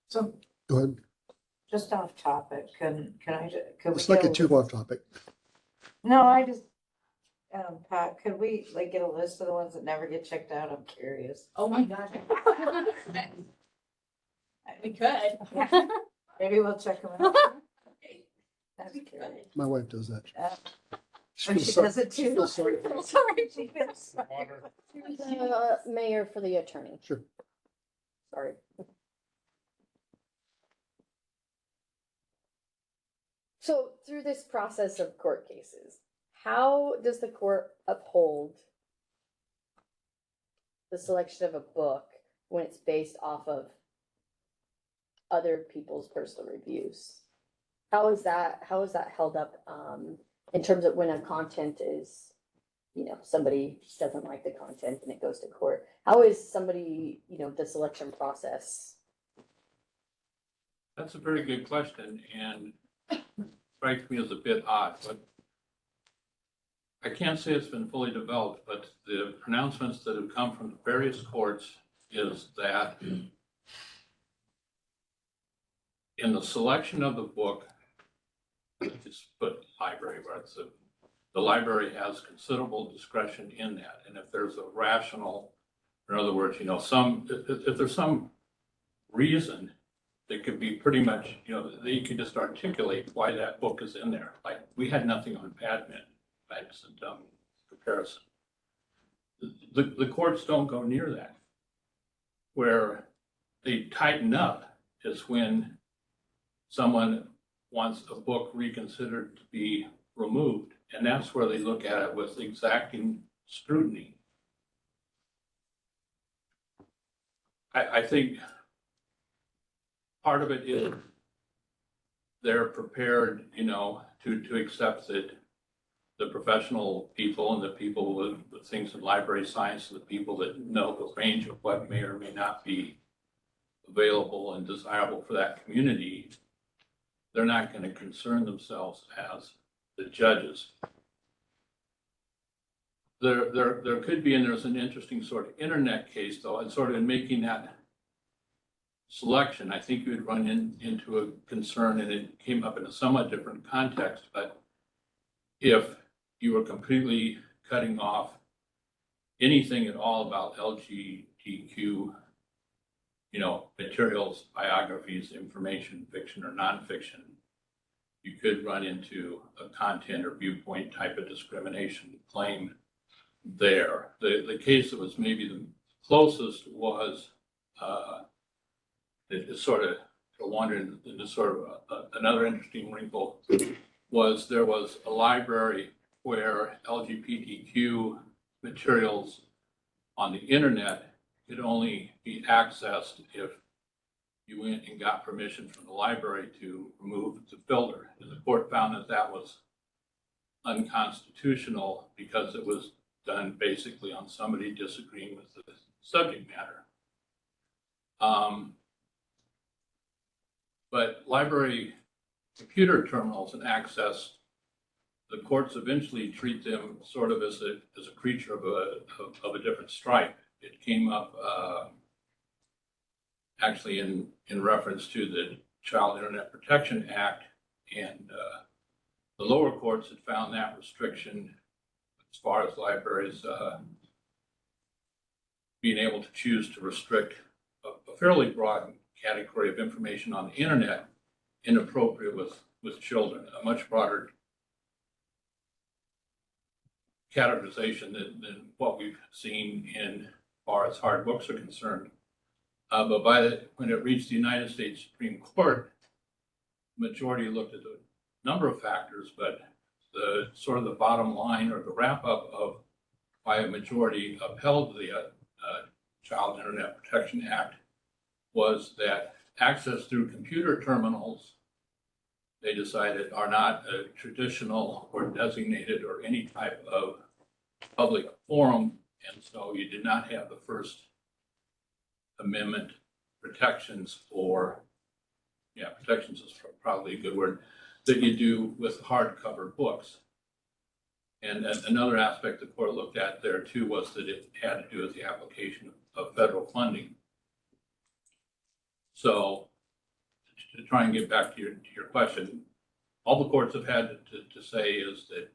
So Go ahead. just off topic, can I, could we? It's like get a too off topic. No, I just, Pat, could we like get a list of the ones that never get checked out? I'm curious. Oh my gosh. We could. Maybe we'll check them out. That's We good. could. My wife does that. She feels sorry- does it she too. feels sorry for me. Sorry, she feels sorry. Mayor for the attorney. Sure. Sorry. So through this process of court cases, how does the court uphold the selection of a book when it's based off of other people's personal reviews? How is that held up in terms of when a content is, somebody doesn't like the content and it goes to court? How is somebody, the selection process? That's a very good question and strikes me as a bit odd, but I can't say it's been fully developed, but the pronouncements that have come from the various courts is that in the selection of the book, just put library, where the library has considerable discretion in that. And if there's a rational, in other words, if there's some reason that could be pretty much, that you can just articulate why that book is in there. Like, we had nothing on Padman. That's a dumb comparison. The courts don't go near that. Where they tighten up is when someone wants a book reconsidered to be removed. And that's where they look at it with exacting scrutiny. I think part of it is they're prepared, to accept that the professional people and the people with things in library science, the people that know the range of what may or may not be available and desirable for that community, they're not going to concern themselves as the judges. There could be, and there's an interesting sort of internet case though, and sort of in making that selection, I think you would run into a concern, and it came up in a somewhat different context, but if you were completely cutting off anything at all about LGBTQ, materials, biographies, information, fiction or nonfiction, you could run into a content or viewpoint type of discrimination claim there. The case that was maybe the closest was, it sort of wandered into sort of another interesting wrinkle, was there was a library where LGBTQ materials on the internet could only be accessed if you went and got permission from the library to remove the filter. And the court found that that was unconstitutional because it was done basically on somebody disagreeing with the subject matter. But library computer terminals and access, the courts eventually treat them sort of as a creature of a different stripe. It came up actually in reference to the Child Internet Protection Act, and the lower courts had found that restriction as far as libraries being able to choose to restrict a fairly broad category of information on the internet inappropriate with children. A much broader categorization than what we've seen in far as hard books are concerned. But when it reached the United States Supreme Court, majority looked at a number of factors, but the sort of the bottom line or the wrap up of why a majority upheld the Child Internet Protection Act was that access through computer terminals, they decided, are not a traditional or designated or any type of public forum. And so you did not have the First Amendment protections protections is probably a good word, that you do with hardcover books. And another aspect the court looked at there too was that it had to do with the application of federal funding. So to try and get back to your question, all the courts have had to say is that,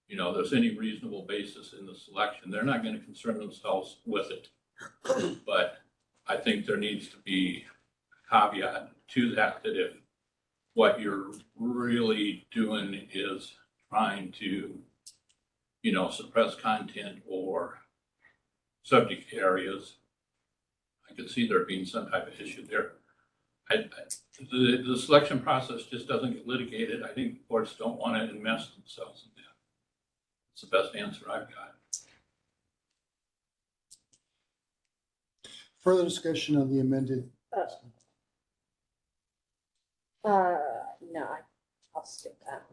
there's any reasonable basis in the selection. They're not going to concern themselves with it. But I think there needs to be a caveat to that if what you're really doing is trying to, suppress content or subject areas, I could see there being some type of issue there. The selection process just doesn't get litigated. I think courts don't want to invest themselves in that. It's the best answer I've got. Further discussion on the amended. No, I'll skip that.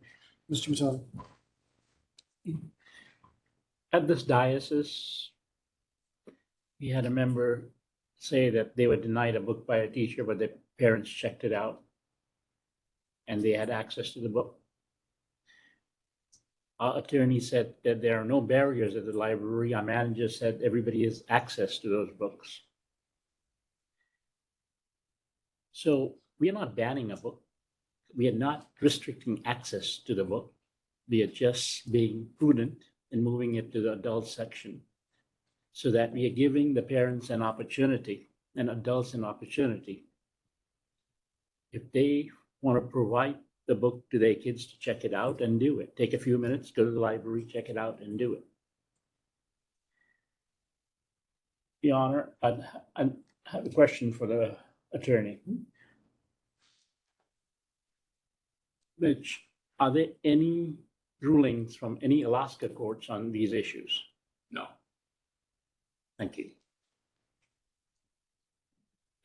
Mr. Maton. At this diocese, we had a member say that they were denied a book by a teacher, but their parents checked it out and they had access to the book. Our attorney said that there are no barriers at the library. Our manager said everybody has access to those books. So we are not banning a book. We are not restricting access to the book. We are just being prudent in moving it to the adult section so that we are giving the parents an opportunity and adults an opportunity. If they want to provide the book to their kids to check it out and do it, take a few minutes, go to the library, check it out and do it. Your Honor, I have a question for the attorney. Mitch, are there any rulings from any Alaska courts on these issues? No. Thank you.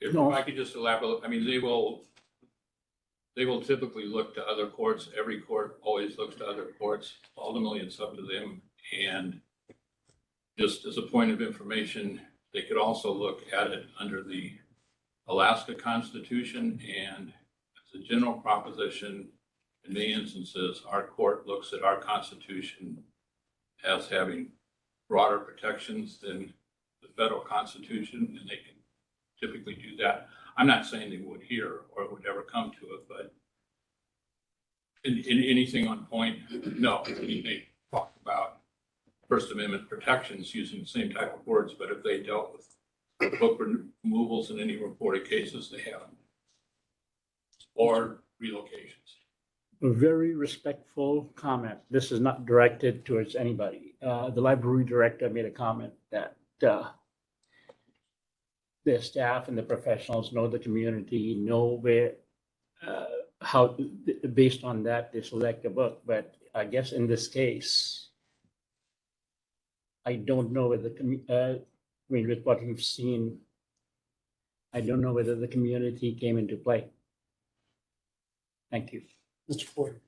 If I could just elaborate, they will typically look to other courts. Every court always looks to other courts. Ultimately, it's up to them. And just as a point of information, they could also look at it under the Alaska Constitution. And as a general proposition, in many instances, our court looks at our Constitution as having broader protections than the federal Constitution, and they can typically do that. I'm not saying they would here or would ever come to it, but in anything on point, no. They talk about First Amendment protections using the same type of words, but if they dealt with book removals in any reported cases, they haven't. Or relocations. A very respectful comment. This is not directed towards anybody. The library director made a comment that their staff and the professionals know the community, know where, how, based on that, they select a book. But I guess in this case, I don't know whether, with what we've seen, I don't know whether the community came into play. Thank you. Mr. Ford.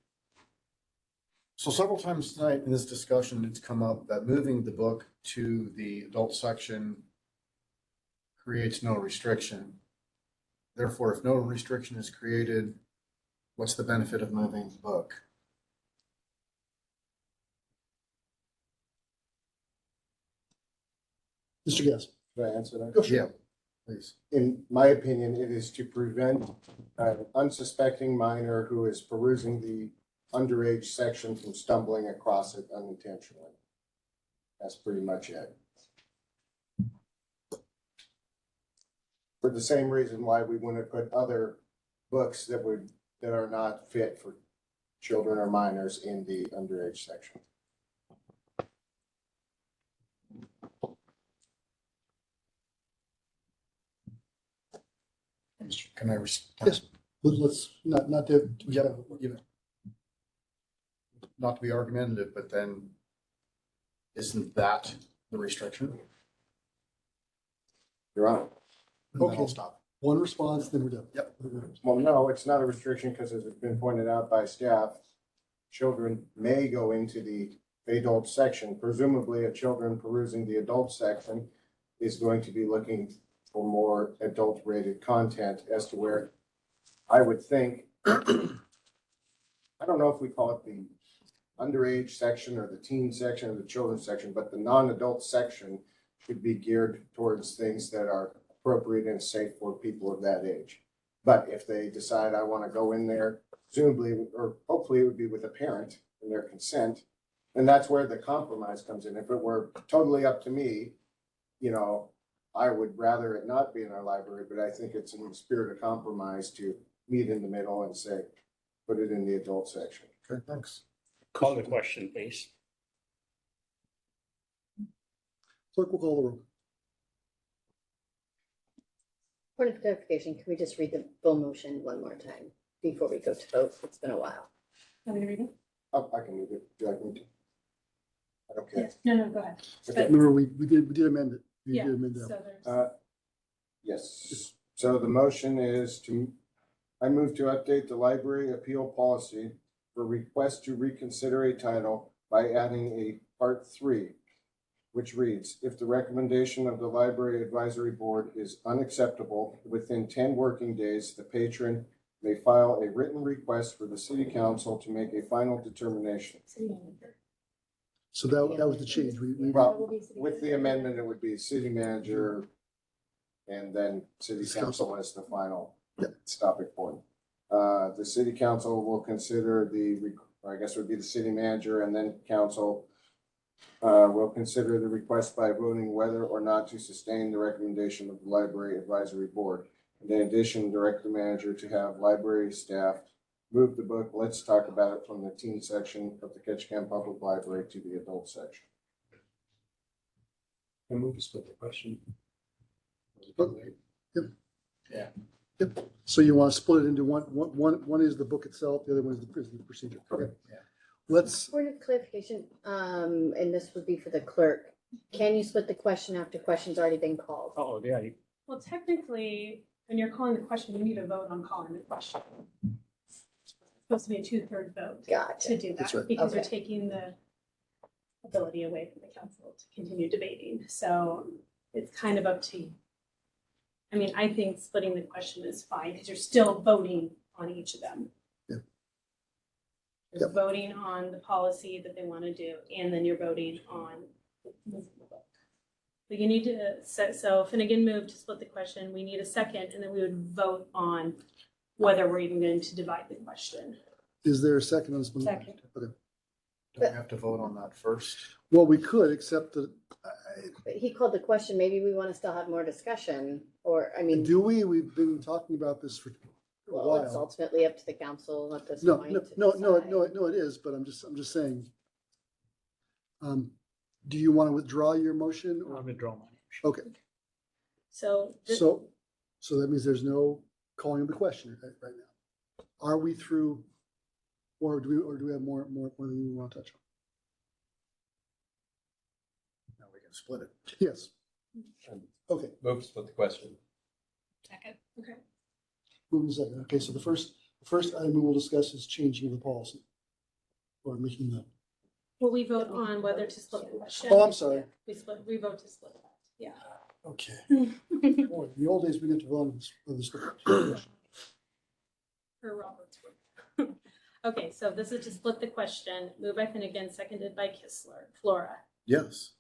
So several times tonight in this discussion, it's come up that moving the book to the adult section creates no restriction. Therefore, if no restriction is created, what's the benefit of moving the book? Mr. Guest. Can I answer that? Go for it. Yeah, please. In my opinion, it is to prevent an unsuspecting minor who is perusing the underage section from stumbling across it unintentionally. That's pretty much it. For the same reason why we wouldn't put other books that are not fit for children or minors in the underage section. Can I? res- Yes. Let's, not to, Yeah, you know, not to be argumentative, but then isn't that the restriction? You're on. And then I'll Okay. stop. one response, then we're done. Yep. Well, no, it's not a restriction because as it's been pointed out by staff, children may go into the adult section. Presumably a children perusing the adult section is going to be looking for more adult rated content as to where I would think, I don't know if we call it the underage section or the teen section or the children's section, but the non-adult section should be geared towards things that are appropriate and safe for people of that age. But if they decide I want to go in there, presumably, or hopefully it would be with a parent and their consent, and that's where the compromise comes in. If it were totally up to me, you know, I would rather it not be in our library, but I think it's in the spirit of compromise to meet in the middle and say, put it in the adult section. Okay, thanks. Call the question, please. Clerk will call the roll. Point of clarification, can we just read the full motion one more time before we go to vote? It's been a while. Want me to read it? Oh, I can read it. Do you like me to? I don't care. No, go ahead. Okay. Remember, we did amend it. We Yeah, did amend that. so there's, Yes, so the motion is I move to update the library appeal policy for request to reconsider a title by adding a part 3, which reads, if the recommendation of the library advisory board is unacceptable, within 10 working days, the patron may file a written request for the city council to make a final determination. So that was the change. Well, with the amendment, it would be city manager and then city council as the final stopping point. The city council will consider or I guess it would be the city manager and then council will consider the request by voting whether or not to sustain the recommendation of the library advisory board. And in addition, direct the manager to have library staff move the book, Let's Talk About It, from the teen section of the Ketchikan Public Library to the adult section. I move to split the question. Yep. Yeah. Yep. So you want to split it into one is the book itself, the other one is the procedure. Okay. Yeah. Let's, Point of clarification, and this would be for the clerk. Can you split the question after question's already been called? Oh, yeah. well, technically, when you're calling the question, you need a vote on calling the question. It's supposed to be a 2/3 vote Gotcha. to do That's that, right. because you're Okay. taking the ability away from the council to continue debating. So it's kind of up to you. I mean, I think splitting the question is fine, because you're still voting on each of them. Yeah. You're voting on the policy that they want to do, and then you're voting on moving the book. But you need to, so Finnegan moved to split the question, we need a second, and then we would vote on whether we're even going to divide the question. is there a second on this? one? Second. Okay. Do we have to vote on that first? Well, we could, except that, But he called the question, maybe we want to still have more discussion, or, I mean, do we? We've been talking about this for a well, it's while. ultimately up to the council at this No, point. no, to no, decide. no, it is, but I'm just saying. Do you want to withdraw your motion I'll or, withdraw my motion. okay, So, so that means there's no calling of the question right now. Are we through, or do we have more than you want to touch on? Now we can split it. Yes. Okay, Move to split the question. second, okay. moving second. Okay, so the first item we will discuss is changing of the policy. Or making the, Well, we vote on whether to split the question. oh, I'm sorry. We vote to split that, yeah. Okay. Boy, in the old days, we get to vote on this. For Robert's work. Okay, so this is to split the question, moved by Finnegan, seconded by Kistler. Flora, Yes.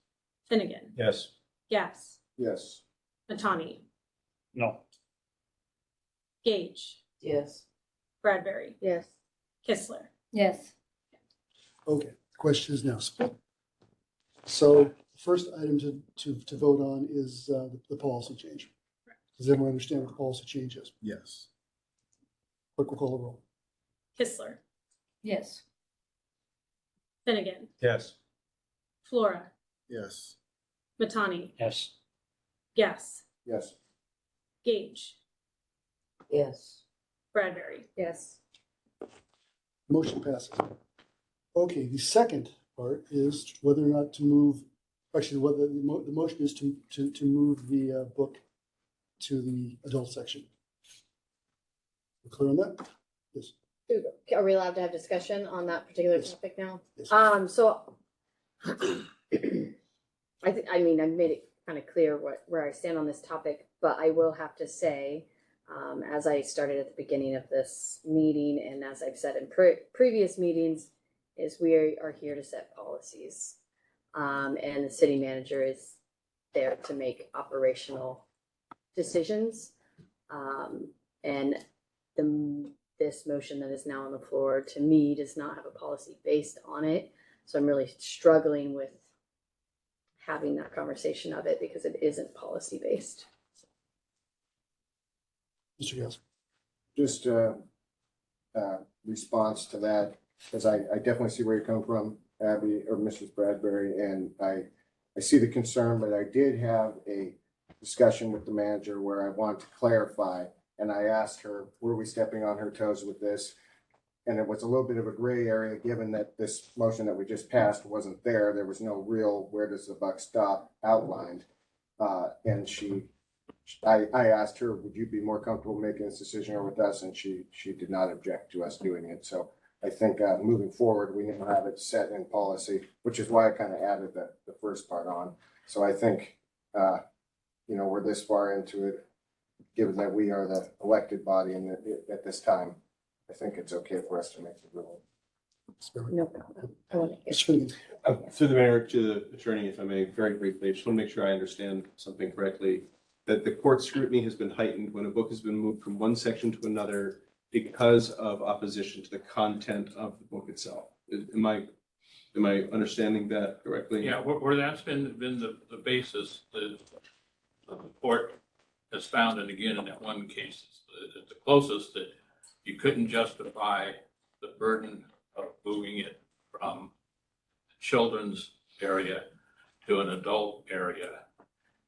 Finnegan, Yes. Gass, Yes. Matani, No. Gage, Yes. Bradbury, Yes. Kistler. Yes. Okay, the question is now split. So the first item to vote on is the policy change. Does everyone understand what the policy change is? Yes. Clerk will call the roll. Kistler, Yes. Finnegan, Yes. Flora, Yes. Matani, Yes. Gass, Yes. Gage, Yes. Bradbury. Yes. Motion passes. Okay, the second part is whether or not to move, actually, whether the motion is to move the book to the adult section. We're clear on that? Yes. Are we allowed to have discussion on that particular Yes. topic now? Yes. So I mean, I've made it kind of clear where I stand on this topic, but I will have to say, as I started at the beginning of this meeting, and as I've said in previous meetings, is we are here to set policies. And the city manager is there to make operational decisions. And this motion that is now on the floor, to me, does not have a policy based on it. So I'm really struggling with having that conversation of it because it isn't policy based. Mr. Gals. Just response to that, because I definitely see where you're coming from, Abby or Mrs. Bradbury, and I see the concern, but I did have a discussion with the manager where I wanted to clarify, and I asked her, were we stepping on her toes with this? And it was a little bit of a gray area, given that this motion that we just passed wasn't there. There was no real where does the buck stop outlined. And I asked her, would you be more comfortable making this decision with us? And she did not object to us doing it. So I think moving forward, we need to have it set in policy, which is why I kind of added the first part on. So I think, we're this far into it, given that we are the elected body and at this time, I think it's okay for us to make the rule. No problem. Through the mayor to the attorney, if I may, very briefly, I just want to make sure I understand something correctly. That the court scrutiny has been heightened when a book has been moved from one section to another because of opposition to the content of the book itself. Am I understanding that correctly? Yeah, where that's been the basis, the court has found, and again, in that one case, it's the closest that you couldn't justify the burden of moving it from the children's area to an adult area.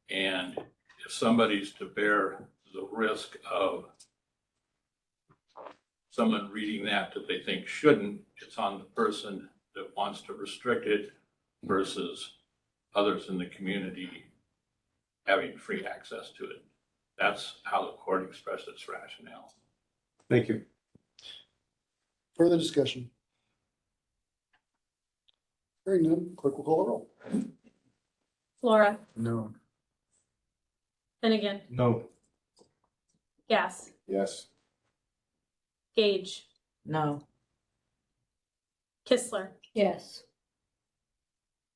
And if somebody's to bear the risk of someone reading that they think shouldn't, it's on the person that wants to restrict it versus others in the community having free access to it. That's how the court expressed its rationale. Thank you. Further discussion? Hearing none, clerk will call the roll. Flora, No. Finnegan, No. Gass, Yes. Gage, No. Kistler, Yes.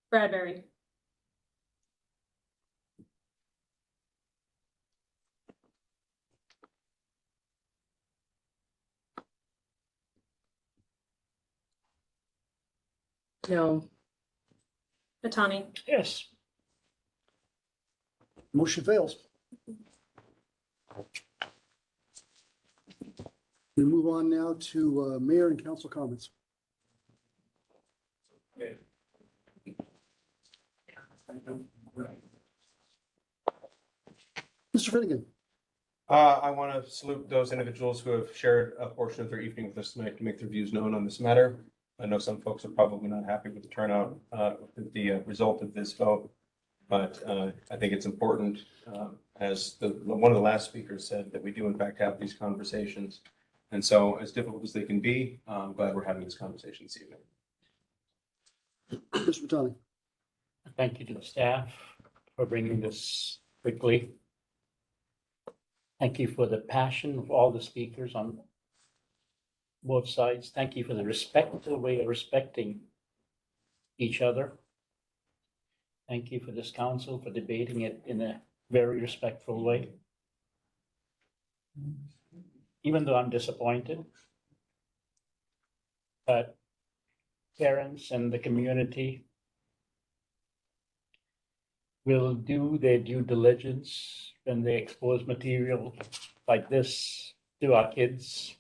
Bradbury. No. Batani. Yes. Motion fails. We move on now to mayor and council comments. Mr. Finnegan. I want to salute those individuals who have shared a portion of their evening with us tonight to make their views known on this matter. I know some folks are probably not happy with the turnout, with the result of this vote, but I think it's important, as one of the last speakers said, that we do in fact have these conversations. And so, as difficult as they can be, I'm glad we're having this conversation this evening. Mr. Batani. Thank you to the staff for bringing this quickly. Thank you for the passion of all the speakers on both sides. Thank you for the respectful way of respecting each other. Thank you for this council for debating it in a very respectful way. Even though I'm disappointed, but parents and the community will do their due diligence when they expose material like this to our kids.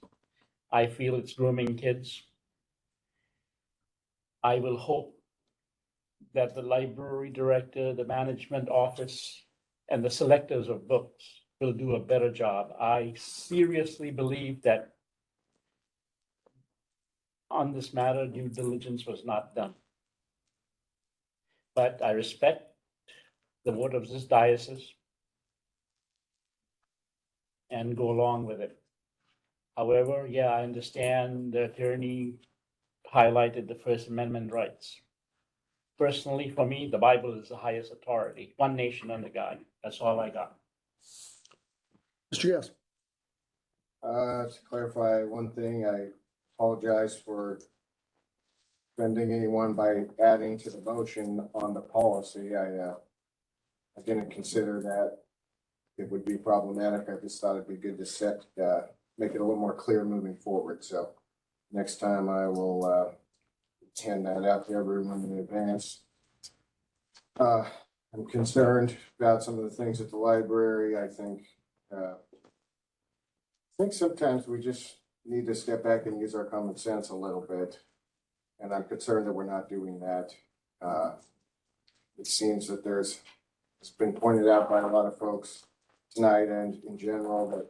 I feel it's grooming kids. I will hope that the library director, the management office, and the selectors of books will do a better job. I seriously believe that on this matter, due diligence was not done. But I respect the vote of this diocese and go along with it. However, yeah, I understand the attorney highlighted the First Amendment rights. Personally, for me, the Bible is the highest authority, one nation under God. That's all I got. Mr. Yes. To clarify one thing, I apologize for offending anyone by adding to the motion on the policy. I didn't consider that it would be problematic. I just thought it'd be good to make it a little more clear moving forward. So next time I will hand that out to everyone in advance. I'm concerned about some of the things at the library. I think sometimes we just need to step back and use our common sense a little bit. And I'm concerned that we're not doing that. It seems that it's been pointed out by a lot of folks tonight and in general that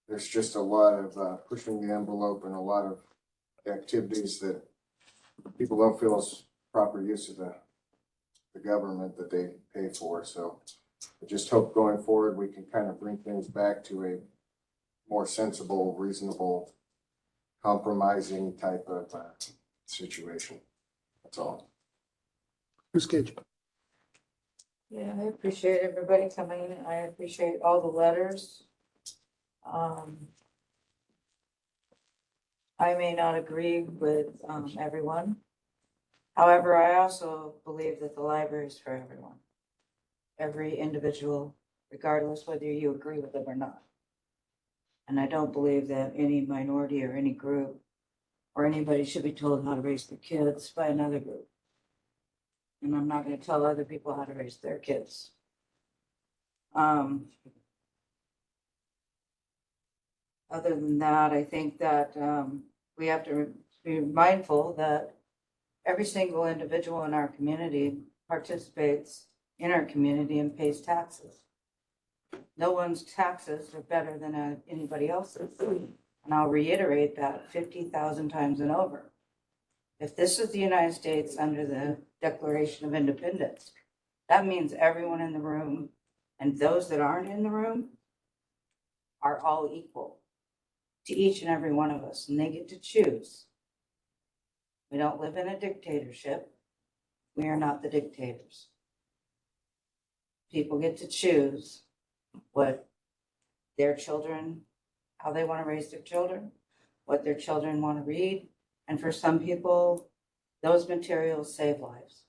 there's just a lot of pushing the envelope and a lot of activities that people don't feel is proper use of the government that they pay for. So I just hope going forward we can kind of bring things back to a more sensible, reasonable, compromising type of situation. That's all. Ms. Cage. Yeah, I appreciate everybody coming. I appreciate all the letters. I may not agree with everyone. However, I also believe that the library is for everyone. Every individual, regardless whether you agree with them or not. And I don't believe that any minority or any group or anybody should be told how to raise their kids by another group. And I'm not going to tell other people how to raise their kids. Other than that, I think that we have to be mindful that every single individual in our community participates in our community and pays taxes. No one's taxes are better than anybody else's. And I'll reiterate that 50,000 times and over. If this is the United States under the Declaration of Independence, that means everyone in the room and those that aren't in the room are all equal to each and every one of us, and they get to choose. We don't live in a dictatorship. We are not the dictators. People get to choose what their children, how they want to raise their children, what their children want to read. And for some people, those materials save lives.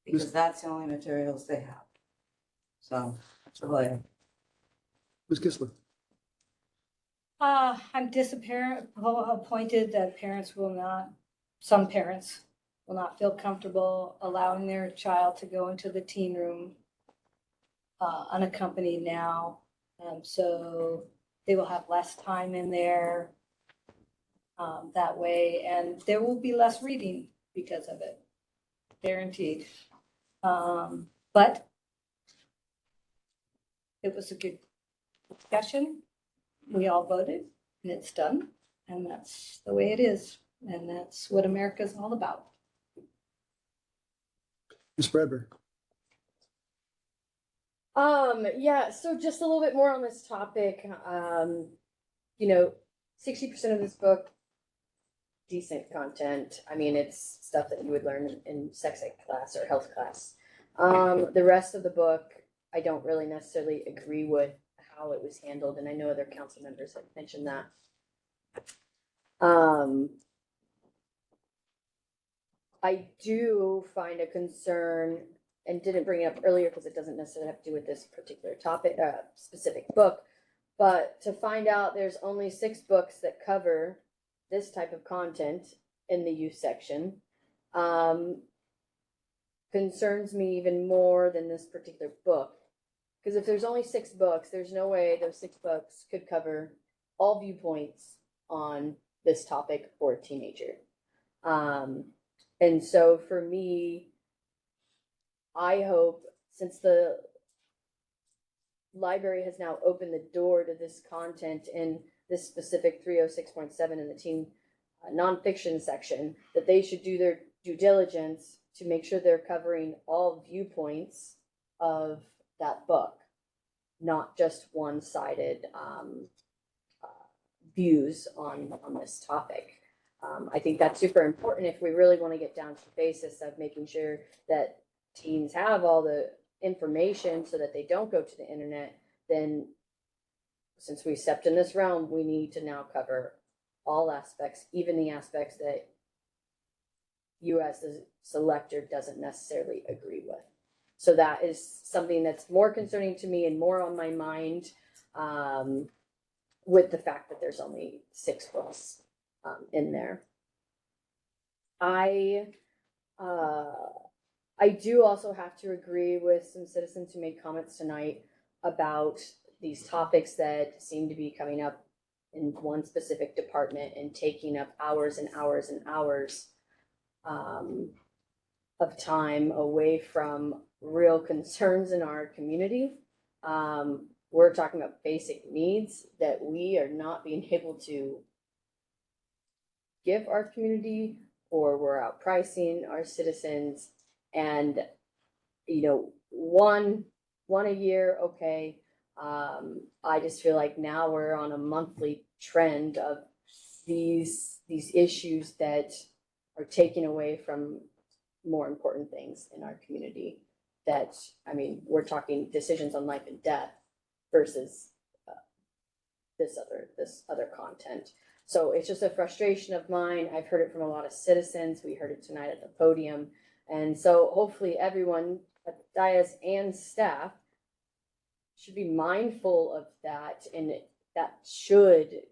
Because that's the only materials they have. So that's all I have. Ms. Kistler. I'm disappointed that some parents will not feel comfortable allowing their child to go into the teen room unaccompanied now. So they will have less time in there that way, and there will be less reading because of it, guaranteed. But it was a good discussion. We all voted, and it's done, and that's the way it is, and that's what America's all about. Ms. Bradbury. Yeah, so just a little bit more on this topic. 60% of this book, decent content. I mean, it's stuff that you would learn in sex ed class or health class. The rest of the book, I don't really necessarily agree with how it was handled, and I know other council members have mentioned that. I do find a concern, and didn't bring it up earlier because it doesn't necessarily have to do with this particular topic, specific book, but to find out there's only 6 books that cover this type of content in the youth section concerns me even more than this particular book. Because if there's only 6 books, there's no way those 6 books could cover all viewpoints on this topic for a teenager. And so for me, I hope since the library has now opened the door to this content in this specific 306.7 in the teen nonfiction section, that they should do their due diligence to make sure they're covering all viewpoints of that book, not just one-sided views on this topic. I think that's super important if we really want to get down to the basis of making sure that teens have all the information so that they don't go to the internet. Then, since we stepped in this realm, we need to now cover all aspects, even the aspects that you as the selector doesn't necessarily agree with. So that is something that's more concerning to me and more on my mind, with the fact that there's only 6 books in there. I do also have to agree with some citizens who made comments tonight about these topics that seem to be coming up in one specific department and taking up hours and hours and hours of time away from real concerns in our community. We're talking about basic needs that we are not being able to give our community, or we're outpricing our citizens. And, you know, one a year, okay. I just feel like now we're on a monthly trend of these issues that are taken away from more important things in our community. That, I mean, we're talking decisions on life and death versus this other content. So it's just a frustration of mine. I've heard it from a lot of citizens. We heard it tonight at the podium. And so hopefully everyone at the dais and staff should be mindful of that, and that should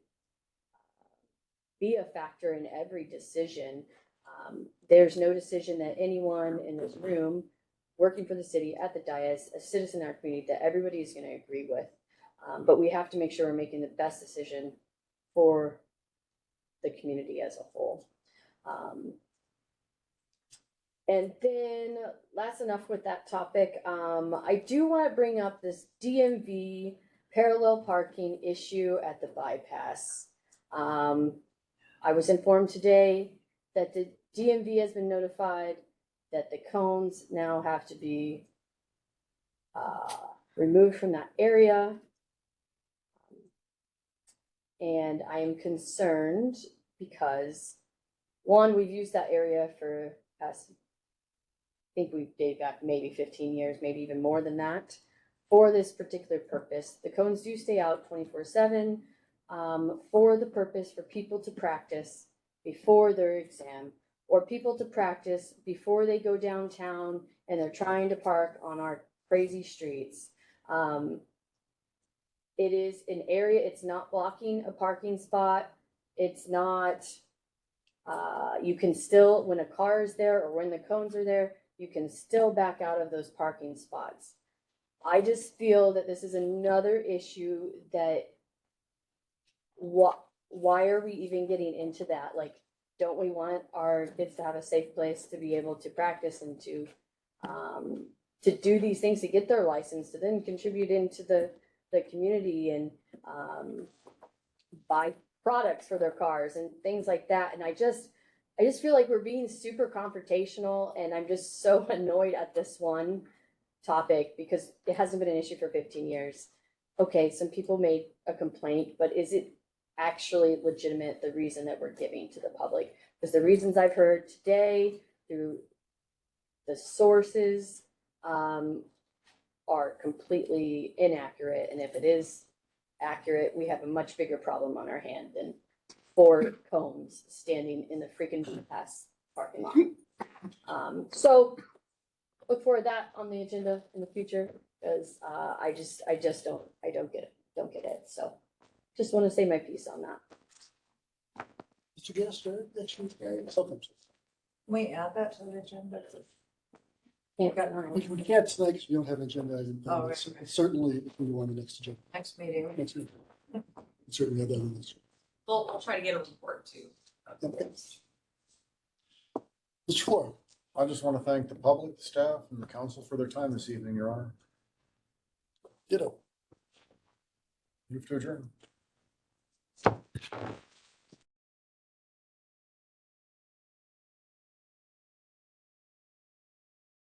be a factor in every decision. There's no decision that anyone in this room working for the city at the dais, a citizen in our community, that everybody is going to agree with. But we have to make sure we're making the best decision for the community as a whole. And then last enough with that topic. I do want to bring up this DMV parallel parking issue at the bypass. I was informed today that the DMV has been notified that the cones now have to be removed from that area. And I am concerned because, one, we've used that area for past, I think we date back maybe 15 years, maybe even more than that, for this particular purpose. The cones do stay out 24/7 for the purpose for people to practice before their exam, or people to practice before they go downtown and they're trying to park on our crazy streets. It is an area, it's not blocking a parking spot. It's not, you can still, when a car is there or when the cones are there, you can still back out of those parking spots. I just feel that this is another issue that, why are we even getting into that? Like, don't we want our kids to have a safe place to be able to practice and to do these things, to get their license, to then contribute into the community and buy products for their cars and things like that? And I just feel like we're being super confrontational, and I'm just so annoyed at this one topic because it hasn't been an issue for 15 years. Okay, some people made a complaint, but is it actually legitimate, the reason that we're giving to the public? Because the reasons I've heard today through the sources are completely inaccurate. And if it is accurate, we have a much bigger problem on our hand than 4 cones standing in the freaking bypass parking lot. So look for that on the agenda in the future, because I don't get it. So just want to say my piece on that. Mr. Gaster, that's your welcome. We add that to the agenda. We can't tonight because we don't have an agenda item. Oh, But right. certainly, if we go on the next agenda. Next meeting. Next meeting. Certainly have that on this. We'll try to get a report too. Okay. Mr. Moore, I just want to thank the public, the staff, and the council for their time this evening, Your Honor. Ditto. Move to adjourn.